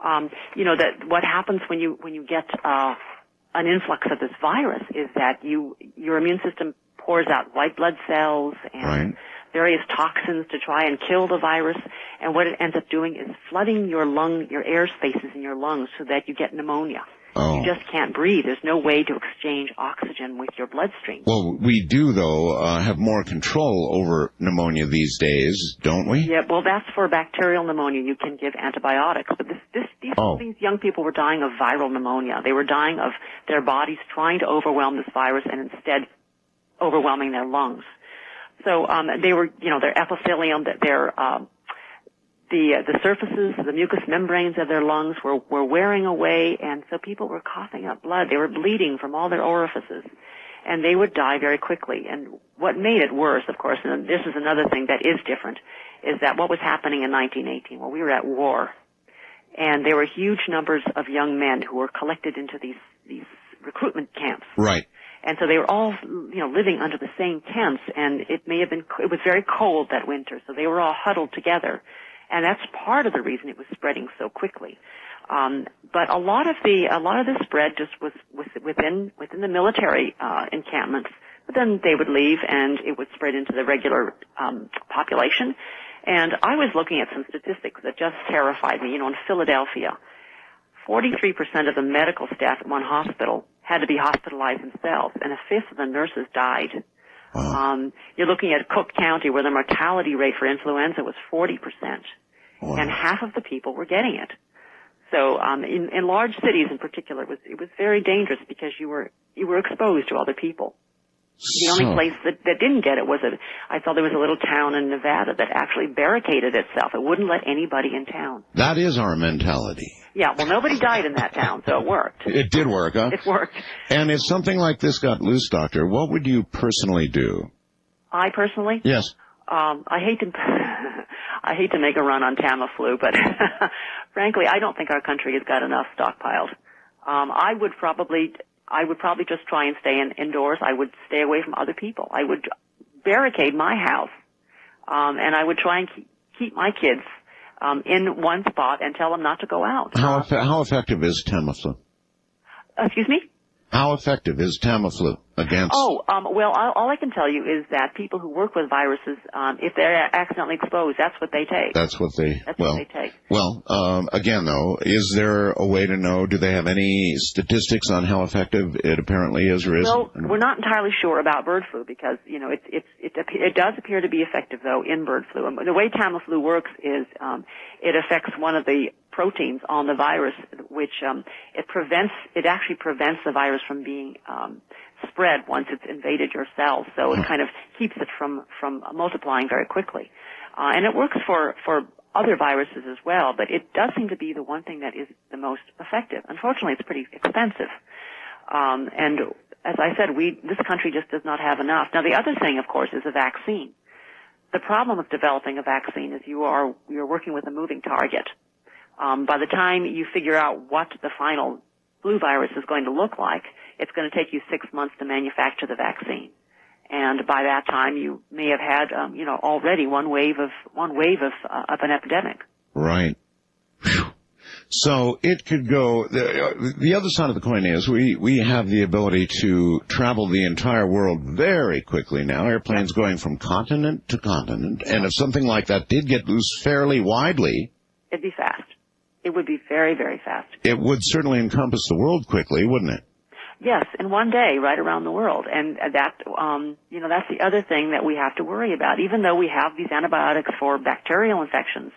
K: That what happens when you get an influx of this virus is that your immune system pours out white blood cells and various toxins to try and kill the virus, and what it ends up doing is flooding your air spaces in your lungs so that you get pneumonia. You just can't breathe. There's no way to exchange oxygen with your bloodstream.
B: Well, we do, though, have more control over pneumonia these days, don't we?
K: Yeah, well, that's for bacterial pneumonia. You can give antibiotics. But these young people were dying of viral pneumonia. They were dying of their bodies trying to overwhelm this virus and instead overwhelming their lungs. So they were, their epithelium, the surfaces, the mucous membranes of their lungs were wearing away, and so people were coughing up blood. They were bleeding from all their orifices, and they would die very quickly. And what made it worse, of course, and this is another thing that is different, is that what was happening in 1918? Well, we were at war, and there were huge numbers of young men who were collected into these recruitment camps.
B: Right.
K: And so they were all, living under the same tents, and it was very cold that winter, so they were all huddled together. And that's part of the reason it was spreading so quickly. But a lot of the spread just was within the military encampments. But then they would leave, and it would spread into the regular population. And I was looking at some statistics that just terrified me. In Philadelphia, 43% of the medical staff at one hospital had to be hospitalized themselves, and a fifth of the nurses died. Wow. You're looking at Cook County, where the mortality rate for influenza was 40%, and half of the people were getting it. So in large cities in particular, it was very dangerous because you were exposed to other people. The only place that didn't get it was I saw there was a little town in Nevada that actually barricaded itself. It wouldn't let anybody in town.
B: That is our mentality.
K: Yeah, well, nobody died in that town, so it worked.
B: It did work, huh?
K: It worked.
B: And if something like this got loose, Doctor, what would you personally do?
K: I personally?
B: Yes.
K: I hate to make a run on Tamiflu, but frankly, I don't think our country has got enough stockpiled. I would probably just try and stay indoors. I would stay away from other people. I would barricade my house, and I would try and keep my kids in one spot and tell them not to go out.
B: How effective is Tamiflu?
K: Excuse me?
B: How effective is Tamiflu against?
K: Well, all I can tell you is that people who work with viruses, if they're accidentally exposed, that's what they take.
B: That's what they
K: take.
B: Well, again, though, is there a way to know? Do they have any statistics on how effective it apparently is or isn't?
K: Well, we're not entirely sure about bird flu because it does appear to be effective though in bird flu. And the way Tamiflu works is it affects one of the proteins on the virus, which it actually prevents the virus from being spread once it's invaded your cells. So it kind of keeps it from multiplying very quickly. And it works for other viruses as well, but it does seem to be the one thing that is the most effective. Unfortunately, it's pretty expensive. And as I said, this country just does not have enough. Now, the other thing, of course, is a vaccine. The problem with developing a vaccine is you're working with a moving target. By the time you figure out what the final flu virus is going to look like, it's going to take you 6 months to manufacture the vaccine. And by that time, you may have had, already one wave of an epidemic.
B: Right. Whew. So it could go. The other side of the coin is we have the ability to travel the entire world very quickly now. Airplanes going from continent to continent, and if something like that did get loose fairly widely,
K: it'd be fast. It would be very, very fast.
B: It would certainly encompass the world quickly, wouldn't it?
K: Yes, in one day, right around the world. And that's the other thing that we have to worry about. Even though we have these antibiotics for bacterial infections,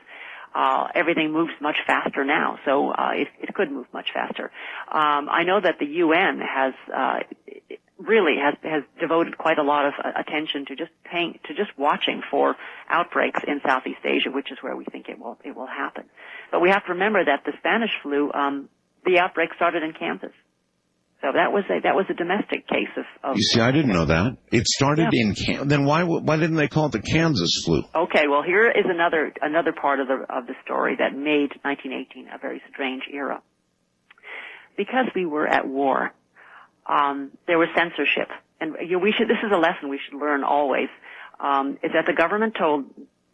K: everything moves much faster now. So, it could move much faster. I know that the UN has devoted quite a lot of attention to just watching for outbreaks in Southeast Asia, which is where we think it will happen. But we have to remember that the Spanish flu, the outbreak started in Kansas. So that was a domestic case of. You
B: see, I didn't know that. It started in Kansas. Then why didn't they call it the Kansas flu?
K: Okay, well here is another part of the story that made 1918 a very strange era. Because we were at war, there was censorship, and this is a lesson we should learn always. Is that the government told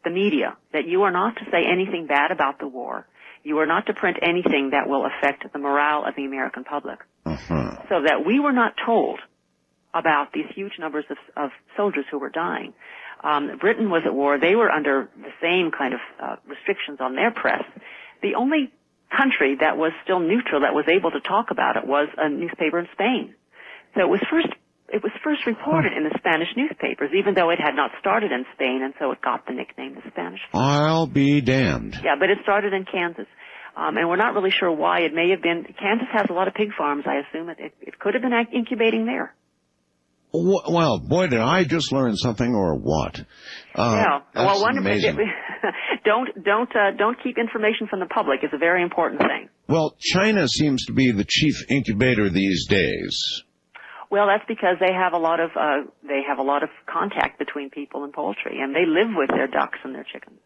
K: the media that you are not to say anything bad about the war. You are not to print anything that will affect the morale of the American public. So that we were not told about these huge numbers of soldiers who were dying. Britain was at war. They were under the same kind of restrictions on their press. The only country that was still neutral that was able to talk about it was a newspaper in Spain. So it was first reported in the Spanish newspapers, even though it had not started in Spain, and so it got the nickname the Spanish flu.
B: I'll be damned.
K: Yeah, but it started in Kansas. And we're not really sure why. It may have been, Kansas has a lot of pig farms, I assume. It could have been incubating there.
B: Well, boy, did I just learn something, or what?
K: Yeah.
B: That's
K: well,
B: amazing.
K: Don't keep information from the public. It's a very important thing.
B: Well, China seems to be the chief incubator these days.
K: Well, that's because they have a lot of contact between people and poultry, and they live with their ducks and their chickens.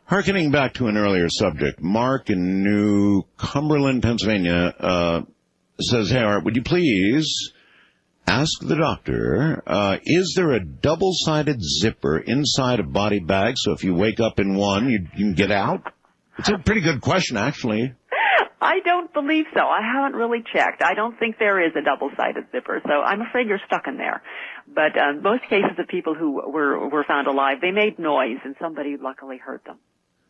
B: Harkening back to an earlier subject, Mark in New Cumberland, Pennsylvania, says, "Hey, Art, would you please ask the doctor, is there a double-sided zipper inside a body bag, so if you wake up in one, you can get out?" It's a pretty good question, actually.
K: I don't believe so. I haven't really checked. I don't think there is a double-sided zipper, so I'm afraid you're stuck in there. But most cases of people who were found alive, they made noise, and somebody luckily heard them.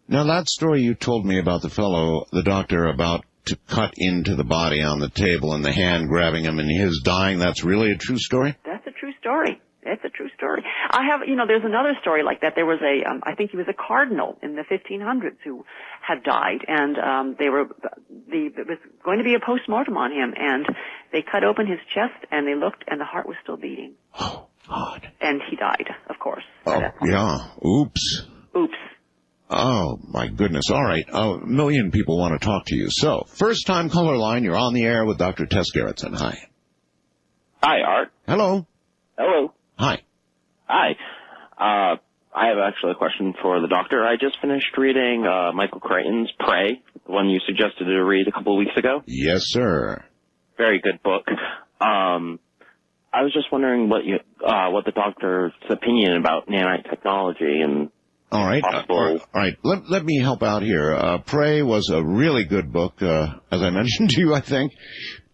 B: Now, that story you told me about the doctor, about to cut into the body on the table and the hand grabbing him and his dying, that's really a true story?
K: That's a true story. It's a true story. I have, there's another story like that. There was I think he was a cardinal in the 1500s who had died, and there was going to be a postmortem on him, and they cut open his chest, and they looked, and the heart was still beating.
B: Oh, God.
K: And he died, of course.
B: Oh, yeah. Oops. Oh, my goodness. All right. A million people want to talk to you. So, first-time caller line, you're on the air with Dr. Tess Gerritsen. Hi.
L: Hi, Art.
B: Hello.
L: Hello.
B: Hi.
L: Hi. I have actually a question for the doctor. I just finished reading Michael Crichton's Prey, the one you suggested to read a couple of weeks ago.
B: Yes, sir.
L: Very good book. I was just wondering what the doctor's opinion about nanite technology and
B: All right. All right. Let me help out here. Prey was a really good book, as I mentioned to you, I think,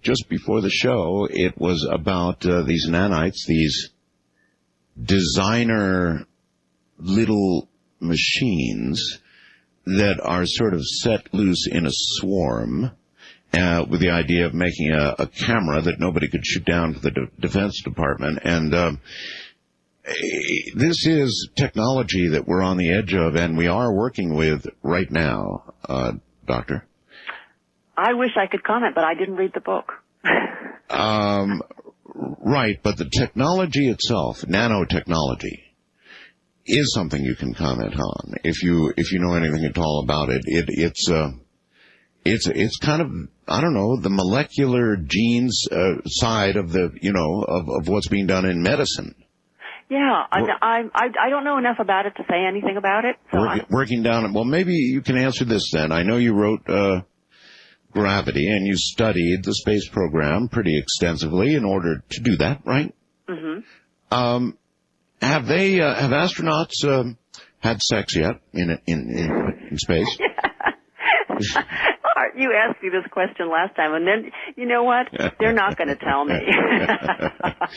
B: just before the show. It was about these nanites, these designer little machines that are sort of set loose in a swarm with the idea of making a camera that nobody could shoot down for the Defense Department. And this is technology that we're on the edge of, and we are working with right now, Doctor.
K: I wish I could comment, but I didn't read the book.
B: Right, but the technology itself, nanotechnology, is something you can comment on if you know anything at all about it. It's kind of, I don't know, the molecular genes side of the of what's being done in medicine.
K: Yeah, I don't know enough about it to say anything about it. So
B: working down, well, maybe you can answer this then. I know you wrote Gravity, and you studied the space program pretty extensively in order to do that, right?
K: Mm-hmm.
B: Have astronauts had sex yet in space?
K: You asked me this question last time, and then, you know what? They're not going to tell me.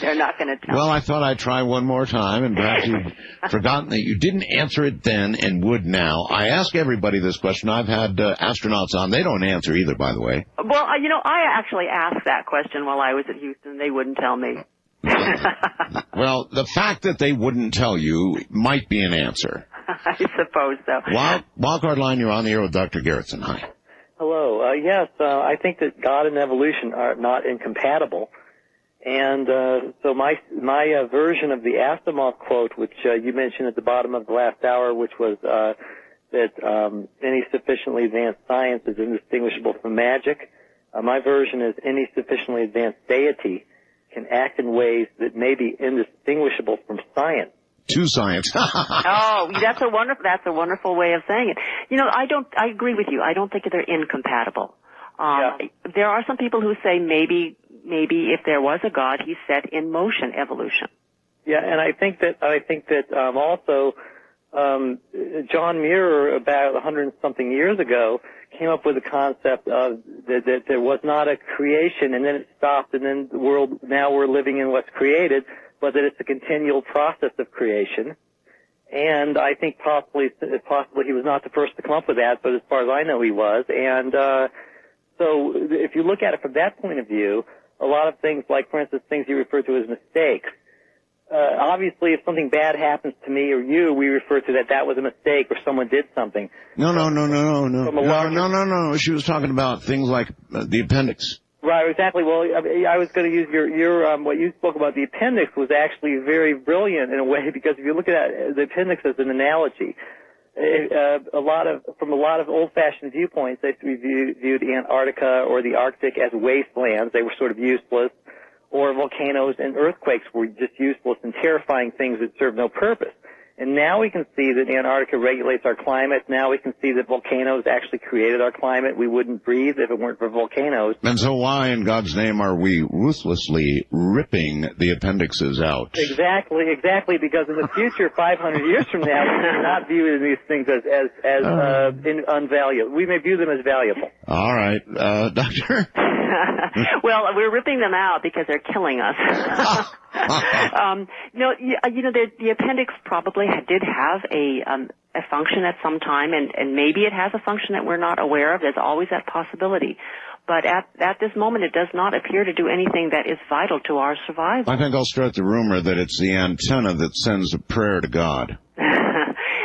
K: They're not going to tell me.
B: Well, I thought I'd try one more time, and perhaps you'd forgotten that you didn't answer it then and would now. I ask everybody this question. I've had astronauts on. They don't answer either, by the way.
K: Well, I actually asked that question while I was at Houston. They wouldn't tell me.
B: Well, the fact that they wouldn't tell you might be an answer.
K: I suppose so.
B: Wildcard line, you're on the air with Dr. Gerritsen. Hi.
M: Hello. Yes, I think that God and evolution are not incompatible. And so my version of the Asimov quote, which you mentioned at the bottom of the last hour, which was that any sufficiently advanced science is indistinguishable from magic. My version is any sufficiently advanced deity can act in ways that may be indistinguishable from science.
B: To science.
K: Oh, that's a wonderful way of saying it. I agree with you. I don't think that they're incompatible. There are some people who say maybe if there was a God, he set in motion evolution.
M: Yeah, and I think that also John Muir, about 100-something years ago, came up with a concept of that there was not a creation, and then it stopped, and then the world, now we're living in what's created, but that it's a continual process of creation. And I think possibly he was not the first to come up with that, but as far as I know, he was. And so if you look at it from that point of view, a lot of things, like, for instance, things you refer to as mistakes. Obviously, if something bad happens to me or you, we refer to that was a mistake or someone did something.
B: No. She was talking about things like the appendix.
M: Right, exactly. Well, I was going to use your what you spoke about. The appendix was actually very brilliant in a way, because if you look at the appendix as an analogy, from a lot of old-fashioned viewpoints, they viewed Antarctica or the Arctic as wastelands. They were sort of useless, or volcanoes and earthquakes were just useless and terrifying things that served no purpose. And now we can see that Antarctica regulates our climate. Now we can see that volcanoes actually created our climate. We wouldn't breathe if it weren't for volcanoes.
B: And so why, in God's name, are we ruthlessly ripping the appendixes out?
M: Exactly, because in the future, 500 years from now, we may not view these things as unvaluable. We may view them as valuable.
B: All right, Doctor?
K: Well, we're ripping them out because they're killing us. The appendix probably did have a function at some time, and maybe it has a function that we're not aware of. There's always that possibility. But at this moment, it does not appear to do anything that is vital to our survival.
B: I think I'll start the rumor that it's the antenna that sends a prayer to God.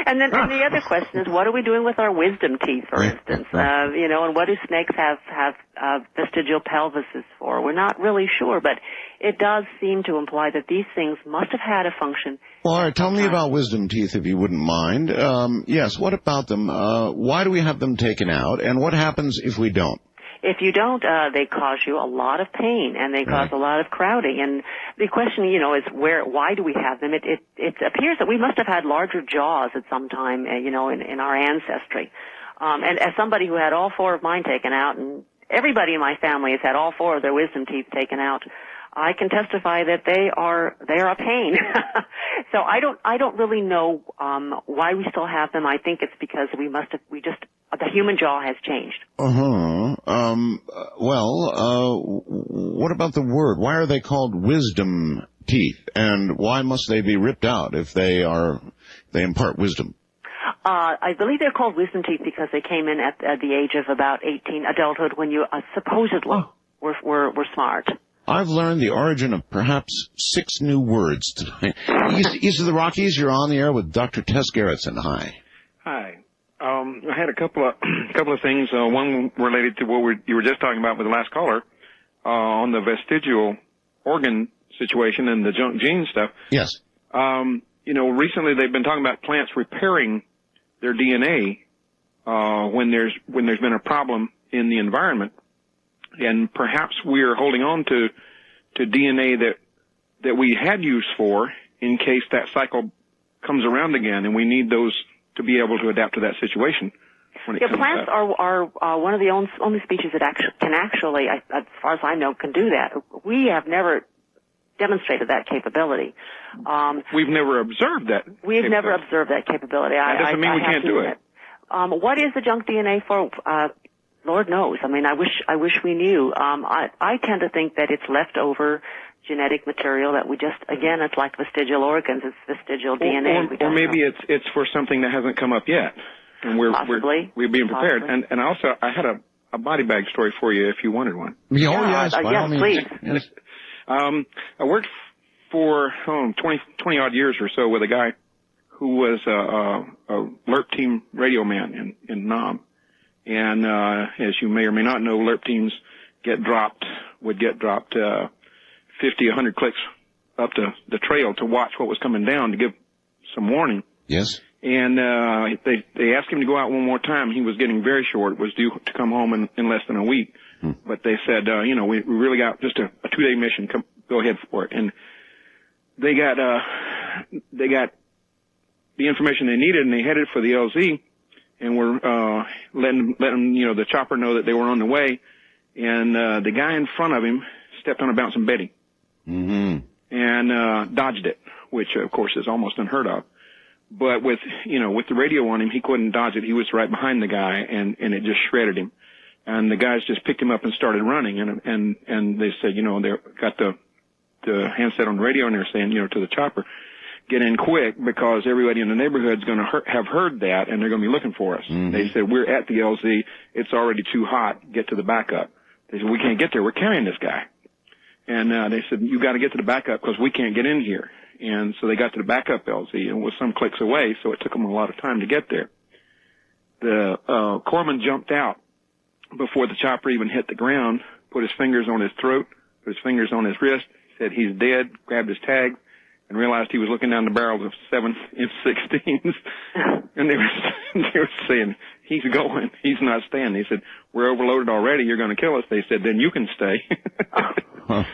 K: And then the other question is, what are we doing with our wisdom teeth, for instance? And what do snakes have vestigial pelvises for? We're not really sure, but it does seem to imply that these things must have had a function.
B: Well, all right, tell me about wisdom teeth, if you wouldn't mind. Yes, what about them? Why do we have them taken out, and what happens if we don't?
K: If you don't, they cause you a lot of pain, and they cause a lot of crowding. And the question, is why do we have them? It appears that we must have had larger jaws at some time, in our ancestry. And as somebody who had all four of mine taken out, and everybody in my family has had all four of their wisdom teeth taken out, I can testify that they are a pain. So I don't really know why we still have them. I think it's because the human jaw has changed.
B: What about the word? Why are they called wisdom teeth, and why must they be ripped out if they impart wisdom?
K: I believe they're called wisdom teeth because they came in at the age of about 18, adulthood, when you supposedly were smart.
B: I've learned the origin of perhaps 6 new words tonight. East of the Rockies, you're on the air with Dr. Tess Gerritsen. Hi.
N: Hi. I had a couple of things. One related to what you were just talking about with the last caller on the vestigial organ situation and the junk gene stuff.
B: Yes.
N: Recently they've been talking about plants repairing their DNA when there's been a problem in the environment, and perhaps we're holding on to DNA that we had use for in case that cycle comes around again, and we need those to be able to adapt to that situation.
K: Plants are one of the only species that can actually, as far as I know, can do that. We have never demonstrated that capability.
N: We've never observed that.
K: We've never observed that capability.
N: That doesn't mean we can't do it.
K: What is the junk DNA for? Lord knows. I mean, I wish we knew. I tend to think that it's leftover genetic material that we just, again, it's like vestigial organs. It's vestigial DNA.
N: Or maybe it's for something that hasn't come up yet, and we're being prepared.
K: Possibly.
N: And also, I had a body bag story for you if you wanted one.
B: Yes,
K: please.
B: Yes.
N: I worked for 20 odd years or so with a guy who was a Lurp team radio man in Nam. And as you may or may not know, Lurp teams would get dropped 50, 100 clicks up the trail to watch what was coming down to give some warning.
B: Yes.
N: And they asked him to go out one more time. He was getting very short. It was due to come home in less than a week. But they said, we really got just a 2-day mission. Go ahead for it. And they got the information they needed, and they headed for the LZ, and were letting the chopper know that they were on the way. And the guy in front of him stepped on a bouncing Betty, and dodged it, which of course is almost unheard of. But with the radio on him, he couldn't dodge it. He was right behind the guy, and it just shredded him. And the guys just picked him up and started running, and they said, they got the handset on the radio, and they're saying, to the chopper, get in quick because everybody in the neighborhood's going to have heard that, and they're going to be looking for us. They said, we're at the LZ. It's already too hot. Get to the backup. They said, we can't get there. We're carrying this guy. And they said, you got to get to the backup because we can't get in here. And so they got to the backup LZ, and it was some clicks away, so it took them a lot of time to get there. The corpsman jumped out before the chopper even hit the ground, put his fingers on his throat, put his fingers on his wrist, said he's dead, grabbed his tag, and realized he was looking down the barrels of 7-inch 16s. And they were saying, he's going, he's not staying. They said, we're overloaded already, you're going to kill us. They said, then you can stay.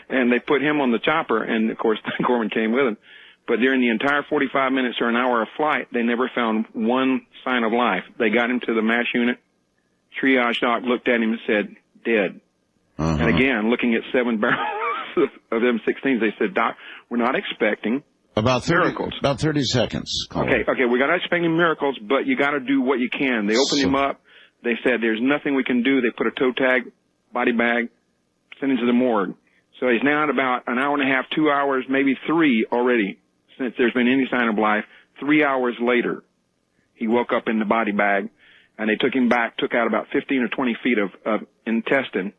N: And they put him on the chopper, and of course the corpsman came with him. But during the entire 45 minutes or an hour of flight, they never found one sign of life. They got him to the MASH unit. Triage doc looked at him and said, dead. And again, looking at 7 barrels of M16s, they said, Doc, we're not expecting miracles.
B: About 30 seconds.
N: Okay, we're not expecting miracles, but you got to do what you can. They opened him up. They said, there's nothing we can do. They put a toe tag, body bag, sent him to the morgue. So he's now at about an hour and a half, 2 hours, maybe 3 already since there's been any sign of life. 3 hours later, he woke up in the body bag, and they took him back, took out about 15 or 20 feet of intestine,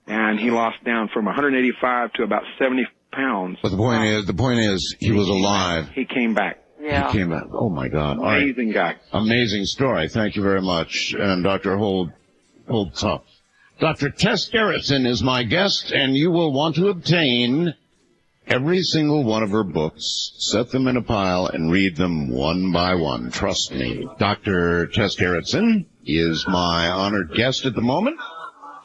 N: and he lost down from 185 to about 70 pounds.
B: But the point is, he was alive.
N: He came back.
K: Yeah.
B: He came back. Oh my God.
N: Amazing guy.
B: Amazing story. Thank you very much. And Dr. Hold tough. Dr. Tess Gerritsen is my guest, and you will want to obtain every single one of her books, set them in a pile, and read them one by one. Trust me. Dr. Tess Gerritsen is my honored guest at the moment.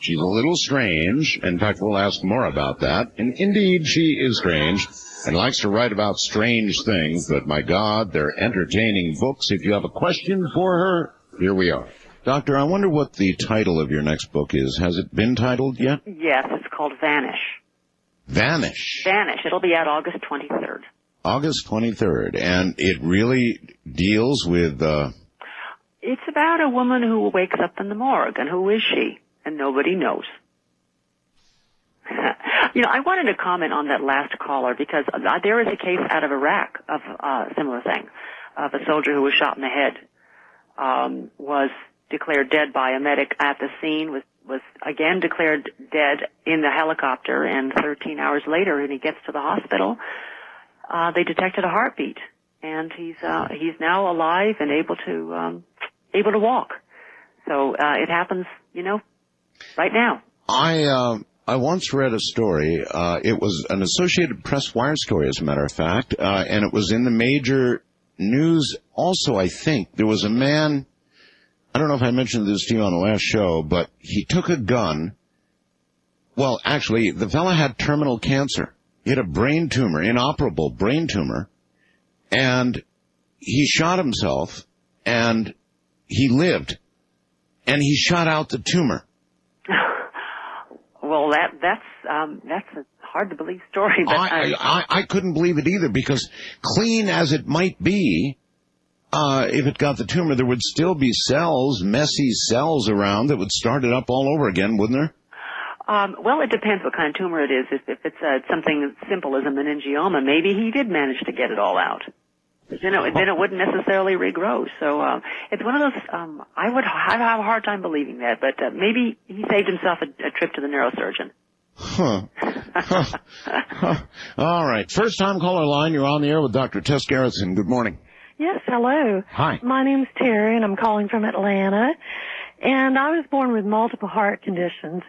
B: She's a little strange. In fact, we'll ask more about that. And indeed, she is strange and likes to write about strange things. But my God, they're entertaining books. If you have a question for her, here we are. Doctor, I wonder what the title of your next book is. Has it been titled yet?
K: Yes, it's called Vanish.
B: Vanish.
K: Vanish. It'll be out August 23rd.
B: August 23rd. And it really deals with...
K: It's about a woman who wakes up in the morgue, and who is she? And nobody knows. I wanted to comment on that last caller because there is a case out of Iraq of a similar thing, of a soldier who was shot in the head, was declared dead by a medic at the scene, was again declared dead in the helicopter, and 13 hours later, when he gets to the hospital, they detected a heartbeat, and he's now alive and able to walk. So it happens, right now.
B: I once read a story. It was an Associated Press wire story, as a matter of fact, and it was in the major news. Also, I think there was a man. I don't know if I mentioned this to you on the last show, but he took a gun. Well, actually, the fella had terminal cancer. He had a brain tumor, inoperable brain tumor, and he shot himself, and he lived, and he shot out the tumor.
K: Well, that's a hard to believe story. But
B: I couldn't believe it either, because clean as it might be, if it got the tumor, there would still be cells, messy cells around that would start it up all over again, wouldn't there?
K: Well, it depends what kind of tumor it is. If it's something as simple as a meningioma, maybe he did manage to get it all out. Then it wouldn't necessarily regrow. So it's one of those. I have a hard time believing that, but maybe he saved himself a trip to the neurosurgeon.
B: Huh. All right. First time caller line. You're on the air with Dr. Tess Gerritsen. Good morning.
O: Yes, hello.
B: Hi.
O: My name's Terry, and I'm calling from Atlanta. And I was born with multiple heart conditions,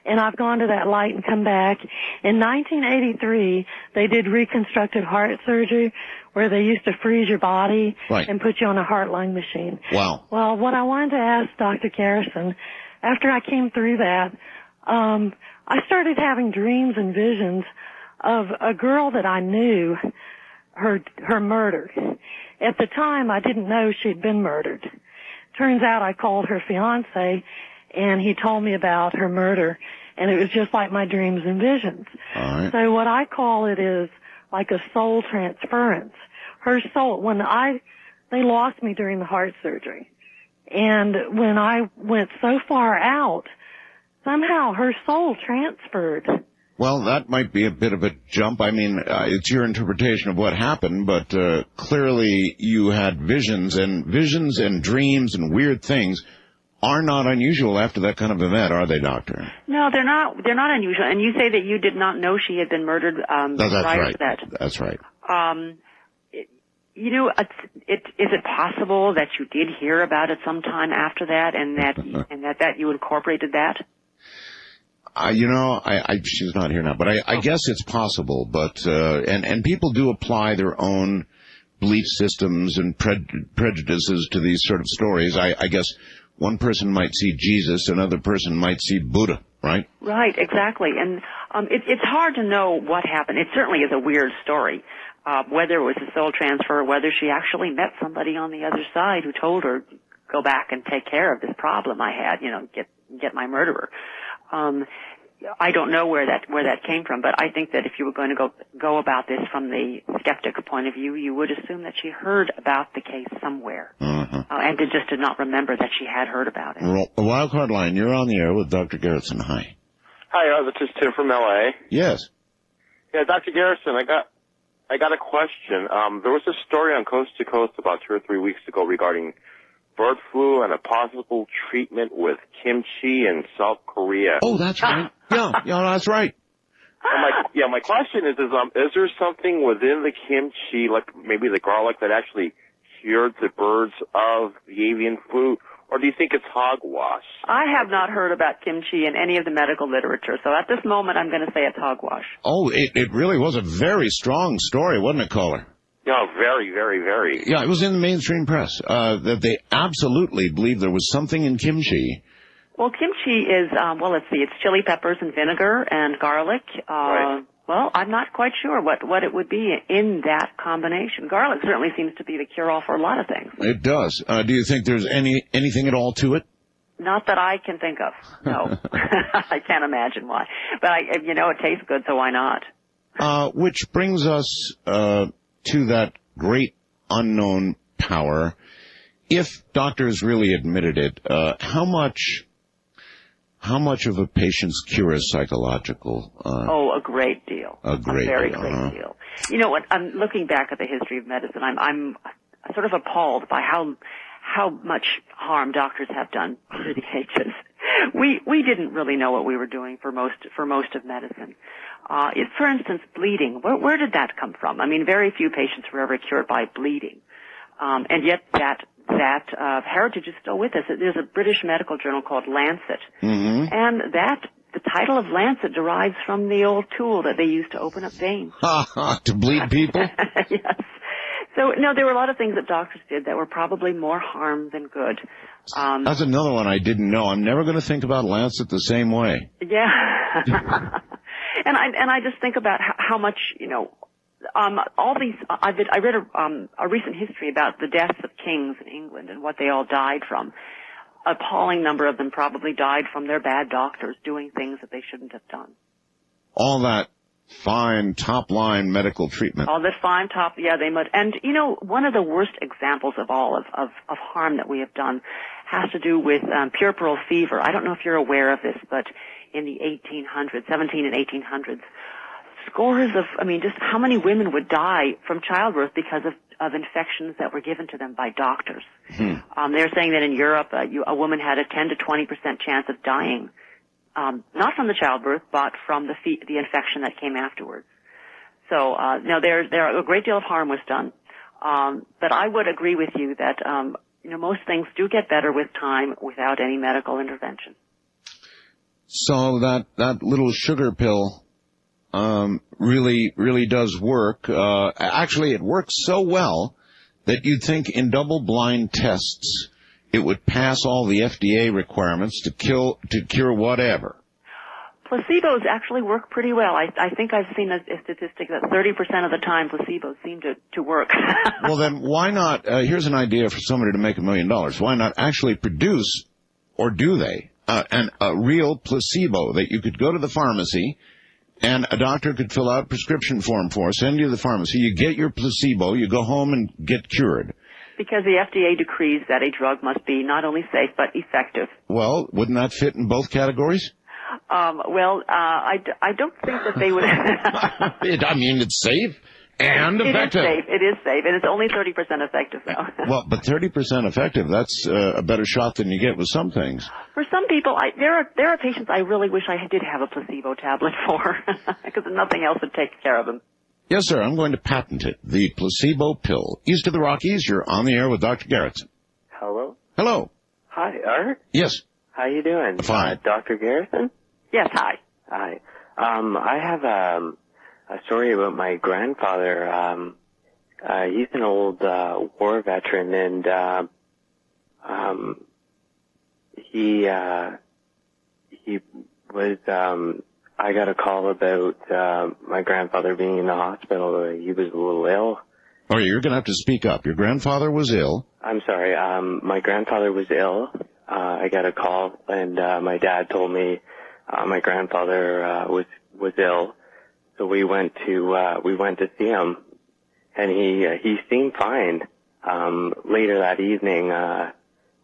O: and I've gone to that light and come back. In 1983, they did reconstructive heart surgery, where they used to freeze your body and put you on a heart-lung machine.
B: Wow.
O: Well, what I wanted to ask Dr. Gerritsen, after I came through that, I started having dreams and visions of a girl that I knew, her murdered. At the time, I didn't know she'd been murdered. Turns out I called her fiancé, and he told me about her murder, and it was just like my dreams and visions.
B: All right.
O: So what I call it is like a soul transference. Her soul, they lost me during the heart surgery. And when I went so far out, somehow her soul transferred.
B: Well, that might be a bit of a jump. I mean, it's your interpretation of what happened, but clearly you had visions and dreams and weird things are not unusual after that kind of event, are they, Doctor?
K: No, they're not. They're not unusual. And you say that you did not know she had been murdered prior to that.
B: That's right.
K: Is it possible that you did hear about it sometime after that, and that you incorporated that?
B: She's not here now, but I guess it's possible. But and people do apply their own belief systems and prejudices to these sort of stories. I guess one person might see Jesus, another person might see Buddha, right?
K: Right, exactly. And it's hard to know what happened. It certainly is a weird story, whether it was a soul transfer, whether she actually met somebody on the other side who told her, go back and take care of this problem I had, get my murderer. I don't know where that came from, but I think that if you were going to go about this from the skeptic point of view, you would assume that she heard about the case somewhere, and just did not remember that she had heard about it.
B: A wild card line. You're on the air with Dr. Gerritsen. Hi.
P: Hi, this is Tim from L.A.
B: Yes.
P: Yeah, Dr. Gerritsen, I got a question. There was a story on Coast to Coast about 2 or 3 weeks ago regarding bird flu and a possible treatment with kimchi in South Korea.
B: Oh, that's right. Yeah, that's right.
P: My question is there something within the kimchi, like maybe the garlic, that actually cured the birds of the avian flu, or do you think it's hogwash?
K: I have not heard about kimchi in any of the medical literature, so at this moment I'm going to say it's hogwash.
B: Oh, it really was a very strong story, wasn't it, caller?
P: No, very, very, very.
B: Yeah, it was in the mainstream press that they absolutely believed there was something in kimchi.
K: Well, kimchi is, let's see, it's chili peppers and vinegar and garlic.
P: Right.
K: Well, I'm not quite sure what it would be in that combination. Garlic certainly seems to be the cure-all for a lot of things.
B: It does. Do you think there's anything at all to it?
K: Not that I can think of. No. I can't imagine why. But it tastes good, so why not?
B: Which brings us to that great unknown power. If doctors really admitted it, how much of a patient's cure is psychological?
K: A great deal.
B: A
K: very great deal. You know what? I'm looking back at the history of medicine. I'm sort of appalled by how much harm doctors have done through the ages. We didn't really know what we were doing for most of medicine. For instance, bleeding. Where did that come from? I mean, very few patients were ever cured by bleeding, and yet that heritage is still with us. There's a British medical journal called Lancet, and the title of Lancet derives from the old tool that they used to open up veins.
B: To bleed people?
K: Yes. So, no, there were a lot of things that doctors did that were probably more harm than good.
B: That's another one I didn't know. I'm never going to think about Lancet the same way.
K: Yeah. and I just think about how much, all these, I read a recent history about the deaths of kings in England and what they all died from. Appalling number of them probably died from their bad doctors doing things that they shouldn't have done.
B: All that fine top-line medical treatment.
K: All this fine top, yeah, they must. And, one of the worst examples of all of harm that we have done has to do with puerperal fever. I don't know if you're aware of this, but in the 1800s, 17 and 1800s, scores of, just how many women would die from childbirth because of infections that were given to them by doctors. They're saying that in Europe, a woman had a 10 to 20% chance of dying, not from the childbirth, but from the infection that came afterwards. So, there a great deal of harm was done. But I would agree with you that, most things do get better with time without any medical intervention.
B: So that little sugar pill really does work. Actually, it works so well that you'd think in double-blind tests it would pass all the FDA requirements to cure whatever.
K: Placebos actually work pretty well. I think I've seen a statistic that 30% of the time placebos seem to work.
B: Well, then why not, here's an idea for somebody to make $1 million. Why not actually produce, or do they, a real placebo that you could go to the pharmacy and a doctor could fill out a prescription form for, send you to the pharmacy, you get your placebo, you go home and get cured.
K: Because the FDA decrees that a drug must be not only safe but effective.
B: Well, wouldn't that fit in both categories?
K: I don't think that they would.
B: It's safe and effective.
K: It is safe, and it's only 30% effective, though.
B: Well, but 30% effective, that's a better shot than you get with some things.
K: For some people, there are patients I really wish I did have a placebo tablet for, because nothing else would take care of them.
B: Yes, sir, I'm going to patent it. The placebo pill. East of the Rockies, you're on the air with Dr. Gerritsen.
Q: Hello?
B: Hello.
Q: Hi, Art?
B: Yes.
Q: How you doing?
B: Fine.
Q: Dr. Gerritsen?
K: Yes, hi.
Q: Hi. I have a story about my grandfather. He's an old war veteran, and he was I got a call about my grandfather being in the hospital. He was a little ill.
B: Oh, you're going to have to speak up. Your grandfather was ill?
Q: I'm sorry. My grandfather was ill. I got a call, and my dad told me my grandfather was ill. So we went to see him, and he seemed fine. Later that evening,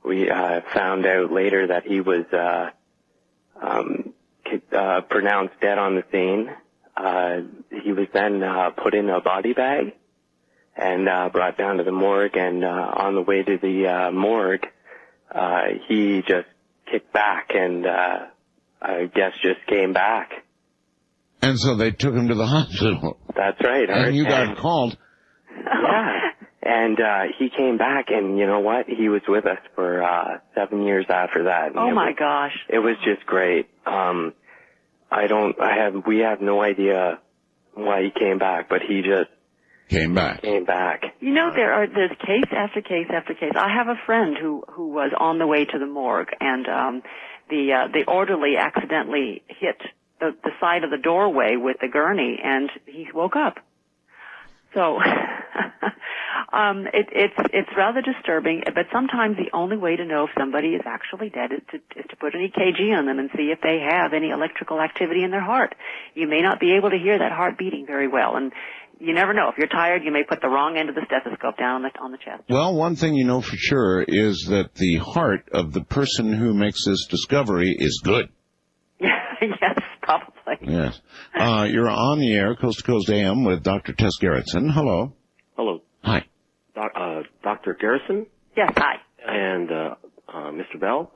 Q: we found out later that he was pronounced dead on the scene. He was then put in a body bag and brought down to the morgue, and on the way to the morgue, he just kicked back and I guess just came back.
B: And so they took him to the hospital.
Q: That's right.
B: And you got called.
Q: Yeah. And he came back, and you know what? He was with us for 7 years after that.
K: Oh my gosh.
Q: It was just great. We have no idea why he came back, but he just
B: came back.
K: There's case after case after case. I have a friend who was on the way to the morgue, and the orderly accidentally hit the side of the doorway with the gurney, and he woke up. So It's rather disturbing, but sometimes the only way to know if somebody is actually dead is to put an EKG on them and see if they have any electrical activity in their heart. You may not be able to hear that heart beating very well, and you never know. If you're tired, you may put the wrong end of the stethoscope down on the chest.
B: Well, one thing you know for sure is that the heart of the person who makes this discovery is good.
K: Yes, probably.
B: Yes. You're on the air, Coast to Coast AM, with Dr. Tess Gerritsen. Hello.
R: Hello.
B: Hi.
R: Dr. Gerritsen?
K: Yes, hi.
R: And Mr. Bell?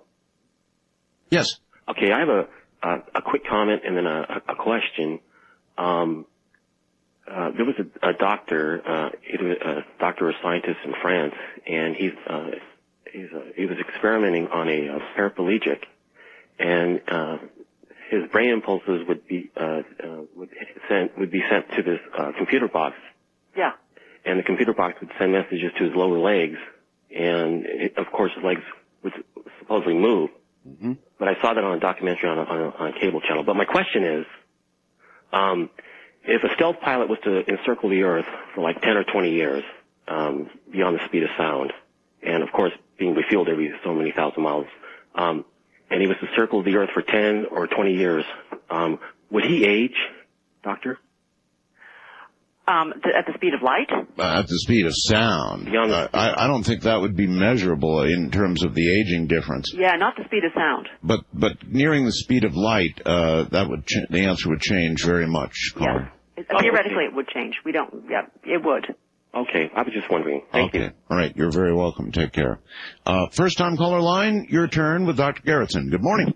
B: Yes.
R: Okay, I have a quick comment and then a question. There was a doctor, a doctor or scientist in France, and he was experimenting on a paraplegic, and his brain impulses would be sent to this computer box.
K: Yeah.
R: And the computer box would send messages to his lower legs, and of course his legs would supposedly move.
B: Mm-hmm.
R: But I saw that on a documentary on a cable channel. But my question is, if a stealth pilot was to encircle the Earth for like 10 or 20 years, beyond the speed of sound, and of course being refueled every so many thousand miles, and he was to circle the Earth for 10 or 20 years, would he age, Doctor?
K: At the speed of light?
B: At the speed of sound. I don't think that would be measurable in terms of the aging difference.
K: Yeah, not the speed of sound.
B: But nearing the speed of light, the answer would change very much, caller.
K: Yeah. Theoretically, it would change. We don't. Yeah, it would.
R: Okay, I was just wondering. Thank you.
B: All right, you're very welcome. Take care. First-time caller line, your turn with Dr. Gerritsen. Good morning.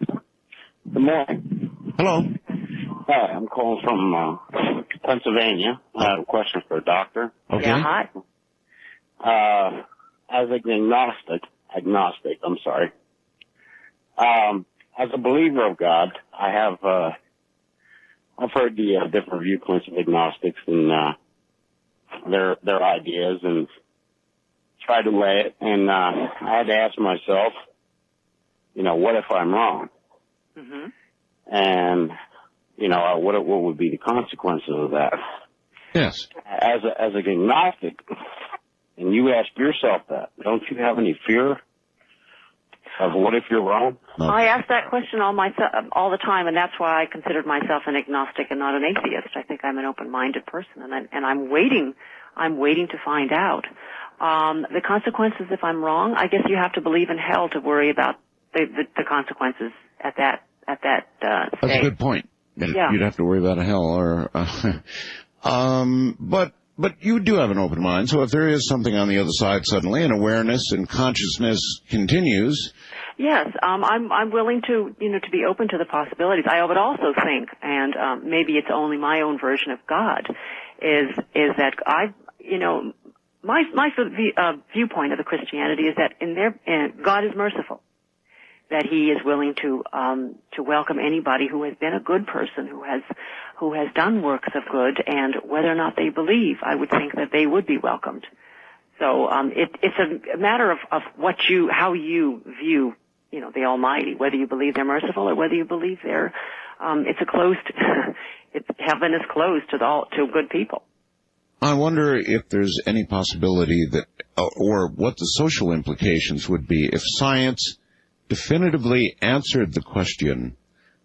S: Good morning.
B: Hello.
S: Hi, I'm calling from Pennsylvania. I have a question for a doctor.
B: Okay.
K: Yeah, hi.
S: As an agnostic, I'm sorry. As a believer of God, I've heard the different viewpoints of agnostics and their ideas and tried to weigh it. And I had to ask myself, what if I'm wrong?
K: Mm-hmm.
S: And what would be the consequences of that?
B: Yes.
S: As an agnostic, and you ask yourself that, don't you have any fear of what if you're wrong?
B: No.
K: I ask that question all the time, and that's why I considered myself an agnostic and not an atheist. I think I'm an open-minded person, and I'm waiting to find out. The consequences if I'm wrong, I guess you have to believe in hell to worry about the consequences at that stage.
B: That's a good point.
K: Yeah.
B: You'd have to worry about hell or, but you do have an open mind. So if there is something on the other side suddenly and awareness and consciousness continues.
K: Yes, I'm willing to be open to the possibilities. I would also think, and maybe it's only my own version of God, is that my viewpoint of the Christianity is that God is merciful. That he is willing to welcome anybody who has been a good person, who has done works of good, and whether or not they believe, I would think that they would be welcomed. So it's a matter of how you view the Almighty, whether you believe they're merciful or whether you believe they're heaven is closed to good people.
B: I wonder if there's any possibility that, or what the social implications would be if science definitively answered the question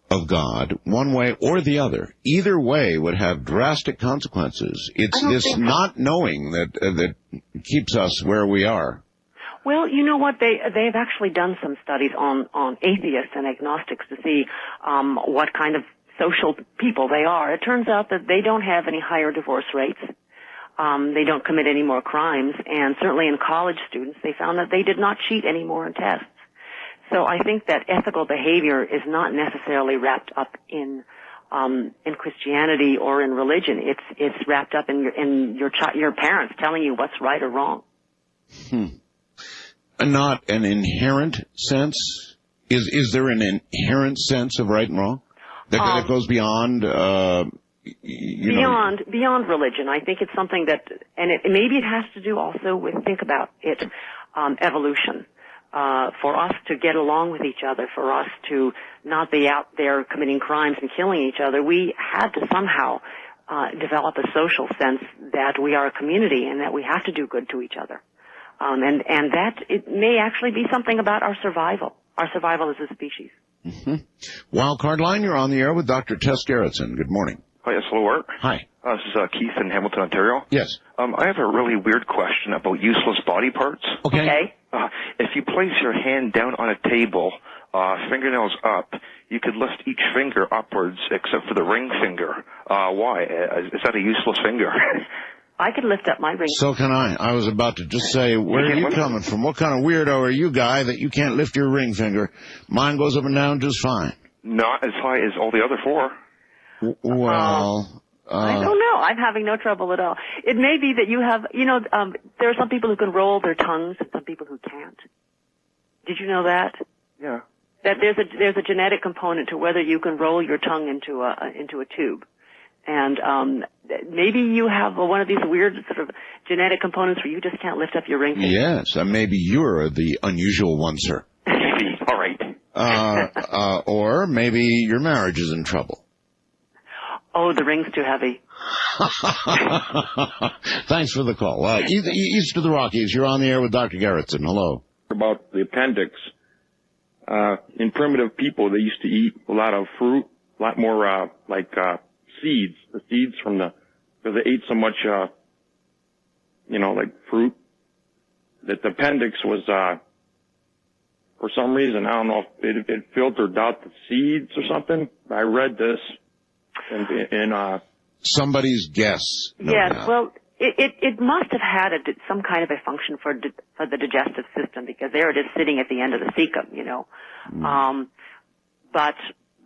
B: of God one way or the other. Either way would have drastic consequences. It's this not knowing that keeps us where we are.
K: Well, you know what? They've actually done some studies on atheists and agnostics to see what kind of social people they are. It turns out that they don't have any higher divorce rates. They don't commit any more crimes, and certainly in college students, they found that they did not cheat any more in tests. So I think that ethical behavior is not necessarily wrapped up in Christianity or in religion. It's wrapped up in your parents telling you what's right or wrong.
B: Not an inherent sense? Is there an inherent sense of right and wrong that goes beyond
K: beyond religion? I think it's something that, and maybe it has to do also with, think about it, evolution. For us to get along with each other, for us to not be out there committing crimes and killing each other, we had to somehow develop a social sense that we are a community and that we have to do good to each other. And that it may actually be something about our survival as a species.
B: Mm-hmm. Wildcard line, you're on the air with Dr. Tess Gerritsen. Good morning.
T: Hi, yes, hello, Art.
B: Hi.
T: This is Keith in Hamilton, Ontario.
B: Yes.
T: I have a really weird question about useless body parts.
B: Okay.
T: If you place your hand down on a table, fingernails up, you could lift each finger upwards except for the ring finger. Why? Is that a useless finger?
K: I could lift up my ring.
B: So can I. I was about to just say, where are you coming from? What kind of weirdo are you, guy, that you can't lift your ring finger? Mine goes up and down just fine.
T: Not as high as all the other four.
B: Well,
K: I don't know. I'm having no trouble at all. It may be that you have, there are some people who can roll their tongues and some people who can't. Did you know that?
T: Yeah.
K: That there's a genetic component to whether you can roll your tongue into a tube. And maybe you have one of these weird sort of genetic components where you just can't lift up your ring finger.
B: Yes, and maybe you're the unusual one, sir.
T: Maybe. All right.
B: Or maybe your marriage is in trouble.
K: Oh, the ring's too heavy.
B: Thanks for the call. East of the Rockies, you're on the air with Dr. Gerritsen. Hello.
N: About the appendix. In primitive people, they used to eat a lot of fruit, a lot more seeds, the seeds because they ate so much, like fruit, that the appendix was, for some reason, I don't know if it filtered out the seeds or something. I read this in
B: somebody's guess. No
K: yes,
B: doubt.
K: well, it must have had some kind of a function for the digestive system, because there it is sitting at the end of the cecum, but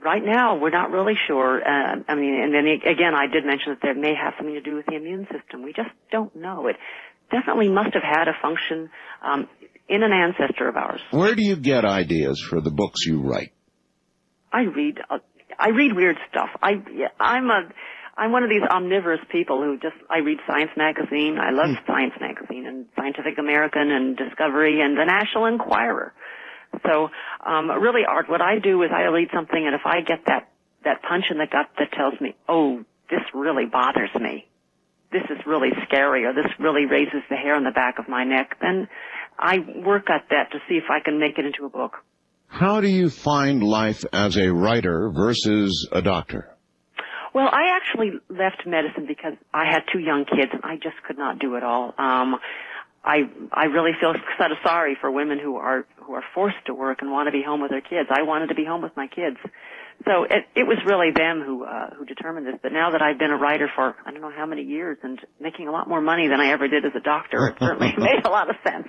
K: right now, we're not really sure. And then again, I did mention that there may have something to do with the immune system. We just don't know. It definitely must have had a function in an ancestor of ours.
B: Where do you get ideas for the books you write?
K: I read weird stuff. I'm one of these omnivorous people who I read Science Magazine. I love Science Magazine and Scientific American and Discovery and the National Enquirer. So, really, Art, what I do is I read something, and if I get that punch in the gut that tells me, oh, this really bothers me, this is really scary, or this really raises the hair on the back of my neck, then I work at that to see if I can make it into a book.
B: How do you find life as a writer versus a doctor?
K: Well, I actually left medicine because I had 2 young kids, and I just could not do it all. I really feel sort of sorry for women who are forced to work and want to be home with their kids. I wanted to be home with my kids. So it was really them who determined this. But now that I've been a writer for I don't know how many years and making a lot more money than I ever did as a doctor, it certainly made a lot of sense.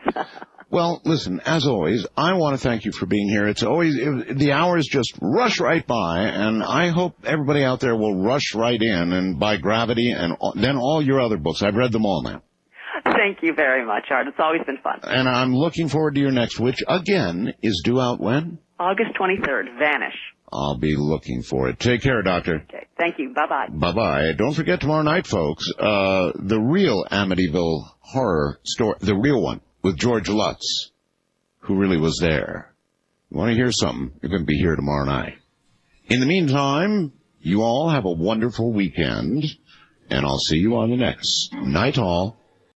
B: Well, listen, as always, I want to thank you for being here. The hours just rush right by, and I hope everybody out there will rush right in and buy Gravity and then all your other books. I've read them all now.
K: Thank you very much, Art. It's always been fun.
B: And I'm looking forward to your next, which, again, is due out when?
K: August 23rd, Vanish.
B: I'll be looking for it. Take care, Doctor.
K: Okay. Thank you. Bye-bye.
B: Bye-bye. Don't forget tomorrow night, folks, the real Amityville horror story, the real one, with George Lutz, who really was there. You want to hear something? You're going to be here tomorrow night. In the meantime, you all have a wonderful weekend, and I'll see you on the next Night Hall.